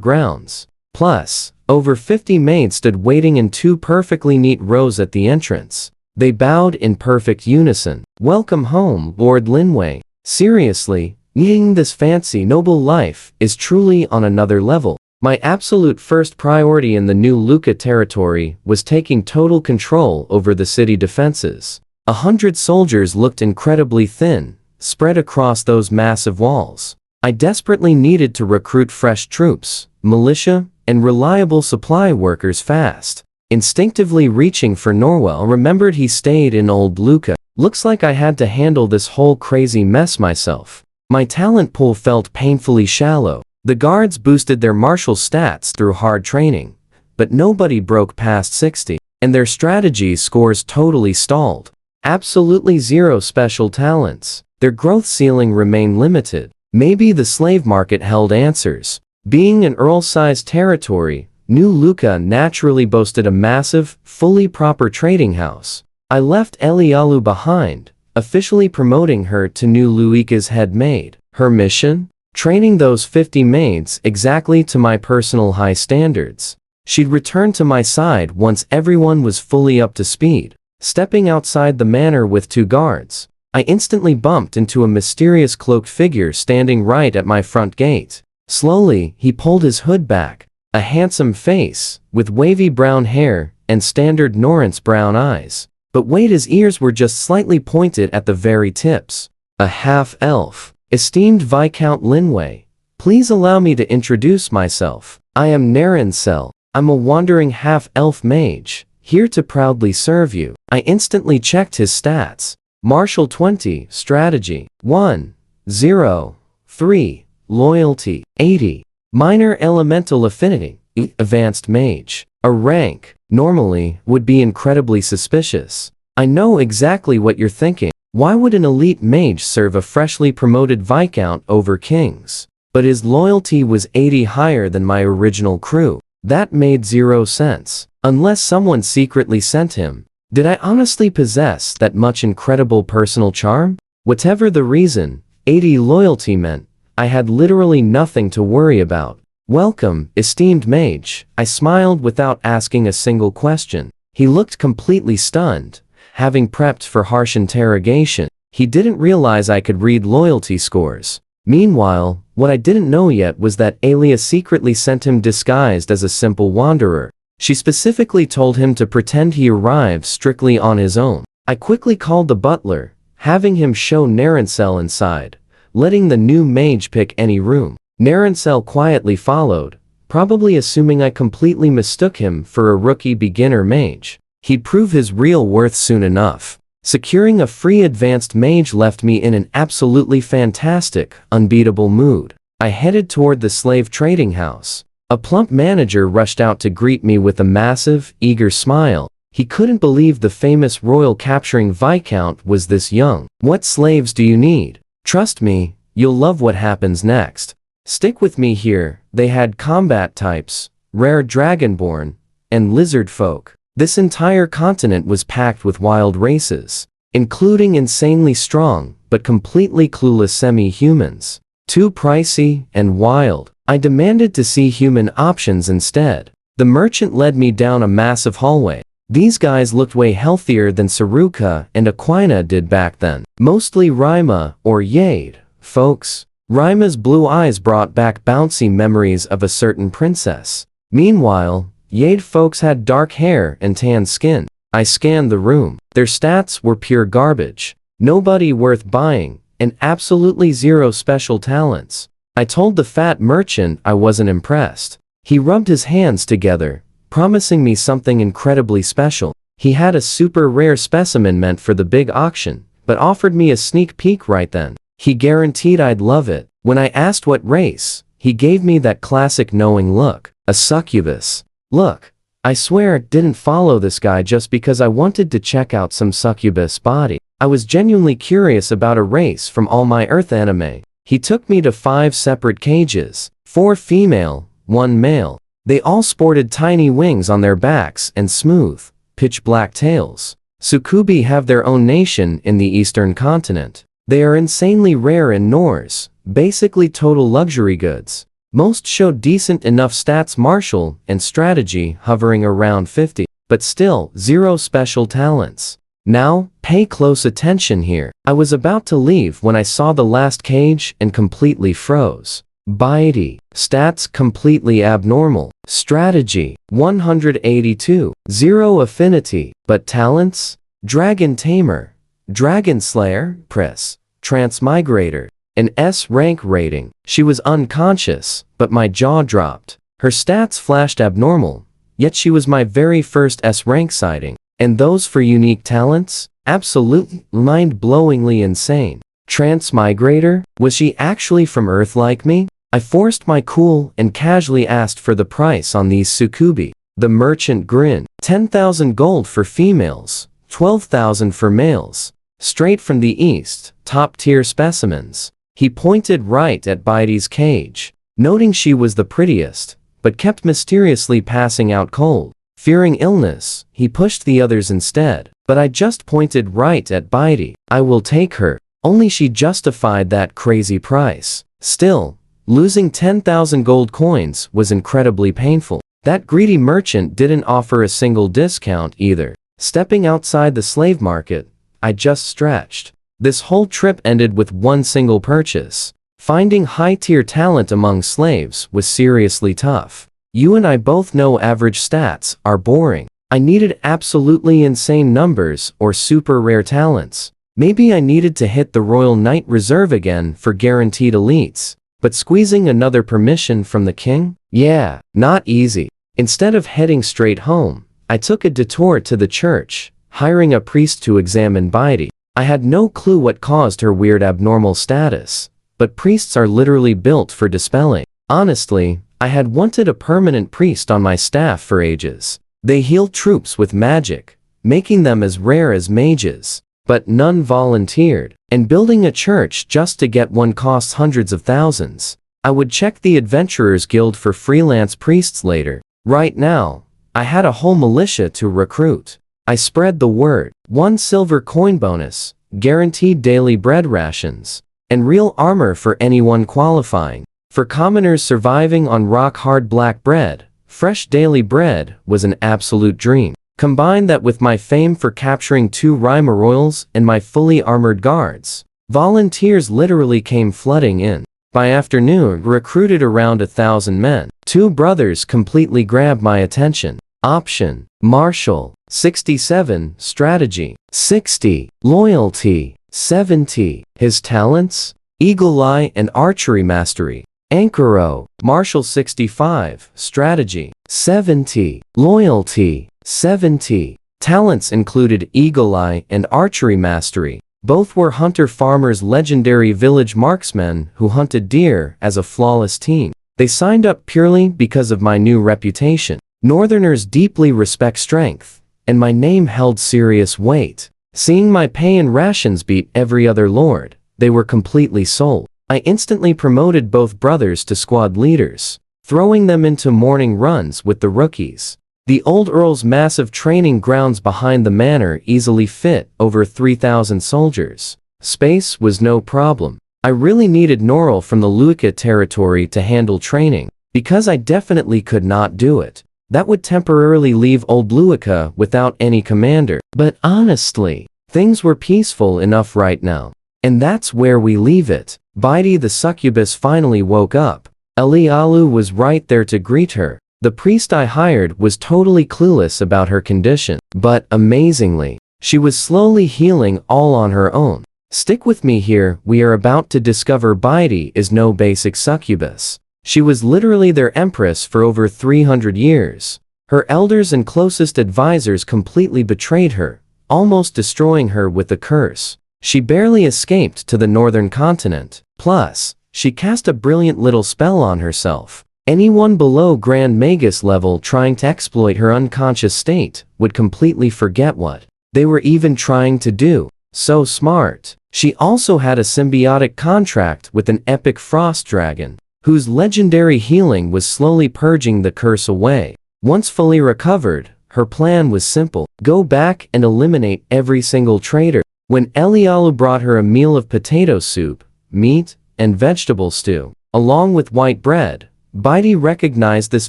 grounds. Plus, over 50 maids stood waiting in 2 perfectly neat rows at the entrance. They bowed in perfect unison. "Welcome home, Lord Linway. Seriously, leading this fancy, noble life is truly on another level." My absolute first priority in the new Luca territory was taking total control over the city defenses. 100 soldiers looked incredibly thin, spread across those massive walls. I desperately needed to recruit fresh troops, militia, and reliable supply workers fast. Instinctively reaching for Norwell, remembered he stayed in Old Luca. Looks like I had to handle this whole crazy mess myself. My talent pool felt painfully shallow. The guards boosted their martial stats through hard training, but nobody broke past 60, and their strategy scores totally stalled. Absolutely zero special talents. Their growth ceiling remained limited. Maybe the slave market held answers. Being an Earl-sized territory, New Luca naturally boasted a massive, fully proper trading house. I left Elialu behind, officially promoting her to New Luika's head maid. Her mission? Training those 50 maids exactly to my personal high standards. She'd return to my side once everyone was fully up to speed. Stepping outside the manor with 2 guards, I instantly bumped into a mysterious cloaked figure standing right at my front gate. Slowly, he pulled his hood back. A handsome face, with wavy brown hair and standard Norrance brown eyes. But wait, his ears were just slightly pointed at the very tips. A half-elf. "Esteemed Viscount Linway, please allow me to introduce myself. I am Narancel. I'm a wandering half-elf mage, here to proudly serve you." I instantly checked his stats. Martial 20, Strategy 1, 0, 3, Loyalty 80, Minor Elemental Affinity, Advanced Mage. A rank, normally, would be incredibly suspicious. I know exactly what you're thinking. Why would an elite mage serve a freshly promoted Viscount over kings? But his loyalty was 80 higher than my original crew. That made 0 sense. Unless someone secretly sent him. Did I honestly possess that much incredible personal charm? Whatever the reason, 80 loyalty meant I had literally nothing to worry about. "Welcome, esteemed mage," I smiled without asking a single question. He looked completely stunned. Having prepped for harsh interrogation, he didn't realize I could read loyalty scores. Meanwhile, what I didn't know yet was that Alia secretly sent him disguised as a simple wanderer. She specifically told him to pretend he arrived strictly on his own. I quickly called the butler, having him show Narancel inside, letting the new mage pick any room. Narancel quietly followed, probably assuming I completely mistook him for a rookie beginner mage. He'd prove his real worth soon enough. Securing a free advanced mage left me in an absolutely fantastic, unbeatable mood. I headed toward the slave trading house. A plump manager rushed out to greet me with a massive, eager smile. He couldn't believe the famous royal capturing Viscount was this young. "What slaves do you need? Trust me, you'll love what happens next. Stick with me here." They had combat types, rare dragonborn, and lizard folk. This entire continent was packed with wild races, including insanely strong, but completely clueless semi-humans. Too pricey and wild. I demanded to see human options instead. The merchant led me down a massive hallway. These guys looked way healthier than Saruka and Aquina did back then. Mostly Rima or Yade, folks. Rima's blue eyes brought back bouncy memories of a certain princess. Meanwhile, Yade folks had dark hair and tan skin. I scanned the room. Their stats were pure garbage. Nobody worth buying, and absolutely zero special talents. I told the fat merchant I wasn't impressed. He rubbed his hands together, promising me something incredibly special. He had a super rare specimen meant for the big auction, but offered me a sneak peek right then. He guaranteed I'd love it. When I asked what race, he gave me that classic knowing look. A succubus. Look, I swear didn't follow this guy just because I wanted to check out some succubus body. I was genuinely curious about a race from all my Earth anime. He took me to 5 separate cages, 4 female, 1 male. They all sported tiny wings on their backs and smooth, pitch-black tails. Sukubi have their own nation in the eastern continent. They are insanely rare in Norse, basically total luxury goods. Most showed decent enough stats, martial and strategy hovering around 50, but still zero special talents. Now, pay close attention here. I was about to leave when I saw the last cage and completely froze. Piety. Stats completely abnormal. Strategy 182. Zero affinity. But talents? Dragon Tamer, Dragon Slayer, Press, Transmigrated, an S rank rating. She was unconscious, but my jaw dropped. Her stats flashed abnormal, yet she was my very first S rank sighting. And those for unique talents? Absolutely mind-blowingly insane. Transmigrator? Was she actually from Earth like me? I forced my cool and casually asked for the price on these sukubi. The merchant grinned. 10,000 gold for females, 12,000 for males. Straight from the east, top-tier specimens. He pointed right at Baidi's cage, noting she was the prettiest, but kept mysteriously passing out cold. Fearing illness, he pushed the others instead, but I just pointed right at Baidi. I will take her. Only she justified that crazy price. Still, losing 10,000 gold coins was incredibly painful. That greedy merchant didn't offer a single discount either. Stepping outside the slave market, I just stretched. This whole trip ended with one single purchase. Finding high-tier talent among slaves was seriously tough. You and I both know average stats are boring. I needed absolutely insane numbers or super rare talents. Maybe I needed to hit the Royal Knight Reserve again for guaranteed elites. But squeezing another permission from the king? Yeah, not easy. Instead of heading straight home, I took a detour to the church, hiring a priest to examine Baidi. I had no clue what caused her weird abnormal status, but priests are literally built for dispelling. Honestly, I had wanted a permanent priest on my staff for ages. They heal troops with magic, making them as rare as mages. But none volunteered, and building a church just to get one costs hundreds of thousands. I would check the Adventurers Guild for freelance priests later. Right now, I had a whole militia to recruit. I spread the word. 1 silver coin bonus, guaranteed daily bread rations, and real armor for anyone qualifying. For commoners surviving on rock-hard black bread, fresh daily bread was an absolute dream. Combine that with my fame for capturing 2 Rhyme royals and my fully armored guards. Volunteers literally came flooding in. By afternoon, recruited around 1,000 men. 2 brothers completely grabbed my attention. Option: Martial, 67, Strategy, 60, Loyalty, 70. His talents? Eagle Eye and Archery Mastery. Ankuro, Martial 65, Strategy, 70, Loyalty, 70. Talents included Eagle Eye and Archery Mastery. Both were hunter-farmers, legendary village marksmen who hunted deer as a flawless team. They signed up purely because of my new reputation. Northerners deeply respect strength, and my name held serious weight. Seeing my pay and rations beat every other lord, they were completely sold. I instantly promoted both brothers to squad leaders, throwing them into morning runs with the rookies. The old Earl's massive training grounds behind the manor easily fit over 3,000 soldiers. Space was no problem. I really needed Norrell from the Luika territory to handle training, because I definitely could not do it. That would temporarily leave old Luika without any commander. But honestly, things were peaceful enough right now. And that's where we leave it. Baidi the succubus finally woke up. Elialu was right there to greet her. The priest I hired was totally clueless about her condition, but amazingly, she was slowly healing all on her own. Stick with me here, we are about to discover Baidi is no basic succubus. She was literally their empress for over 300 years. Her elders and closest advisors completely betrayed her, almost destroying her with a curse. She barely escaped to the northern continent. Plus, she cast a brilliant little spell on herself. Anyone below Grand Magus level trying to exploit her unconscious state would completely forget what they were even trying to do. So smart. She also had a symbiotic contract with an epic frost dragon, whose legendary healing was slowly purging the curse away. Once fully recovered, her plan was simple: go back and eliminate every single traitor. When Elialu brought her a meal of potato soup, meat, and vegetable stew, along with white bread, Baidi recognized this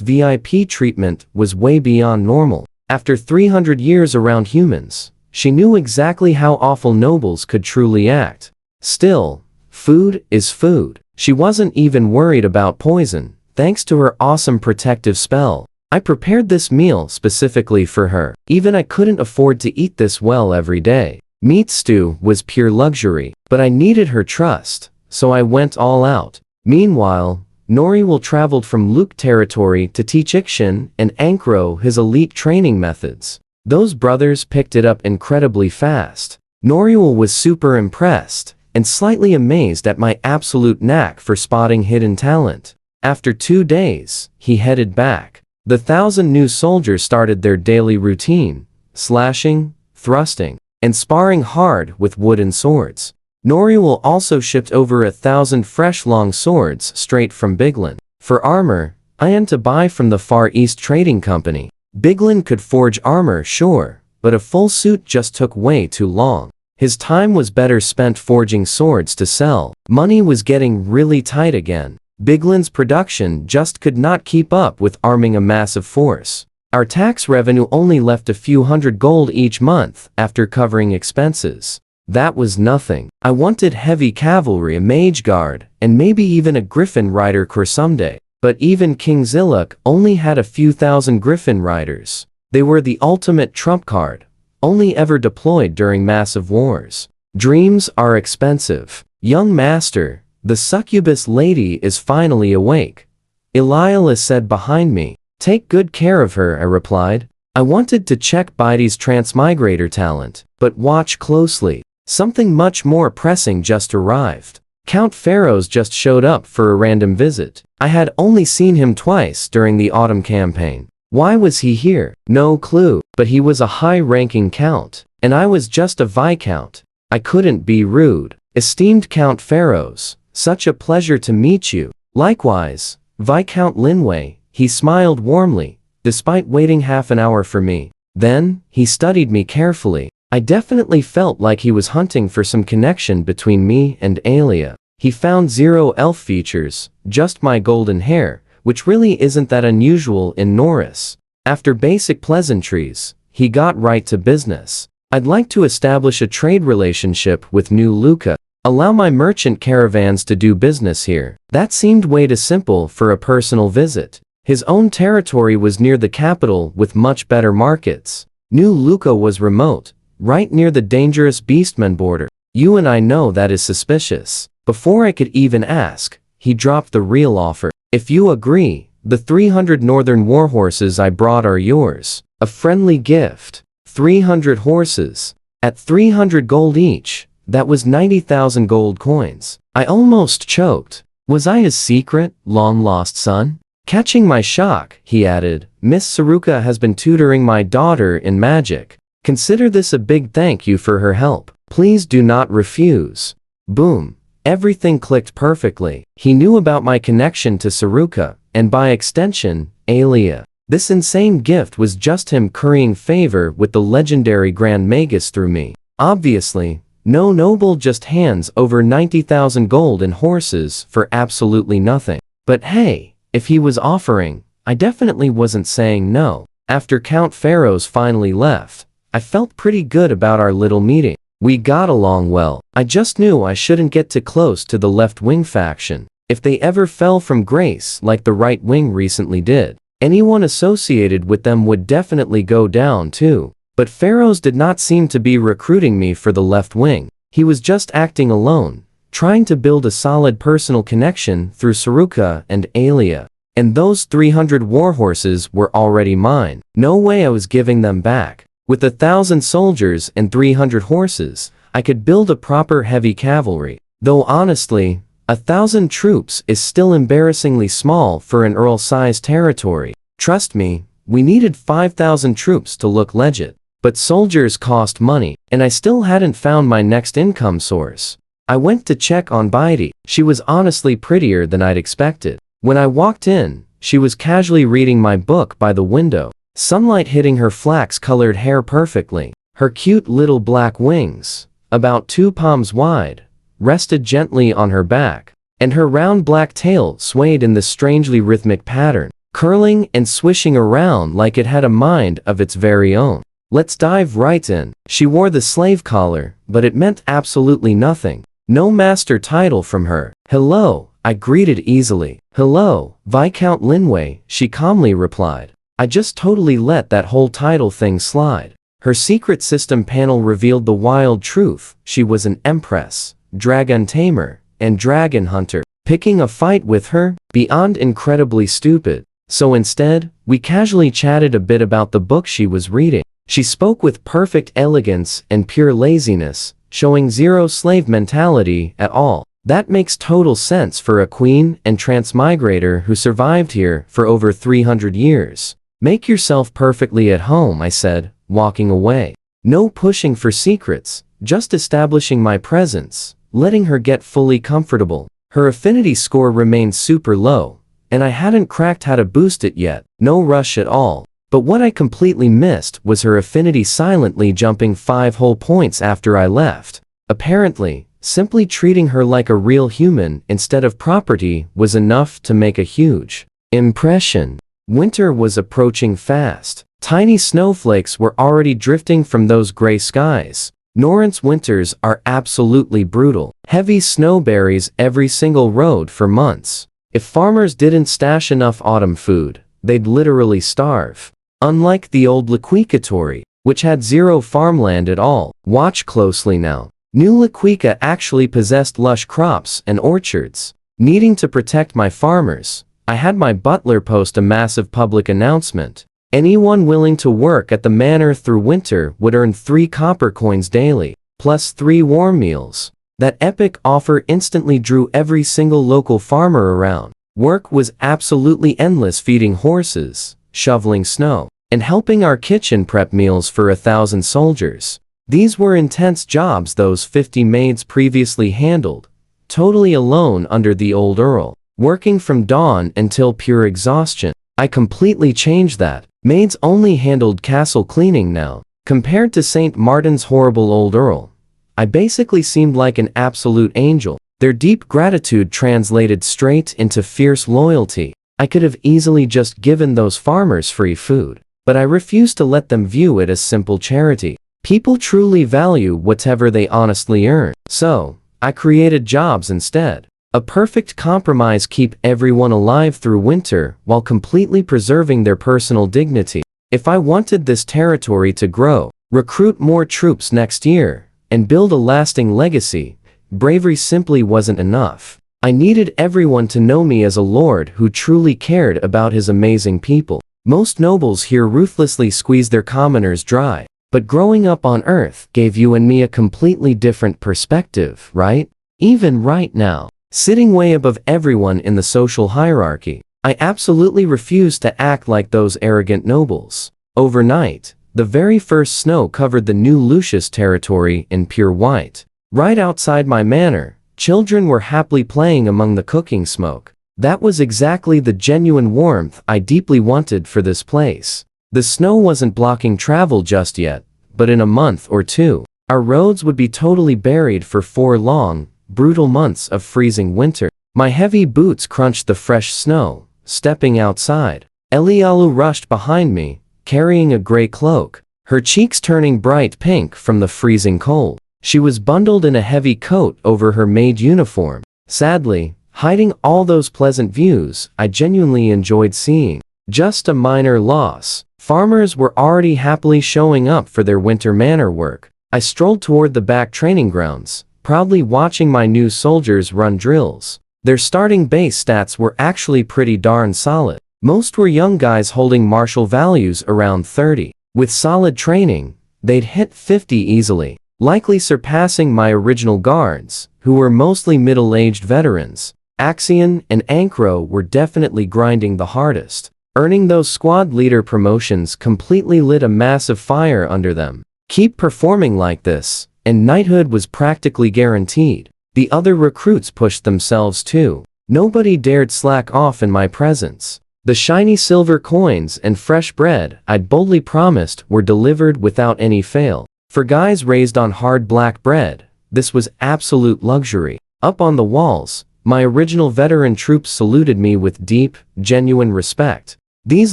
VIP treatment was way beyond normal. After 300 years around humans, she knew exactly how awful nobles could truly act. Still, food is food. She wasn't even worried about poison, thanks to her awesome protective spell. I prepared this meal specifically for her. Even I couldn't afford to eat this well every day. Meat stew was pure luxury, but I needed her trust, so I went all out. Meanwhile, Noriwal traveled from Luke territory to teach Ikshin and Ankro his elite training methods. Those brothers picked it up incredibly fast. Noriwal was super impressed and slightly amazed at my absolute knack for spotting hidden talent. After 2 days, he headed back. The 1,000 new soldiers started their daily routine, slashing, thrusting, and sparring hard with wooden swords. Noriwal also shipped over 1,000 fresh long swords straight from Bigland. For armor, I had to buy from the Far East Trading Company. Bigland could forge armor, sure, but a full suit just took way too long. His time was better spent forging swords to sell. Money was getting really tight again. Bigland's production just could not keep up with arming a massive force. Our tax revenue only left a few hundred gold each month after covering expenses. That was nothing. I wanted heavy cavalry, a mage guard, and maybe even a griffin rider corps someday. But even King Ziluk only had a few thousand griffin riders. They were the ultimate trump card, only ever deployed during massive wars. Dreams are expensive. Young master, the succubus lady is finally awake. Eliala said behind me. Take good care of her, I replied. I wanted to check Baidi's transmigrator talent, but watch closely. Something much more pressing just arrived. Count Pharaohs just showed up for a random visit. I had only seen him twice during the autumn campaign. Why was he here? No clue, but he was a high-ranking count, and I was just a viscount. I couldn't be rude. Esteemed Count Pharaohs, such a pleasure to meet you. Likewise, Viscount Linway, he smiled warmly, despite waiting half an hour for me. Then, he studied me carefully. I definitely felt like he was hunting for some connection between me and Alia. He found 0 elf features, just my golden hair, which really isn't that unusual in Norris. After basic pleasantries, he got right to business. I'd like to establish a trade relationship with New Luca. Allow my merchant caravans to do business here. That seemed way too simple for a personal visit. His own territory was near the capital with much better markets. New Luca was remote, right near the dangerous Beastman border. You and I know that is suspicious. Before I could even ask, he dropped the real offer. If you agree, the 300 northern warhorses I brought are yours. A friendly gift. 300 horses. At 300 gold each, that was 90,000 gold coins. I almost choked. Was I his secret, long-lost son? Catching my shock, he added, Miss Saruka has been tutoring my daughter in magic. Consider this a big thank you for her help. Please do not refuse. Boom. Everything clicked perfectly. He knew about my connection to Saruka, and by extension, Alia. This insane gift was just him currying favor with the legendary Grand Magus through me. Obviously, no noble just hands over 90,000 gold and horses for absolutely nothing. But hey, if he was offering, I definitely wasn't saying no. After Count Pharaohs finally left, I felt pretty good about our little meeting. We got along well. I just knew I shouldn't get too close to the left-wing faction. If they ever fell from grace like the right wing recently did, anyone associated with them would definitely go down too. But Pharaohs did not seem to be recruiting me for the left wing. He was just acting alone, trying to build a solid personal connection through Saruka and Alia. And those 300 warhorses were already mine. No way I was giving them back. With 1,000 soldiers and 300 horses, I could build a proper heavy cavalry. Though honestly, 1,000 troops is still embarrassingly small for an Earl-sized territory. Trust me, we needed 5,000 troops to look legit. But soldiers cost money, and I still hadn't found my next income source. I went to check on Baidi. She was honestly prettier than I'd expected. When I walked in, she was casually reading my book by the window. Sunlight hitting her flax-colored hair perfectly. Her cute little black wings, about 2 palms wide, rested gently on her back. and her round black tail swayed in this strangely rhythmic pattern, curling and swishing around like it had a mind of its very own. Let's dive right in. She wore the slave collar, but it meant absolutely nothing. No master title from her. Hello, I greeted easily. Hello, Viscount Linway, she calmly replied. I just totally let that whole title thing slide. Her secret system panel revealed the wild truth. She was an empress, dragon tamer, and dragon hunter. Picking a fight with her? Beyond incredibly stupid. So instead, we casually chatted a bit about the book she was reading. She spoke with perfect elegance and pure laziness, showing zero slave mentality at all. That makes total sense for a queen and transmigrator who survived here for over 300 years. Make yourself perfectly at home, I said, walking away. No pushing for secrets, just establishing my presence, letting her get fully comfortable. Her affinity score remained super low, and I hadn't cracked how to boost it yet. No rush at all. But what I completely missed was her affinity silently jumping 5 whole points after I left. Apparently, simply treating her like a real human instead of property was enough to make a huge impression. Winter was approaching fast. Tiny snowflakes were already drifting from those gray skies. Norrance winters are absolutely brutal. Heavy snowberries every single road for months. If farmers didn't stash enough autumn food, they'd literally starve. Unlike the old Liquicatori, which had zero farmland at all. Watch closely now. New Liquica actually possessed lush crops and orchards. Needing to protect my farmers, I had my butler post a massive public announcement. Anyone willing to work at the manor through winter would earn 3 copper coins daily, plus 3 warm meals. That epic offer instantly drew every single local farmer around. Work was absolutely endless, feeding horses, shoveling snow, and helping our kitchen prep meals for 1,000 soldiers. These were intense jobs those 50 maids previously handled, totally alone under the old Earl, working from dawn until pure exhaustion. I completely changed that. Maids only handled castle cleaning now. Compared to St. Martin's horrible old Earl, I basically seemed like an absolute angel. Their deep gratitude translated straight into fierce loyalty. I could have easily just given those farmers free food, but I refused to let them view it as simple charity. People truly value whatever they honestly earn. So, I created jobs instead. A perfect compromise: keep everyone alive through winter while completely preserving their personal dignity. If I wanted this territory to grow, recruit more troops next year, and build a lasting legacy, bravery simply wasn't enough. I needed everyone to know me as a lord who truly cared about his amazing people. Most nobles here ruthlessly squeeze their commoners dry, but growing up on Earth gave you and me a completely different perspective, right? Even right now, sitting way above everyone in the social hierarchy, I absolutely refused to act like those arrogant nobles. Overnight, the very first snow covered the new Lucius territory in pure white. Right outside my manor, children were happily playing among the cooking smoke. That was exactly the genuine warmth I deeply wanted for this place. The snow wasn't blocking travel just yet, but in a month or two, our roads would be totally buried for 4 long, brutal months of freezing winter. My heavy boots crunched the fresh snow. Stepping outside, Elialu rushed behind me, carrying a gray cloak, her cheeks turning bright pink from the freezing cold. She was bundled in a heavy coat over her maid uniform, sadly, hiding all those pleasant views I genuinely enjoyed seeing. Just a minor loss. Farmers were already happily showing up for their winter manor work. I strolled toward the back training grounds, proudly watching my new soldiers run drills. Their starting base stats were actually pretty darn solid. Most were young guys holding martial values around 30. With solid training, they'd hit 50 easily, likely surpassing my original guards, who were mostly middle-aged veterans. Axion and Ankro were definitely grinding the hardest. Earning those squad leader promotions completely lit a massive fire under them. Keep performing like this, and knighthood was practically guaranteed. The other recruits pushed themselves too. Nobody dared slack off in my presence. The shiny silver coins and fresh bread I'd boldly promised were delivered without any fail. For guys raised on hard black bread, this was absolute luxury. Up on the walls, My original veteran troops saluted me with deep, genuine respect. These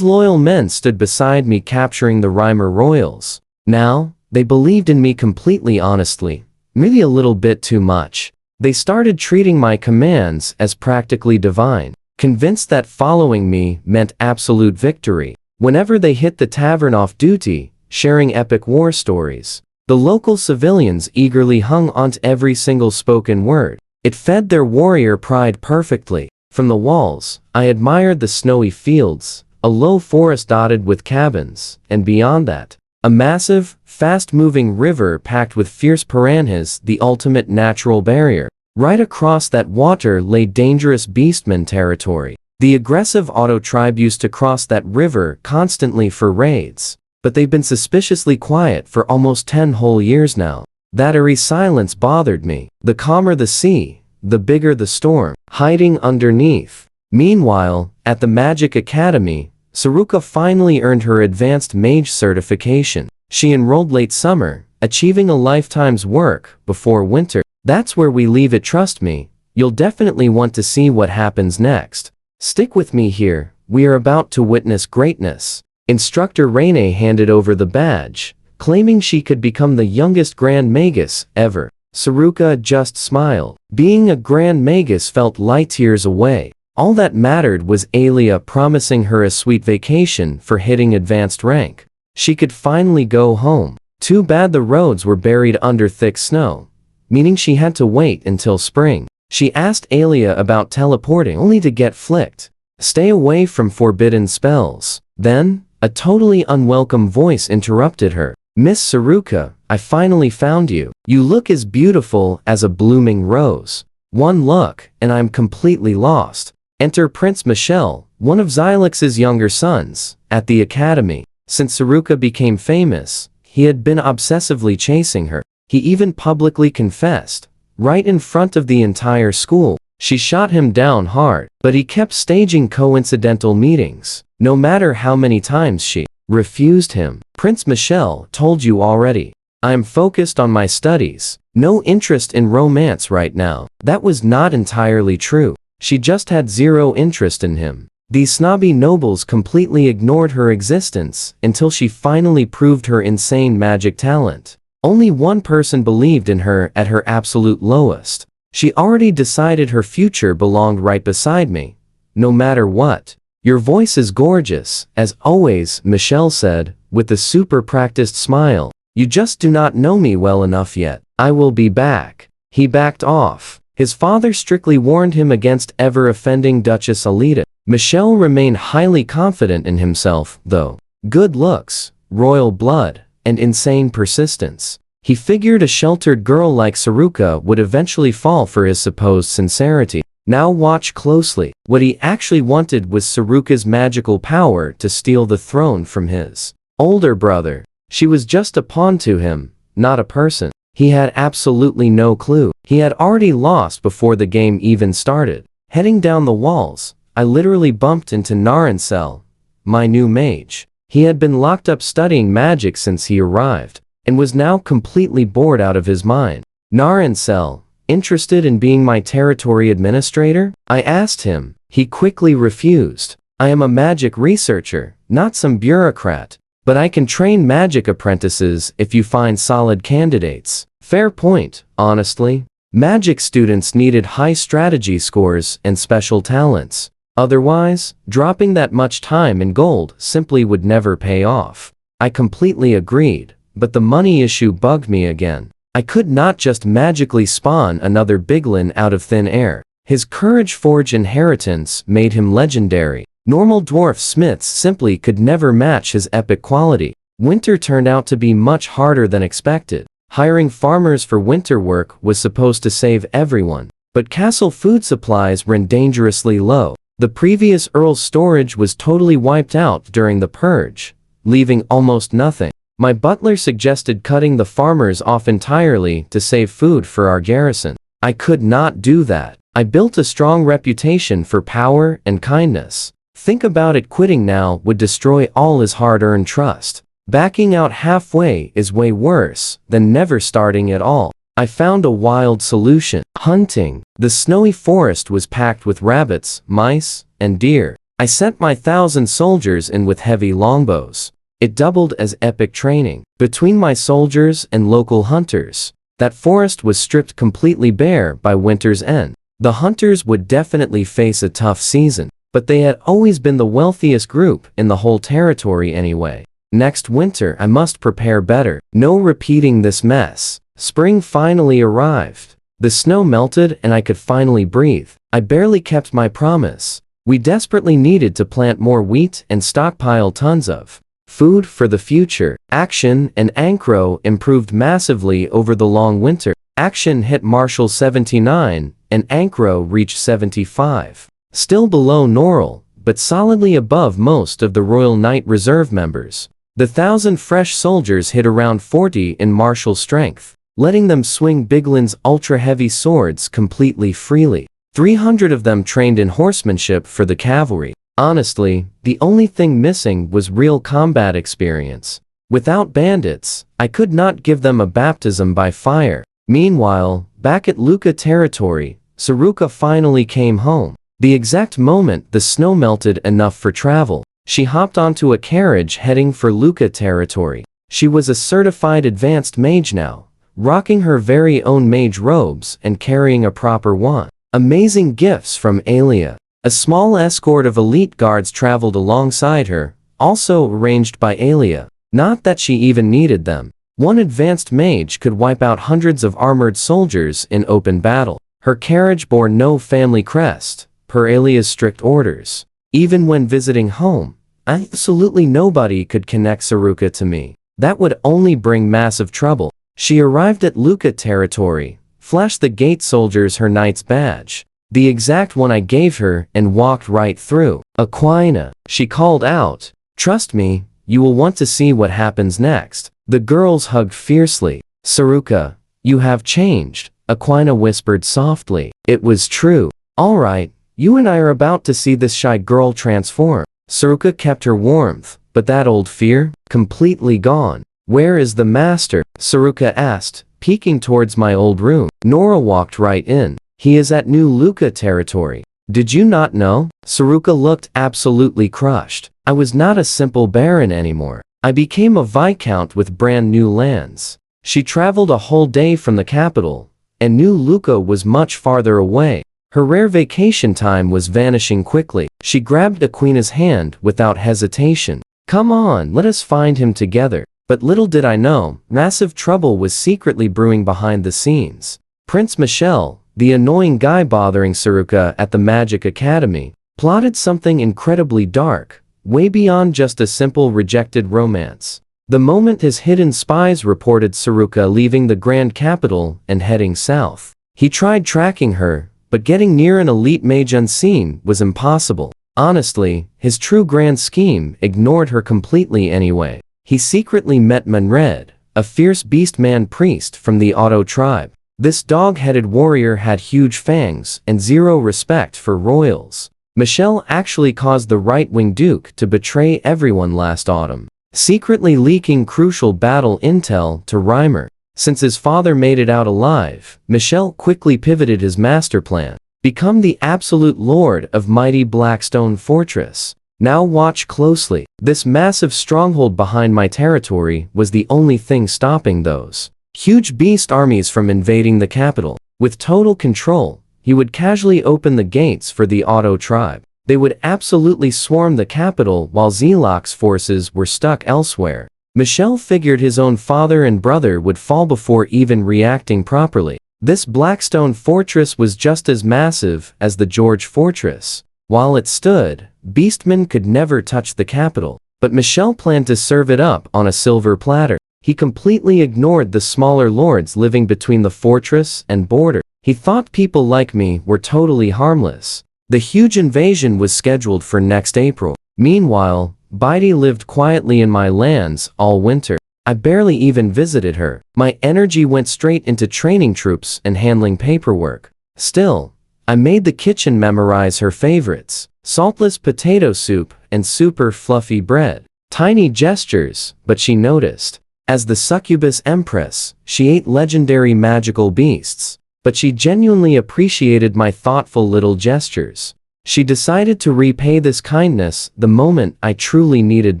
loyal men stood beside me capturing the Reimer royals. Now, they believed in me completely honestly, maybe a little bit too much. They started treating my commands as practically divine, convinced that following me meant absolute victory. Whenever they hit the tavern off duty, sharing epic war stories, the local civilians eagerly hung onto every single spoken word. It fed their warrior pride perfectly. From the walls, I admired the snowy fields, a low forest dotted with cabins, and beyond that, a massive, fast-moving river packed with fierce piranhas, the ultimate natural barrier. Right across that water lay dangerous beastman territory. The aggressive Auto tribe used to cross that river constantly for raids, but they've been suspiciously quiet for almost 10 whole years now. That eerie silence bothered me. The calmer the sea, the bigger the storm, hiding underneath. Meanwhile, at the Magic Academy, Saruka finally earned her advanced mage certification. She enrolled late summer, achieving a lifetime's work before winter. That's where we leave it, trust me. You'll definitely want to see what happens next. Stick with me here, we are about to witness greatness. Instructor Reine handed over the badge, claiming she could become the youngest Grand Magus ever. Saruka just smiled. Being a Grand Magus felt light years away. All that mattered was Aelia promising her a sweet vacation for hitting advanced rank. She could finally go home. Too bad the roads were buried under thick snow, meaning she had to wait until spring. She asked Aelia about teleporting only to get flicked. Stay away from forbidden spells. Then, a totally unwelcome voice interrupted her. Miss Saruka, I finally found you. You look as beautiful as a blooming rose. One look, and I'm completely lost. Enter Prince Michel, one of Xylix's younger sons, at the academy. Since Saruka became famous, he had been obsessively chasing her. He even publicly confessed, right in front of the entire school. She shot him down hard, but he kept staging coincidental meetings. No matter how many times she refused him. Prince Michel told you already. I'm focused on my studies. No interest in romance right now. That was not entirely true. She just had zero interest in him. These snobby nobles completely ignored her existence until she finally proved her insane magic talent. Only one person believed in her at her absolute lowest. She already decided her future belonged right beside me. No matter what. Your voice is gorgeous, as always, Michelle said, with a super practiced smile. You just do not know me well enough yet. I will be back. He backed off. His father strictly warned him against ever offending Duchess Alida. Michel remained highly confident in himself, though. Good looks, royal blood, and insane persistence. He figured a sheltered girl like Saruka would eventually fall for his supposed sincerity. Now watch closely. What he actually wanted was Saruka's magical power to steal the throne from his older brother. She was just a pawn to him, not a person. He had absolutely no clue. He had already lost before the game even started. Heading down the walls, I literally bumped into Narancel, my new mage. He had been locked up studying magic since he arrived, and was now completely bored out of his mind. Narancel, interested in being my territory administrator? I asked him. He quickly refused. I am a magic researcher, not some bureaucrat. But I can train magic apprentices if you find solid candidates. Fair point, honestly. Magic students needed high strategy scores and special talents. Otherwise, dropping that much time and gold simply would never pay off. I completely agreed, but the money issue bugged me again. I could not just magically spawn another biglin out of thin air. His Courage Forge inheritance made him legendary. Normal dwarf smiths simply could never match his epic quality. Winter turned out to be much harder than expected. Hiring farmers for winter work was supposed to save everyone, but castle food supplies ran dangerously low. The previous Earl's storage was totally wiped out during the purge, leaving almost nothing. My butler suggested cutting the farmers off entirely to save food for our garrison. I could not do that. I built a strong reputation for power and kindness. Think about it, quitting now would destroy all his hard-earned trust. Backing out halfway is way worse than never starting at all. I found a wild solution. Hunting. The snowy forest was packed with rabbits, mice, and deer. I sent my 1,000 soldiers in with heavy longbows. It doubled as epic training. Between my soldiers and local hunters, that forest was stripped completely bare by winter's end. The hunters would definitely face a tough season, but they had always been the wealthiest group in the whole territory anyway. Next winter I must prepare better. No repeating this mess. Spring finally arrived. The snow melted and I could finally breathe. I barely kept my promise. We desperately needed to plant more wheat and stockpile tons of food for the future. Action and Ankro improved massively over the long winter. Action hit Marshall 79 and Ankro reached 75. Still below Normal, but solidly above most of the Royal Knight Reserve members. The 1,000 fresh soldiers hit around 40 in martial strength, letting them swing Bigland's ultra-heavy swords completely freely. 300 of them trained in horsemanship for the cavalry. Honestly, the only thing missing was real combat experience. Without bandits, I could not give them a baptism by fire. Meanwhile, back at Luka territory, Saruka finally came home. The exact moment the snow melted enough for travel, she hopped onto a carriage heading for Luka territory. She was a certified advanced mage now, rocking her very own mage robes and carrying a proper wand. Amazing gifts from Alia. A small escort of elite guards traveled alongside her, also arranged by Alia. Not that she even needed them. One advanced mage could wipe out hundreds of armored soldiers in open battle. Her carriage bore no family crest, per Alia's strict orders. Even when visiting home, absolutely nobody could connect Saruka to me. That would only bring massive trouble. She arrived at Luka territory, flashed the gate soldiers her knight's badge, the exact one I gave her, and walked right through. Aquina, she called out. Trust me, you will want to see what happens next. The girls hugged fiercely. Saruka, you have changed, Aquina whispered softly. It was true. All right, you and I are about to see this shy girl transform. Saruka kept her warmth, but that old fear, completely gone. Where is the master? Saruka asked, peeking towards my old room. Nora walked right in. He is at New Luka territory. Did you not know? Saruka looked absolutely crushed. I was not a simple baron anymore. I became a viscount with brand new lands. She traveled a whole day from the capital, and New Luka was much farther away. Her rare vacation time was vanishing quickly. She grabbed Aquina's hand without hesitation. Come on, let us find him together. But little did I know, massive trouble was secretly brewing behind the scenes. Prince Michel, the annoying guy bothering Saruka at the Magic Academy, plotted something incredibly dark, way beyond just a simple rejected romance. The moment his hidden spies reported Saruka leaving the grand capital and heading south, he tried tracking her, but getting near an elite mage unseen was impossible. Honestly, his true grand scheme ignored her completely anyway. He secretly met Manred, a fierce beast-man priest from the Otto tribe. This dog-headed warrior had huge fangs and zero respect for royals. Michel actually caused the right-wing duke to betray everyone last autumn, secretly leaking crucial battle intel to Reimer. Since his father made it out alive, Michel quickly pivoted his master plan, become the absolute lord of mighty Blackstone Fortress. Now watch closely. This massive stronghold behind my territory was the only thing stopping those huge beast armies from invading the capital. With total control, he would casually open the gates for the Otto tribe. They would absolutely swarm the capital while Zelok's forces were stuck elsewhere. Michel figured his own father and brother would fall before even reacting properly. This Blackstone Fortress was just as massive as the George Fortress. While it stood, beastmen could never touch the capital, but Michel planned to serve it up on a silver platter. He completely ignored the smaller lords living between the fortress and border. He thought people like me were totally harmless. The huge invasion was scheduled for next April. Meanwhile, Baidi lived quietly in my lands all winter. I barely even visited her. My energy went straight into training troops and handling paperwork. Still, I made the kitchen memorize her favorites: saltless potato soup and super fluffy bread. Tiny gestures, but she noticed. As the succubus empress, she ate legendary magical beasts, but she genuinely appreciated my thoughtful little gestures. She decided to repay this kindness the moment I truly needed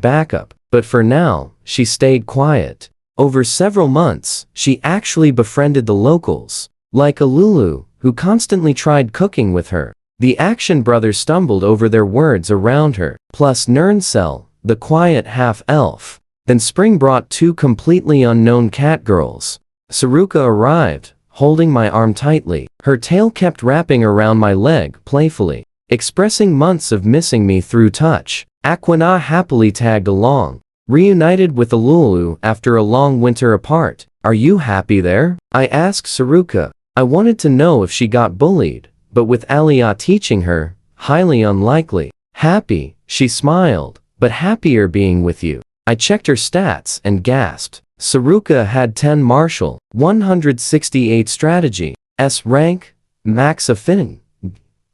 backup, but for now, she stayed quiet. Over several months, she actually befriended the locals, like a Lulu, who constantly tried cooking with her. The action brothers stumbled over their words around her, plus Nerncel, the quiet half-elf. Then spring brought two completely unknown cat girls. Saruka arrived, holding my arm tightly. Her tail kept wrapping around my leg playfully, expressing months of missing me through touch. Aquana happily tagged along, reunited with Alulu after a long winter apart. Are you happy there? I asked Saruka. I wanted to know if she got bullied, but with Alia teaching her, highly unlikely. Happy, she smiled, but happier being with you. I checked her stats and gasped. Saruka had 10 martial, 168 strategy, S rank, max affinity,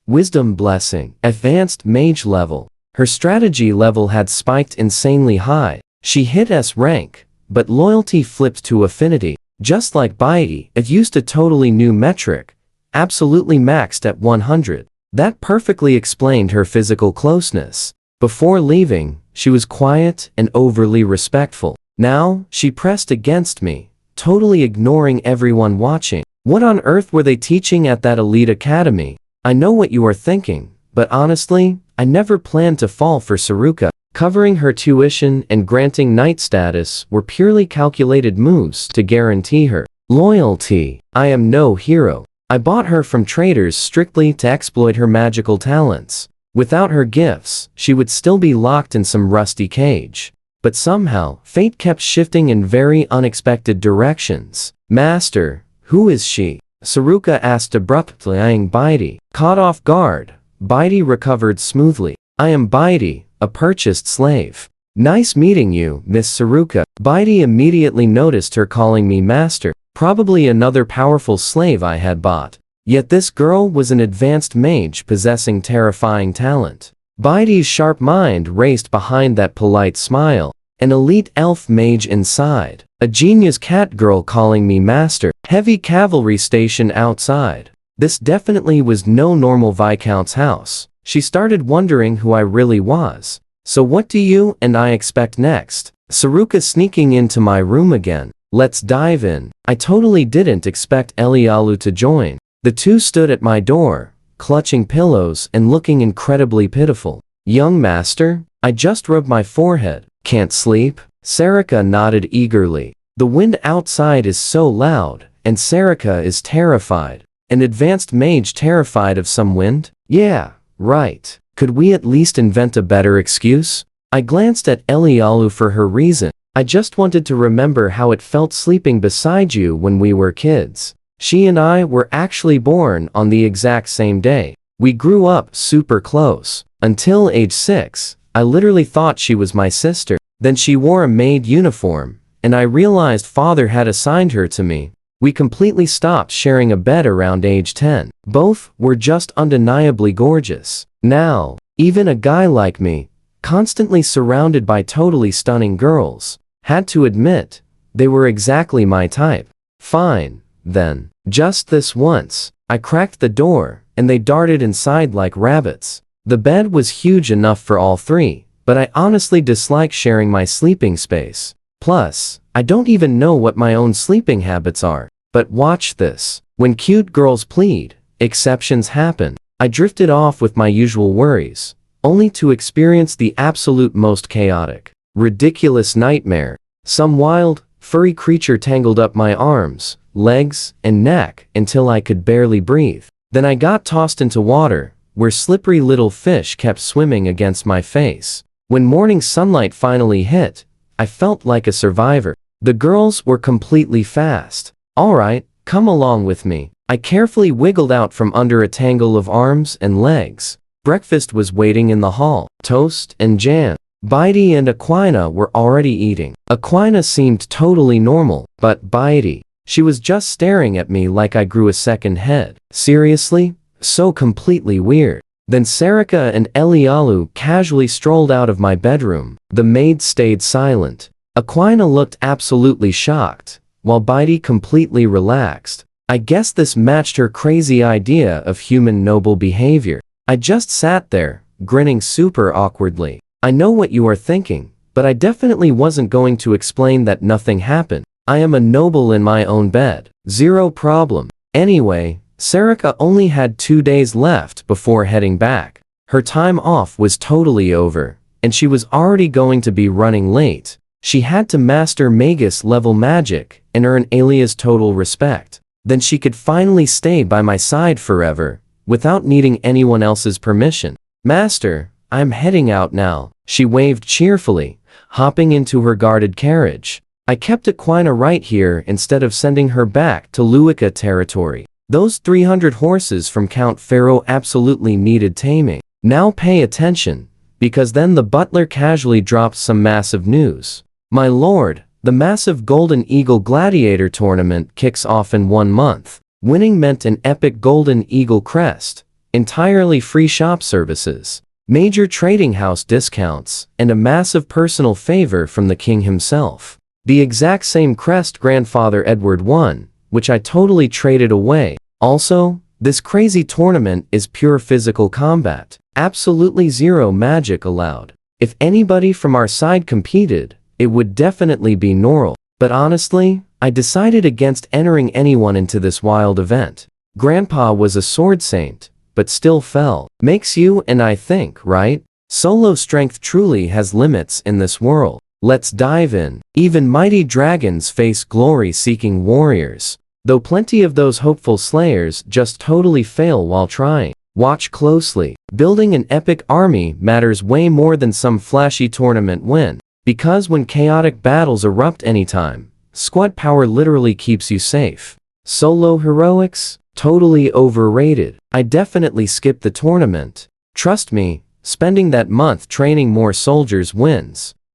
wisdom blessing, advanced mage level. Her strategy level had spiked insanely high. She hit S rank, but loyalty flipped to affinity. Just like Baidi, it used a totally new metric, absolutely maxed at 100. That perfectly explained her physical closeness. Before leaving, she was quiet and overly respectful. Now, she pressed against me, totally ignoring everyone watching. What on earth were they teaching at that elite academy? I know what you are thinking, but honestly, I never planned to fall for Saruka. Covering her tuition and granting knight status were purely calculated moves to guarantee her loyalty. I am no hero. I bought her from traders strictly to exploit her magical talents. Without her gifts, she would still be locked in some rusty cage. But somehow, fate kept shifting in very unexpected directions. Master, who is she? Saruka asked abruptly, eyeing Baidi. Caught off guard, Baidi recovered smoothly. I am Baidi, a purchased slave. Nice meeting you, Miss Saruka. Baidi immediately noticed her calling me master, probably another powerful slave I had bought. Yet this girl was an advanced mage possessing terrifying talent. Baidi's sharp mind raced behind that polite smile. An elite elf mage inside. A genius cat girl calling me master. Heavy cavalry station outside. This definitely was no normal Viscount's house. She started wondering who I really was. So what do you and I expect next? Saruka sneaking into my room again. Let's dive in. I totally didn't expect Elialu to join. The two stood at my door, clutching pillows and looking incredibly pitiful. Young master, I just rubbed my forehead. Can't sleep? Sarika nodded eagerly. The wind outside is so loud, and Sarika is terrified. An advanced mage terrified of some wind? Yeah, right. Could we at least invent a better excuse? I glanced at Elialu for her reason. I just wanted to remember how it felt sleeping beside you when we were kids. She and I were actually born on the exact same day. We grew up super close. Until age 6, I literally thought she was my sister. Then she wore a maid uniform, and I realized father had assigned her to me. We completely stopped sharing a bed around age 10. Both were just undeniably gorgeous. Now, even a guy like me, constantly surrounded by totally stunning girls, had to admit, they were exactly my type. Fine, then. Just this once, I cracked the door, and they darted inside like rabbits. The bed was huge enough for all three, but I honestly dislike sharing my sleeping space. Plus, I don't even know what my own sleeping habits are. But watch this. When cute girls plead, exceptions happen. I drifted off with my usual worries, only to experience the absolute most chaotic, ridiculous nightmare. Some wild, furry creature tangled up my arms, legs, and neck until I could barely breathe. Then I got tossed into water, where slippery little fish kept swimming against my face. When morning sunlight finally hit, I felt like a survivor. The girls were completely fast. Alright, come along with me. I carefully wiggled out from under a tangle of arms and legs. Breakfast was waiting in the hall. Toast and jam. Baidi and Aquina were already eating. Aquina seemed totally normal, but Baidi, she was just staring at me like I grew a second head. Seriously? So completely weird. Then Sarika and Elialu casually strolled out of my bedroom. The maid stayed silent. Aquina looked absolutely shocked, while Bidey completely relaxed. I guess this matched her crazy idea of human noble behavior. I just sat there, grinning super awkwardly. I know what you are thinking, but I definitely wasn't going to explain that nothing happened. I am a noble in my own bed. Zero problem. Anyway, Sarika only had 2 days left before heading back. Her time off was totally over, and she was already going to be running late. She had to master Magus level magic and earn Alia's total respect. Then she could finally stay by my side forever, without needing anyone else's permission. Master, I'm heading out now, she waved cheerfully, hopping into her guarded carriage. I kept Aquina right here instead of sending her back to Luica territory. Those 300 horses from Count Pharaoh absolutely needed taming. Now pay attention, because then the butler casually drops some massive news. My lord, the massive Golden Eagle Gladiator tournament kicks off in 1 month. Winning meant an epic Golden Eagle crest, entirely free shop services, major trading house discounts, and a massive personal favor from the king himself. The exact same crest Grandfather Edward won, which I totally traded away. Also, this crazy tournament is pure physical combat. Absolutely zero magic allowed. If anybody from our side competed, it would definitely be Norrell. But honestly, I decided against entering anyone into this wild event. Grandpa was a sword saint, but still fell. Makes you and I think, right? Solo strength truly has limits in this world. Let's dive in. Even mighty dragons face glory-seeking warriors, though plenty of those hopeful slayers just totally fail while trying. Watch closely. Building an epic army matters way more than some flashy tournament win, because when chaotic battles erupt anytime, squad power literally keeps you safe. Solo heroics? Totally overrated. I definitely skipped the tournament. Trust me, spending that month training more soldiers wins.